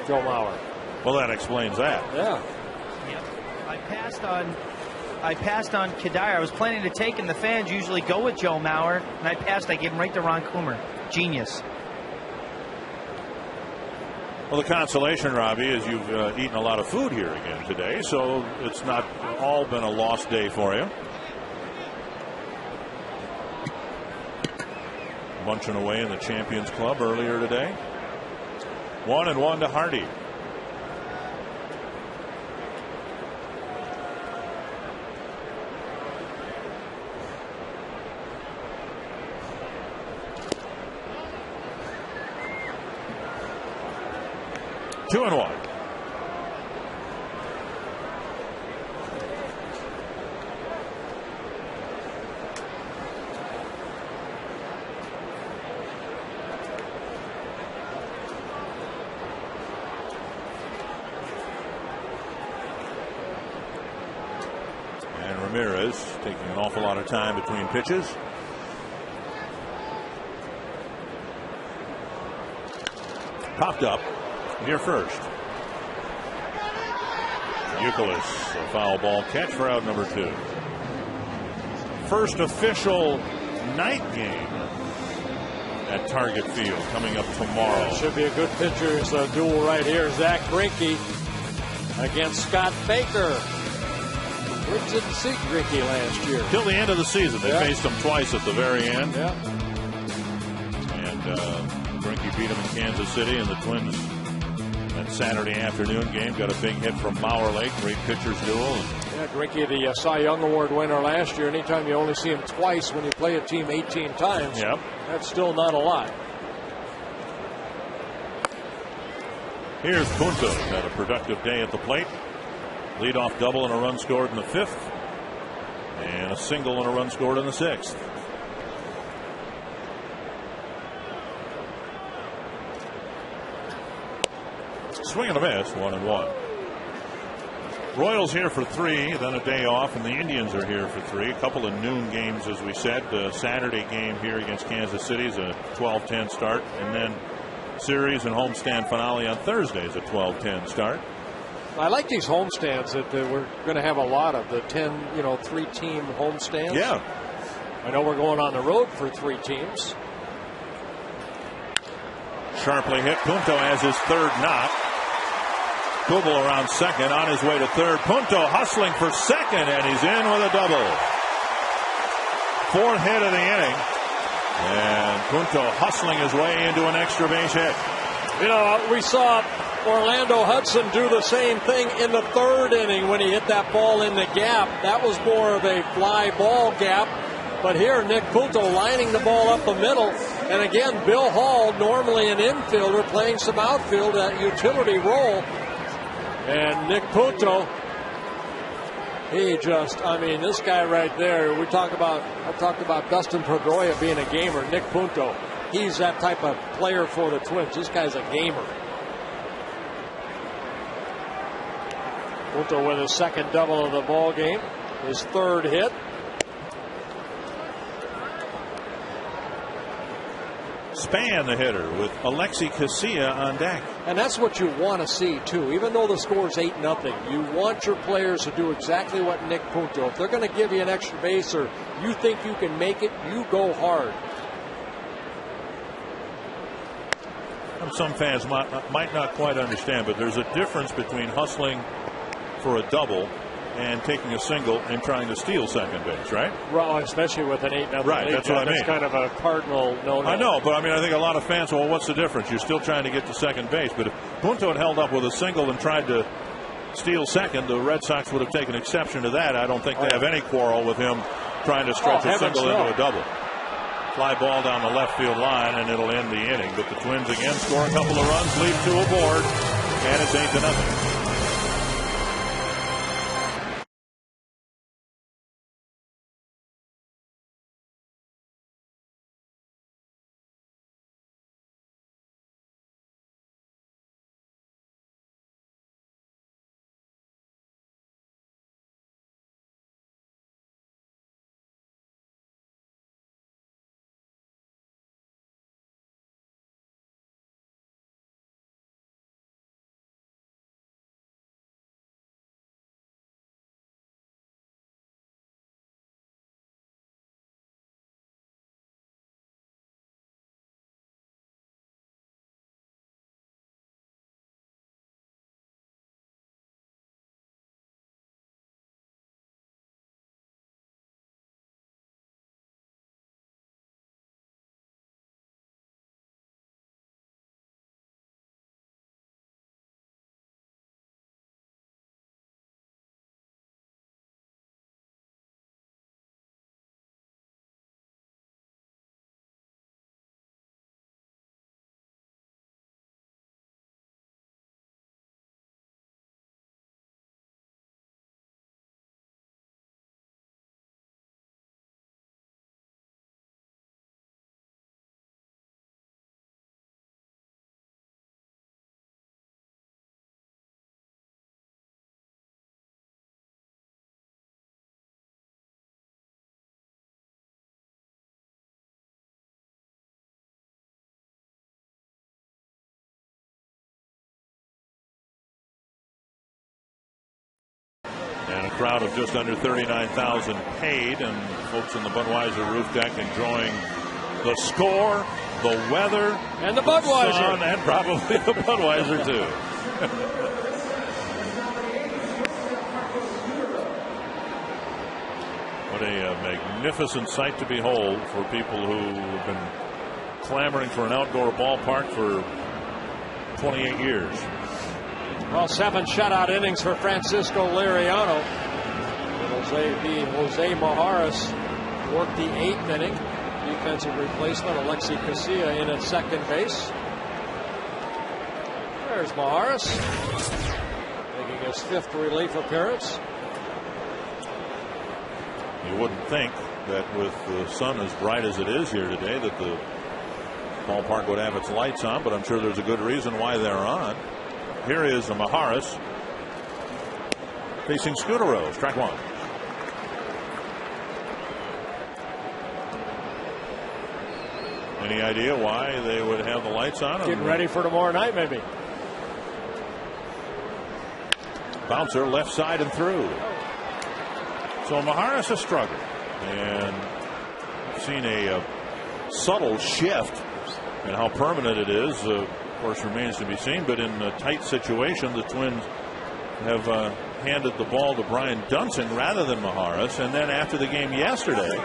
Joe Mauer. Well, that explains that. Yeah. Yep. I passed on Kadire. I was planning to take him. The fans usually go with Joe Mauer, and I passed. I gave him right to Ron Coomer. Genius. Well, the consolation, Robbie, is you've eaten a lot of food here again today, so it's not all been a lost day for you. Bunching away in the Champions Club earlier today. 1-1 to Hardy. Two and 1. Ramirez taking an awful lot of time between pitches. Popped up near first. Youkilis, a foul ball catch for out number 2. First official night game at Target Field coming up tomorrow. Should be a good pitcher's duel right here. Zach Greinke against Scott Baker. We didn't see Greinke last year. Till the end of the season. They faced him twice at the very end. Yeah. And Greinke beat him in Kansas City, and the Twins that Saturday afternoon game got a big hit from Mauer Lake. Great pitcher's duel. Yeah, Greinke, the Cy Young Award winner last year. Anytime you only see him twice when you play a team 18 times, that's still not a lot. Here's Punto. Had a productive day at the plate. Leadoff double and a run scored in the 5th. And a single and a run scored in the 6th. Swing and a miss, 1-1. Royals here for 3, then a day off, and the Indians are here for 3. A couple of noon games, as we said. The Saturday game here against Kansas City is a 12-10 start, and then series and homestand finale on Thursday is a 12-10 start. I like these homestands that we're going to have a lot of, the 10, 3-team homestands. Yeah. I know we're going on the road for 3 teams. Sharply hit. Punto has his 3rd knock. Kubel around second, on his way to 3rd. Punto hustling for second, and he's in with a double. 4th hit of the inning. And Punto hustling his way into an extra base hit. We saw Orlando Hudson do the same thing in the 3rd inning when he hit that ball in the gap. That was more of a fly ball gap. But here, Nick Punto lining the ball up the middle. And again, Bill Hall, normally an infielder, playing some outfield, that utility role. And Nick Punto, this guy right there, I talked about Dustin Pedroia being a gamer. Nick Punto, he's that type of player for the Twins. This guy's a gamer. Punto with his 2nd double of the ball game, his 3rd hit. Span, the hitter, with Alexi Casilla on deck. And that's what you want to see, too. Even though the score's 8-0, you want your players to do exactly what Nick Punto. If they're going to give you an extra base or you think you can make it, you go hard. Some fans might not quite understand, but there's a difference between hustling for a double and taking a single and trying to steal second base, right? Well, especially with an 8-0 right, lead. that's what I mean. That's kind of a cardinal no-no. I know, but I think a lot of fans, well, what's the difference? You're still trying to get to second base. But if Punto had held up with a single and tried to steal second, the Red Sox would have taken exception to that. I don't think they have any quarrel with him trying to stretch a single into a double. Fly ball down the left field line, and it'll end the inning. But the Twins again score a couple of runs, leave 2 aboard, and it's 8-0. crowd of just under 39,000 paid, and folks in the Budweiser roof deck enjoying the score, the weather, and the Budweiser, sun, and probably the Budweiser too. What a magnificent sight to behold for people who have been clamoring for an outdoor ballpark for 28 years. Well, 7 shutout innings for Francisco Liriano. Jose Majares worked the 8th inning. Defensive replacement, Alexi Casilla in at second base. There's Majares, making his 5th relief appearance. You wouldn't think that with the sun as bright as it is here today that the ballpark would have its lights on, but I'm sure there's a good reason why they're on. Here is a Majares facing Scudero. Strike one. Any idea why they would have the lights on? Getting ready for tomorrow night, maybe. Bouncer left side and through. So Majares has struggled, and I've seen a subtle shift, and how permanent it is, of course, remains to be seen. But in a tight situation, the Twins have handed the ball to Brian Dunsing rather than Majares. And then after the game yesterday,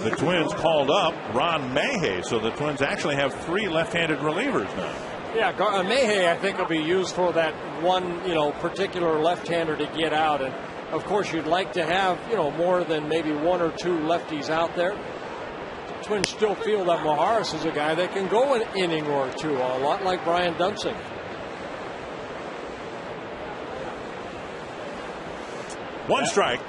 the Twins called up Ron Mayhay, so the Twins actually have 3 left-handed relievers now. Yeah, Mayhay, I think, will be used for that one, particular left-hander to get out. And of course, you'd like to have, more than maybe 1 or 2 lefties out there. The Twins still feel that Majares is a guy that can go an inning or 2, a lot like Brian Dunsing. One strike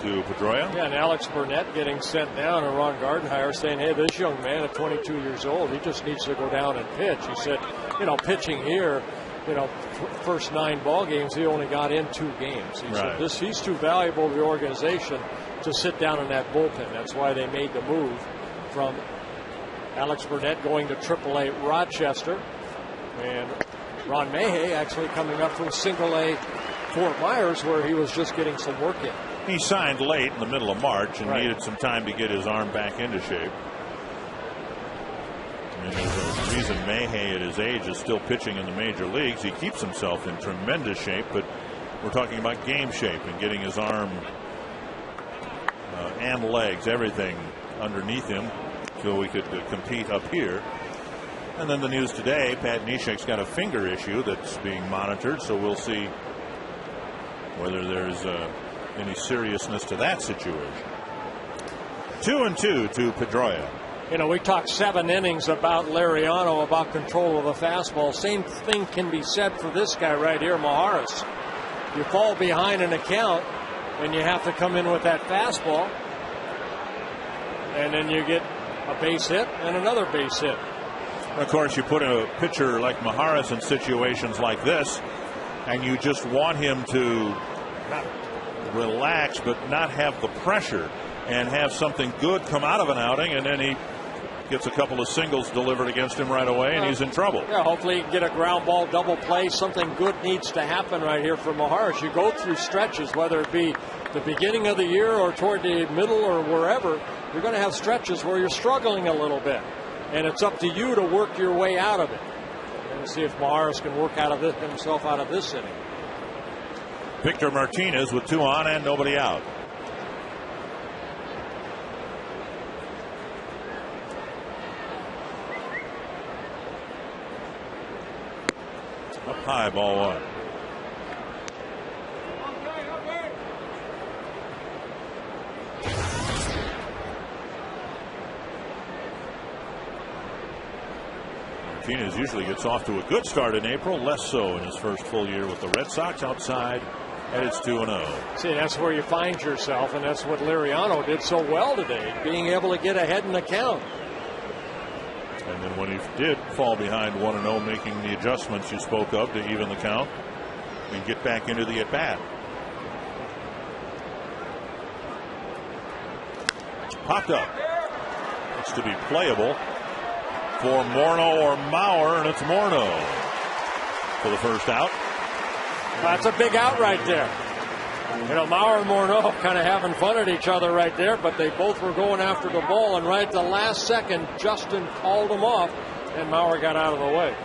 to Pedroia. Yeah, and Alex Burnett getting sent down, and Ron Gardenhire saying, hey, this young man at 22 years old, he just needs to go down and pitch. He said, pitching here, first 9 ball games, he only got in 2 games. He said he's too valuable to the organization to sit down in that bullpen. That's why they made the move from Alex Burnett going to AAA Rochester, and Ron Mayhay actually coming up from Single-A Fort Myers, where he was just getting some work in. He signed late in the middle of March and needed some time to get his arm back into shape. And there's a reason Mayhay at his age is still pitching in the major leagues. He keeps himself in tremendous shape, but we're talking about game shape and getting his arm and legs, everything underneath him, so we could compete up here. And then the news today, Pat Neshek's got a finger issue that's being monitored, so we'll see whether there's any seriousness to that situation. 2-2 to Pedroia. We talked 7 innings about Liriano, about control of the fastball. Same thing can be said for this guy right here, Majares. You fall behind an account, and you have to come in with that fastball, and then you get a base hit and another base hit. Of course, you put a pitcher like Majares in situations like this, and you just want him to relax but not have the pressure and have something good come out of an outing, and then he gets a couple of singles delivered against him right away, and he's in trouble. Yeah, hopefully he can get a ground ball double play. Something good needs to happen right here for Majares. You go through stretches, whether it be the beginning of the year or toward the middle or wherever, you're going to have stretches where you're struggling a little bit, and it's up to you to work your way out of it. And see if Majares can work himself out of this inning. Victor Martinez with 2 on and nobody out. Up high, ball 1. Martinez usually gets off to a good start in April, less so in his first full year with the Red Sox. Outside, and it's 2-0. See, that's where you find yourself, and that's what Liriano did so well today, being able to get ahead in the count. And then when he did fall behind 1-0, making the adjustments you spoke of to even the count and get back into the at-bat. Popped up. It's to be playable for Morneau or Mauer, and it's Morneau for the first out. That's a big out right there. You know, Maurer and Morneau kind of having fun at each other right there, but they both were going after the ball, and right at the last second, Justin called them off, and Maurer got out of the way.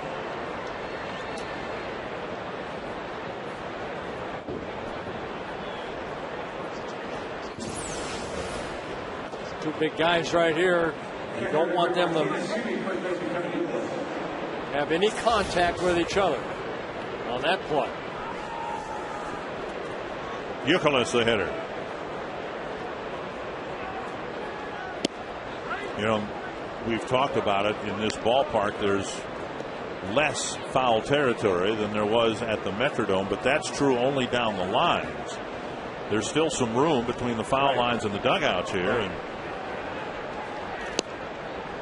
Two big guys right here. You don't want them to have any contact with each other on that play. Youkilis, the hitter. You know, we've talked about it in this ballpark. There's less foul territory than there was at the Metrodome, but that's true only down the lines. There's still some room between the foul lines and the dugouts here, and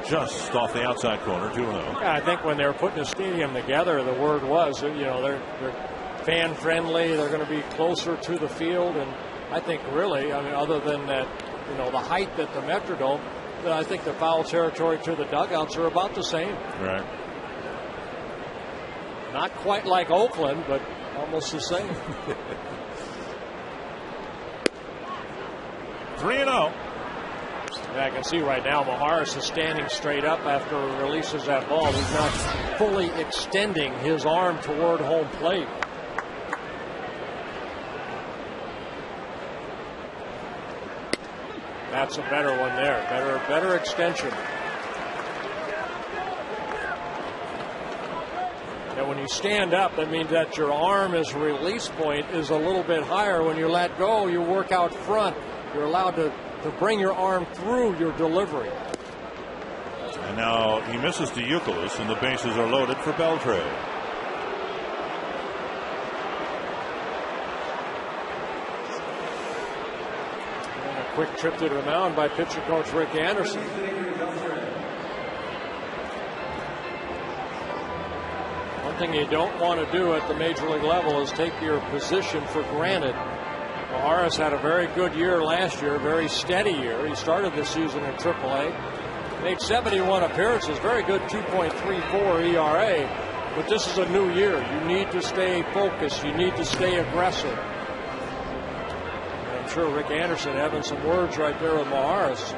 just off the outside corner, 2-0. Yeah, I think when they were putting the stadium together, the word was, you know, they're fan friendly. They're going to be closer to the field, and I think really, I mean, other than that, you know, the height at the Metrodome, I think the foul territory to the dugouts are about the same. Right. Not quite like Oakland, but almost the same. 3-0. Yeah, I can see right now Maharis is standing straight up after he releases that ball. He's not fully extending his arm toward home plate. That's a better one there. Better extension. And when you stand up, that means that your arm's release point is a little bit higher. When you let go, you work out front. You're allowed to bring your arm through your delivery. And now he misses to Youkilis, and the bases are loaded for Beltre. And a quick trip to the mound by pitcher coach Rick Anderson. One thing you don't want to do at the major league level is take your position for granted. Maharis had a very good year last year, very steady year. He started the season in AAA, made 71 appearances, very good 2.34 ERA. But this is a new year. You need to stay focused. You need to stay aggressive. And I'm sure Rick Anderson having some words right there with Maharis.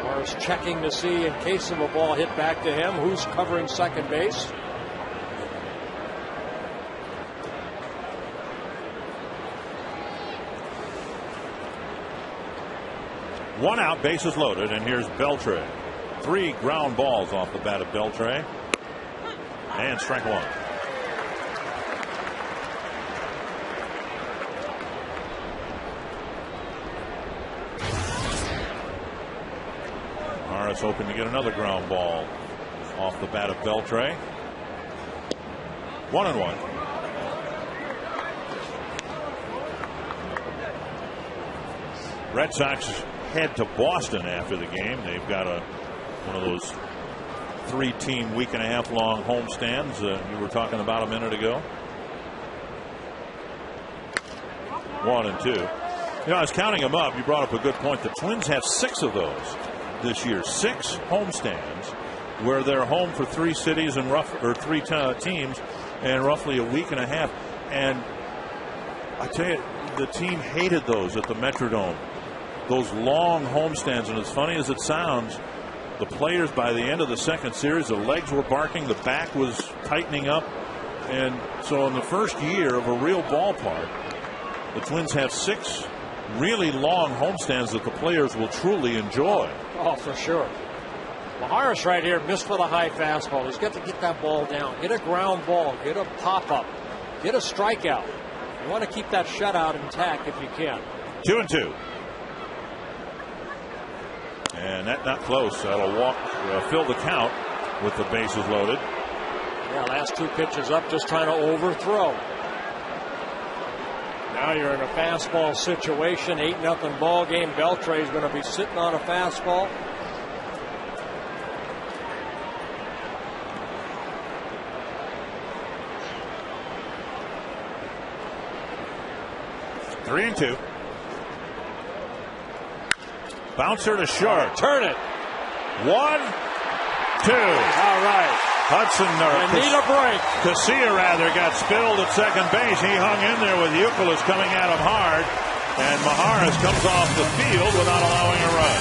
Maharis checking to see, in case of a ball hit back to him, who's covering second base. One out, bases loaded, and here's Beltre. 3 ground balls off the bat of Beltre. And strike one. Maharis hoping to get another ground ball off the bat of Beltre. 1-1. Red Sox head to Boston after the game. They've got one of those 3-team week-and-a-half-long homestands you were talking about a minute ago. 1 and 2. You know, I was counting them up. You brought up a good point. The Twins have 6 of those this year. 6 homestands where they're home for 3 cities and 3 teams and roughly a week and a half. And I tell you, the team hated those at the Metrodome. Those long homestands, and as funny as it sounds, the players by the end of the second series, the legs were barking, the back was tightening up, and so in the first year of a real ballpark, the Twins have 6 really long homestands that the players will truly enjoy. Oh, for sure. Maharis right here missed with a high fastball. He's got to get that ball down, get a ground ball, get a pop-up, get a strikeout. You want to keep that shutout intact if you can. 2 and 2. And that not close. That'll walk, fill the count with the bases loaded. Yeah, last 2 pitches up, just trying to overthrow. Now you're in a fastball situation, 8-0 ball game. Beltre is going to be sitting on a fastball. Three and 2. Bouncer to short. Turn it. 1, 2. All right. need a break. Casilla, rather, got spilled at second base. He hung in there with Youkilis coming at him hard. And Maharis comes off the field without allowing a run.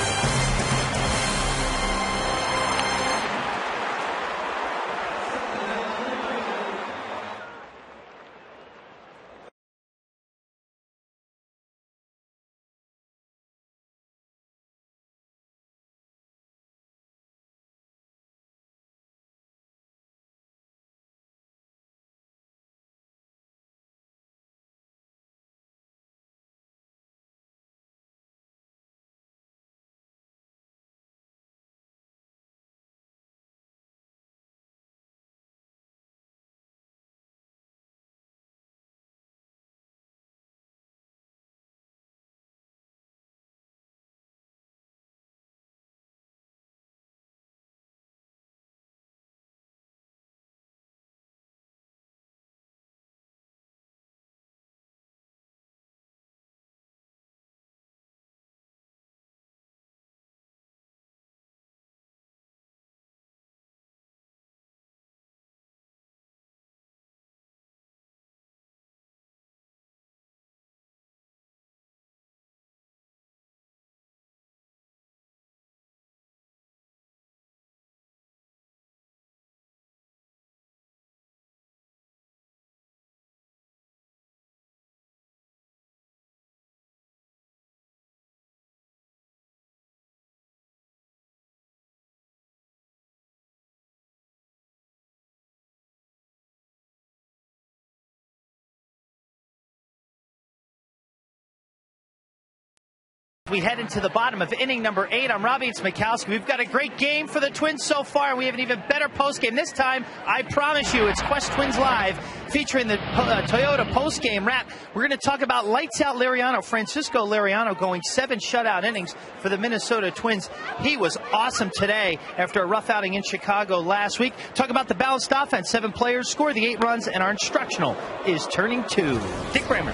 We head into the bottom of inning number 8. I'm Robbie Smikowski. We've got a great game for the Twins so far, and we have an even better postgame. This time, I promise you, it's Quest Twins Live, featuring the Toyota postgame wrap. We're going to talk about Lights Out Liriano. Francisco Liriano going 7 shutout innings for the Minnesota Twins. He was awesome today after a rough outing in Chicago last week. Talk about the balanced offense. 7 players score the 8 runs, and our instructional is turning 2. Dick Kramer.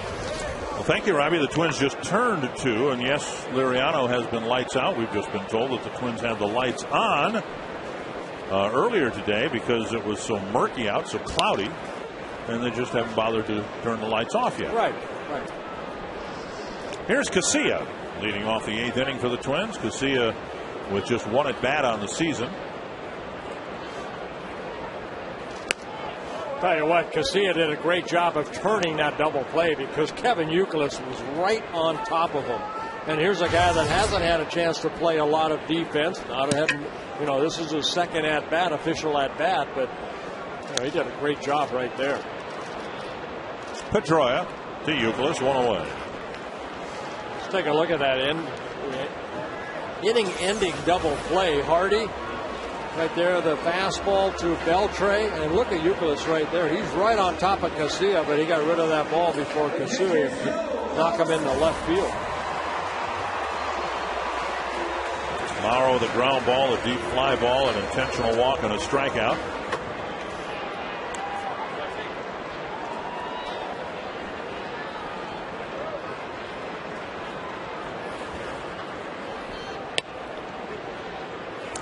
Well, thank you, Robbie. The Twins just turned 2, and yes, Liriano has been lights out. We've just been told that the Twins had the lights on earlier today because it was so murky out, so cloudy, and they just haven't bothered to turn the lights off yet. Right. Here's Casilla leading off the 8th inning for the Twins. Casilla with just 1 at bat on the season. Tell you what, Casilla did a great job of turning that double play because Kevin Youkilis was right on top of him. And here's a guy that hasn't had a chance to play a lot of defense. Not having, this is his second at bat, official at bat, but he did a great job right there. Pedroia to Youkilis, 1 away. Let's take a look at that inning-ending double play. Hardy. Right there, the fastball to Beltre, and look at Youkilis right there. He's right on top of Casilla, but he got rid of that ball before Casilla knock him into left field. Morrow with a ground ball, a deep fly ball, an intentional walk, and a strikeout.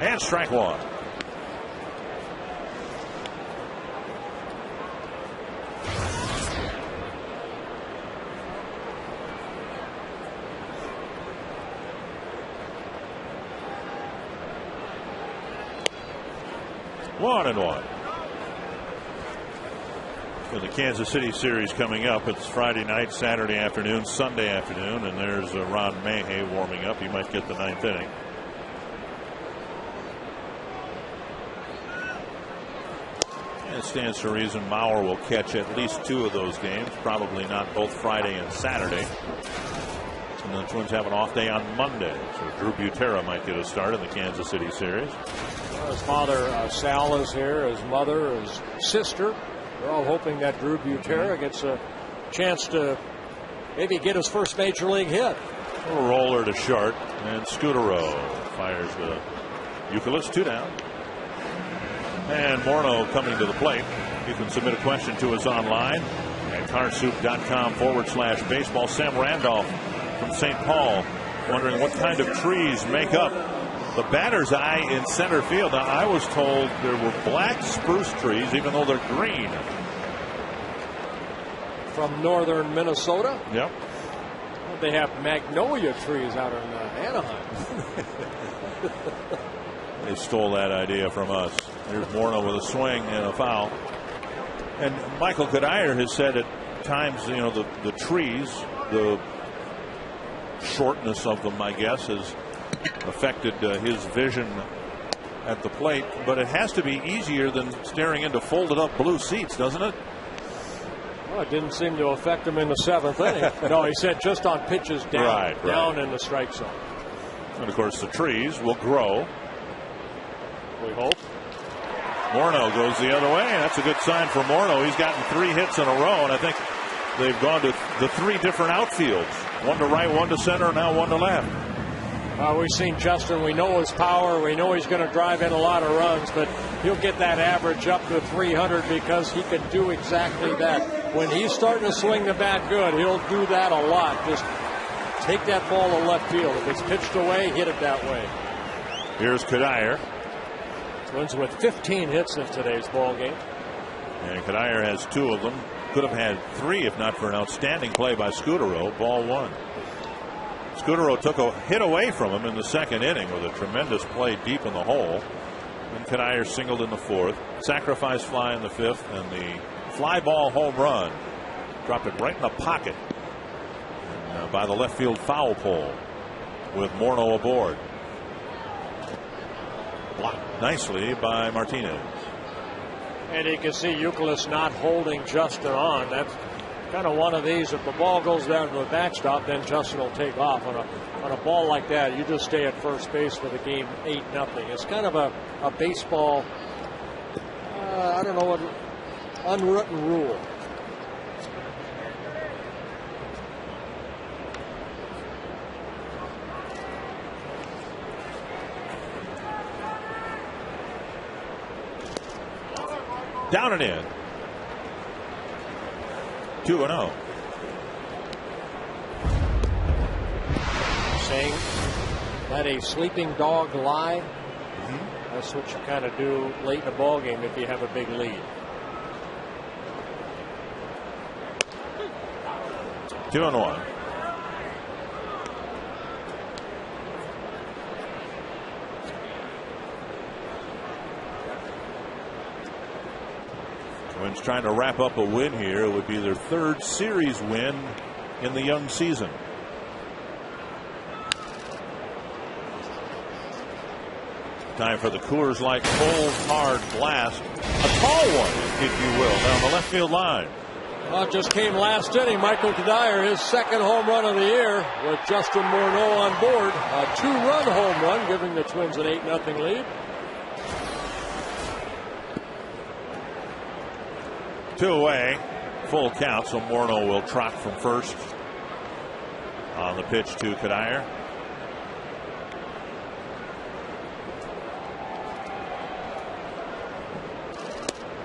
And strike 1. One and one. So the Kansas City series coming up. It's Friday night, Saturday afternoon, Sunday afternoon, and there's Ron Mayhay warming up. He might get the 9th inning. It stands to reason Mauer will catch at least 2 of those games, probably not both Friday and Saturday. And the Twins have an off day on Monday, so Drew Butera might get a start in the Kansas City series. His father Sal is here, his mother, his sister. They're all hoping that Drew Butera gets a chance to maybe get his first major league hit. A roller to short, and Scudero fires the Youkilis, 2 down. And Morneau coming to the plate. You can submit a question to us online at carsoup.com/baseball. Sam Randolph from St. Paul wondering what kind of trees make up the batter's eye in center field. Now, I was told there were black spruce trees, even though they're green. From northern Minnesota? Yep. Well, they have magnolia trees out in Anaheim. They stole that idea from us. Here's Morneau with a swing and a foul. And Michael Kadire has said at times, you know, the trees, the shortness of them, I guess, has affected his vision at the plate. But it has to be easier than staring into folded up blue seats, doesn't it? Well, it didn't seem to affect him in the 7th inning. No, he said just on pitches down, down in the strike zone. And of course, the trees will grow. We hope. Morneau goes the other way. That's a good sign for Morneau. He's gotten 3 hits in a row, and I think they've gone to the 3 different outfields. One to right, one to center, and now one to left. We've seen Justin. We know his power. We know he's going to drive in a lot of runs, but he'll get that average up to 300 because he can do exactly that. When he's starting to swing the bat good, he'll do that a lot. Just take that ball to left field. If it's pitched away, hit it that way. Here's Kadire. Twins with 15 hits in today's ball game. And Kadire has 2 of them. Could have had 3 if not for an outstanding play by Scudero. Ball 1. Scudero took a hit away from him in the 2nd inning with a tremendous play deep in the hole. And Kadire singled in the 4th. Sacrifice fly in the 5th. And the fly ball home run. Dropped it right in the pocket. And, by the left field foul pole with Morneau aboard. Blocked nicely by Martinez. And you can see Youkilis not holding Justin on. That's kind of one of these. If the ball goes down to the backstop, then Justin will take off. On a ball like that, you just stay at first base for the game 8-0. It's kind of a baseball, I don't know what, unwritten rule. Down and in. 2-0. Saying that a sleeping dog lie. That's what you kind of do late in the ball game if you have a big lead. 2-1. Twins trying to wrap up a win here. It would be their 3rd series win in the young season. Time for the Coors Light cold hard blast. A tall one, if you will, down the left field line. Well, it just came last inning. Michael Kadire, his 2nd home run of the year with Justin Morneau on board. A 2-run home run, giving the Twins an 8-0 lead. 2 away, full count, so Morneau will trot from first on the pitch to Kadire.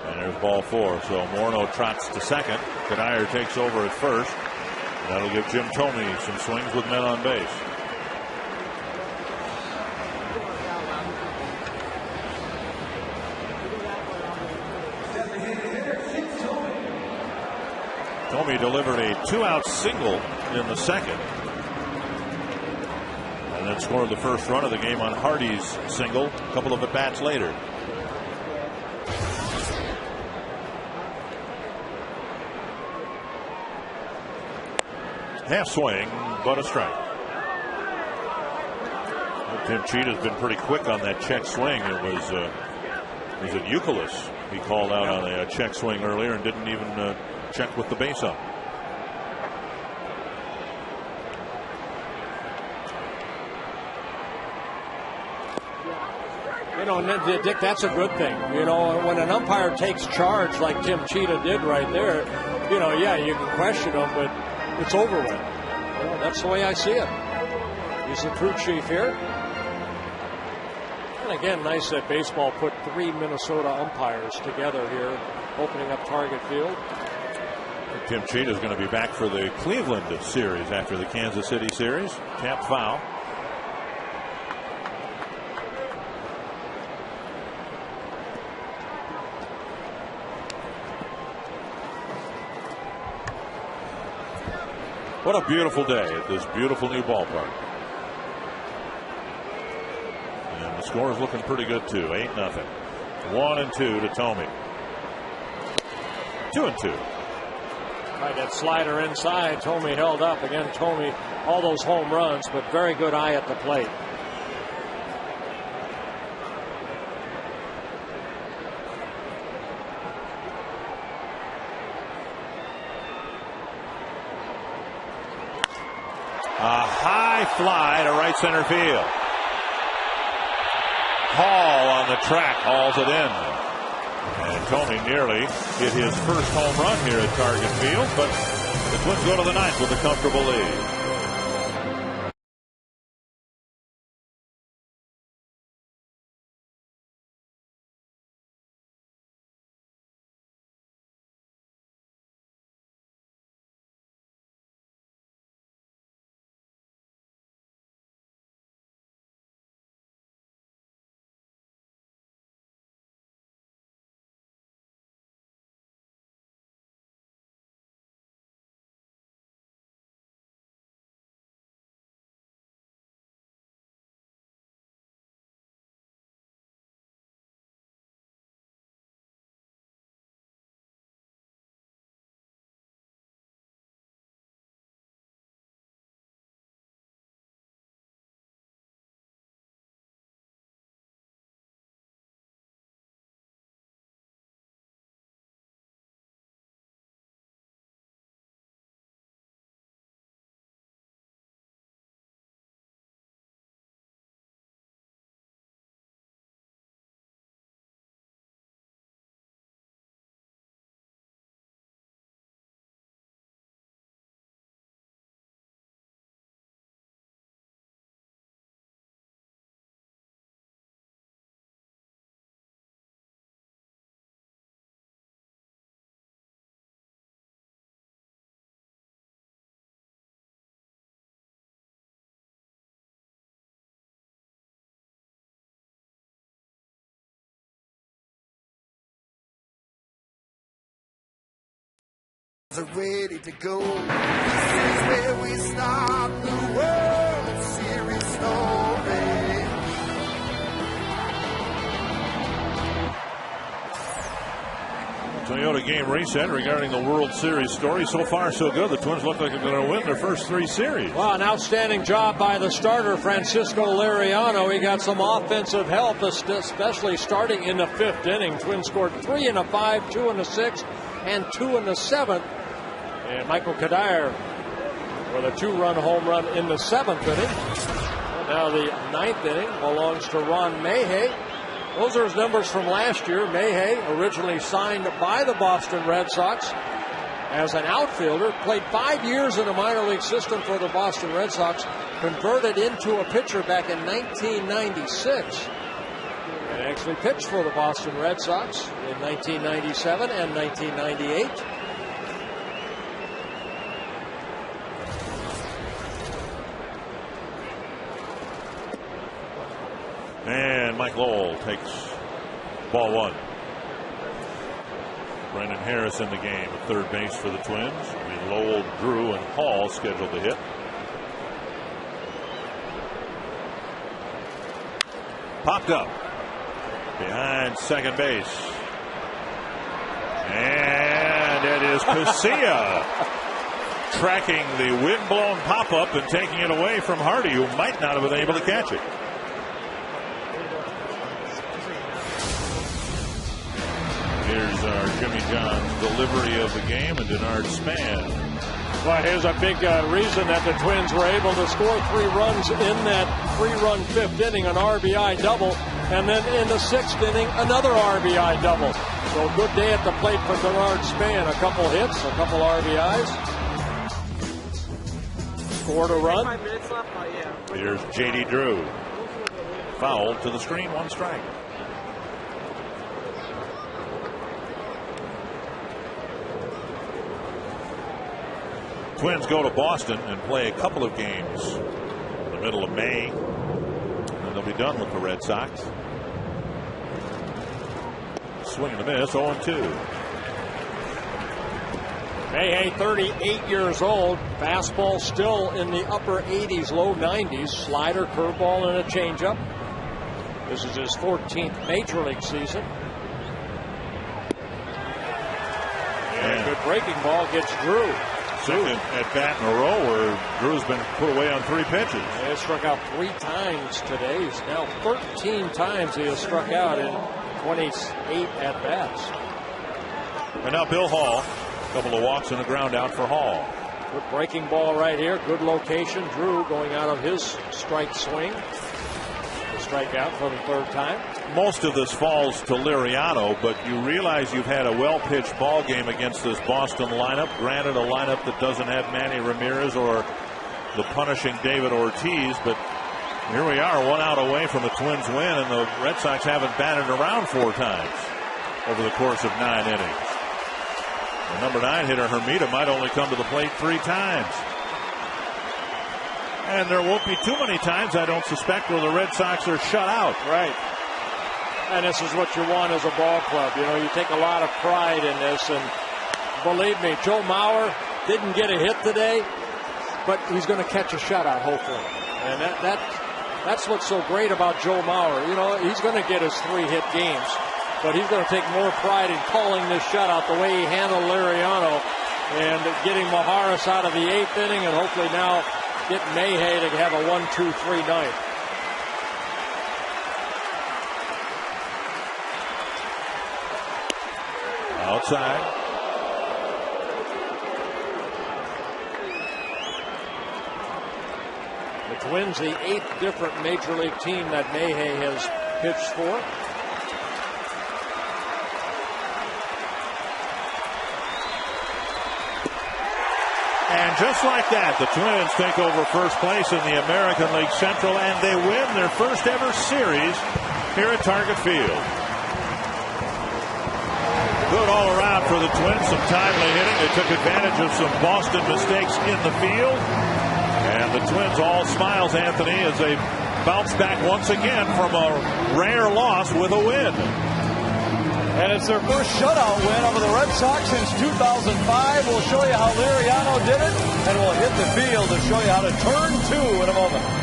And there's ball 4, so Morneau trots to second. Kadire takes over at first. That'll give Jim Thome some swings with men on base. Thome delivered a 2-out single in the 2nd. And then scored the first run of the game on Hardy's single a couple of at-bats later. Half swing, but a strike. Tim Cheetah's been pretty quick on that check swing. It was it Youkilis he called out on a check swing earlier and didn't even check with the base up. You know, Dick, that's a good thing. You know, when an umpire takes charge like Tim Cheetah did right there, you know, yeah, you can question him, but it's over with. You know, that's the way I see it. He's the crew chief here. And again, nice that baseball put 3 Minnesota umpires together here, opening up Target Field. Tim Cheetah is going to be back for the Cleveland series after the Kansas City series. Tap foul. What a beautiful day at this beautiful new ballpark. And the score is looking pretty good too. 8-0. 1-2 to Tomey. 2-2. Tried that slider inside. Tomey held up. Again, Tomey, all those home runs, but very good eye at the plate. A high fly to right center field. Hall on the track hauls it in. And Tomey nearly hit his first home run here at Target Field, but the Twins go to the ninth with a comfortable lead. Are ready to go. This is where we start the World Series story. Toyota game reset regarding the World Series story. So far, so good. The Twins look like they're going to win their first 3 series. Well, an outstanding job by the starter, Francisco Liriano. He got some offensive help, especially starting in the 5th inning. Twins scored 3 in the 5, 2 in the 6, and 2 in the 7th. And Michael Kadire with a 2-run home run in the 7th inning. And now the 9th inning belongs to Ron Mayhay. Those are his numbers from last year. Mayhay, originally signed by the Boston Red Sox as an outfielder, played 5 years in the minor league system for the Boston Red Sox, converted into a pitcher back in 1996, and actually pitched for the Boston Red Sox in 1997 and 1998. And Mike Lowell takes ball 1. Brendan Harris in the game at third base for the Twins. Lowell, Drew, and Hall scheduled to hit. Popped up behind second base. And it is Casilla tracking the wind-blown pop-up and taking it away from Hardy, who might not have been able to catch it. Here's our Jimmy John's delivery of the game, and Denard Span. Well, here's a big reason that the Twins were able to score 3 runs in that 3-run 5th inning, an RBI double, and then in the 6th inning, another RBI double. So good day at the plate for Denard Span. A couple hits, a couple RBIs. Scored a run. 5 minutes left. Yeah. Here's J.D. Drew. Foul to the screen, 1 strike. Twins go to Boston and play a couple of games in the middle of May, and they'll be done with the Red Sox. Swing and a miss, 0-2. Mayhay, 38 years old. Fastball still in the upper 80s, low 90s. Slider, curveball, and a changeup. This is his 14th Major League season. And good breaking ball gets Drew. Second at bat in a row where Drew's been put away on 3 pitches. He has struck out 3 times today. He's now 13 times he has struck out in 28 at bats. And now Bill Hall. A couple of walks and a ground out for Hall. Good breaking ball right here. Good location. Drew going out of his strike swing. The strikeout for the 3rd time. Most of this falls to Liriano, but you realize you've had a well-pitched ball game against this Boston lineup. Granted, a lineup that doesn't have Manny Ramirez or the punishing David Ortiz, but here we are, 1 out away from the Twins win, and the Red Sox haven't batted around 4 times over the course of 9 innings. The number 9 hitter, Hermida, might only come to the plate 3 times. And there won't be too many times, I don't suspect, where the Red Sox are shut out. Right. And this is what you want as a ball club. You know, you take a lot of pride in this. And believe me, Joe Mauer didn't get a hit today, but he's going to catch a shutout, hopefully. And that's what's so great about Joe Mauer. You know, he's going to get his 3-hit games, but he's going to take more pride in calling this shutout the way he handled Liriano and getting Maharis out of the 8th inning, and hopefully now get Mayhay to have a 1-2-3 night. Outside. The Twins, the 8th different Major League team that Mayhay has pitched for. And just like that, the Twins take over first place in the American League Central, and they win their first ever series here at Target Field. Good all around for the Twins, some timely hitting. They took advantage of some Boston mistakes in the field. And the Twins all smiles, Anthony, as they bounce back once again from a rare loss with a win. And it's their first shutout win over the Red Sox since 2005. We'll show you how Liriano did it, and we'll hit the field to show you how to turn 2 in a moment.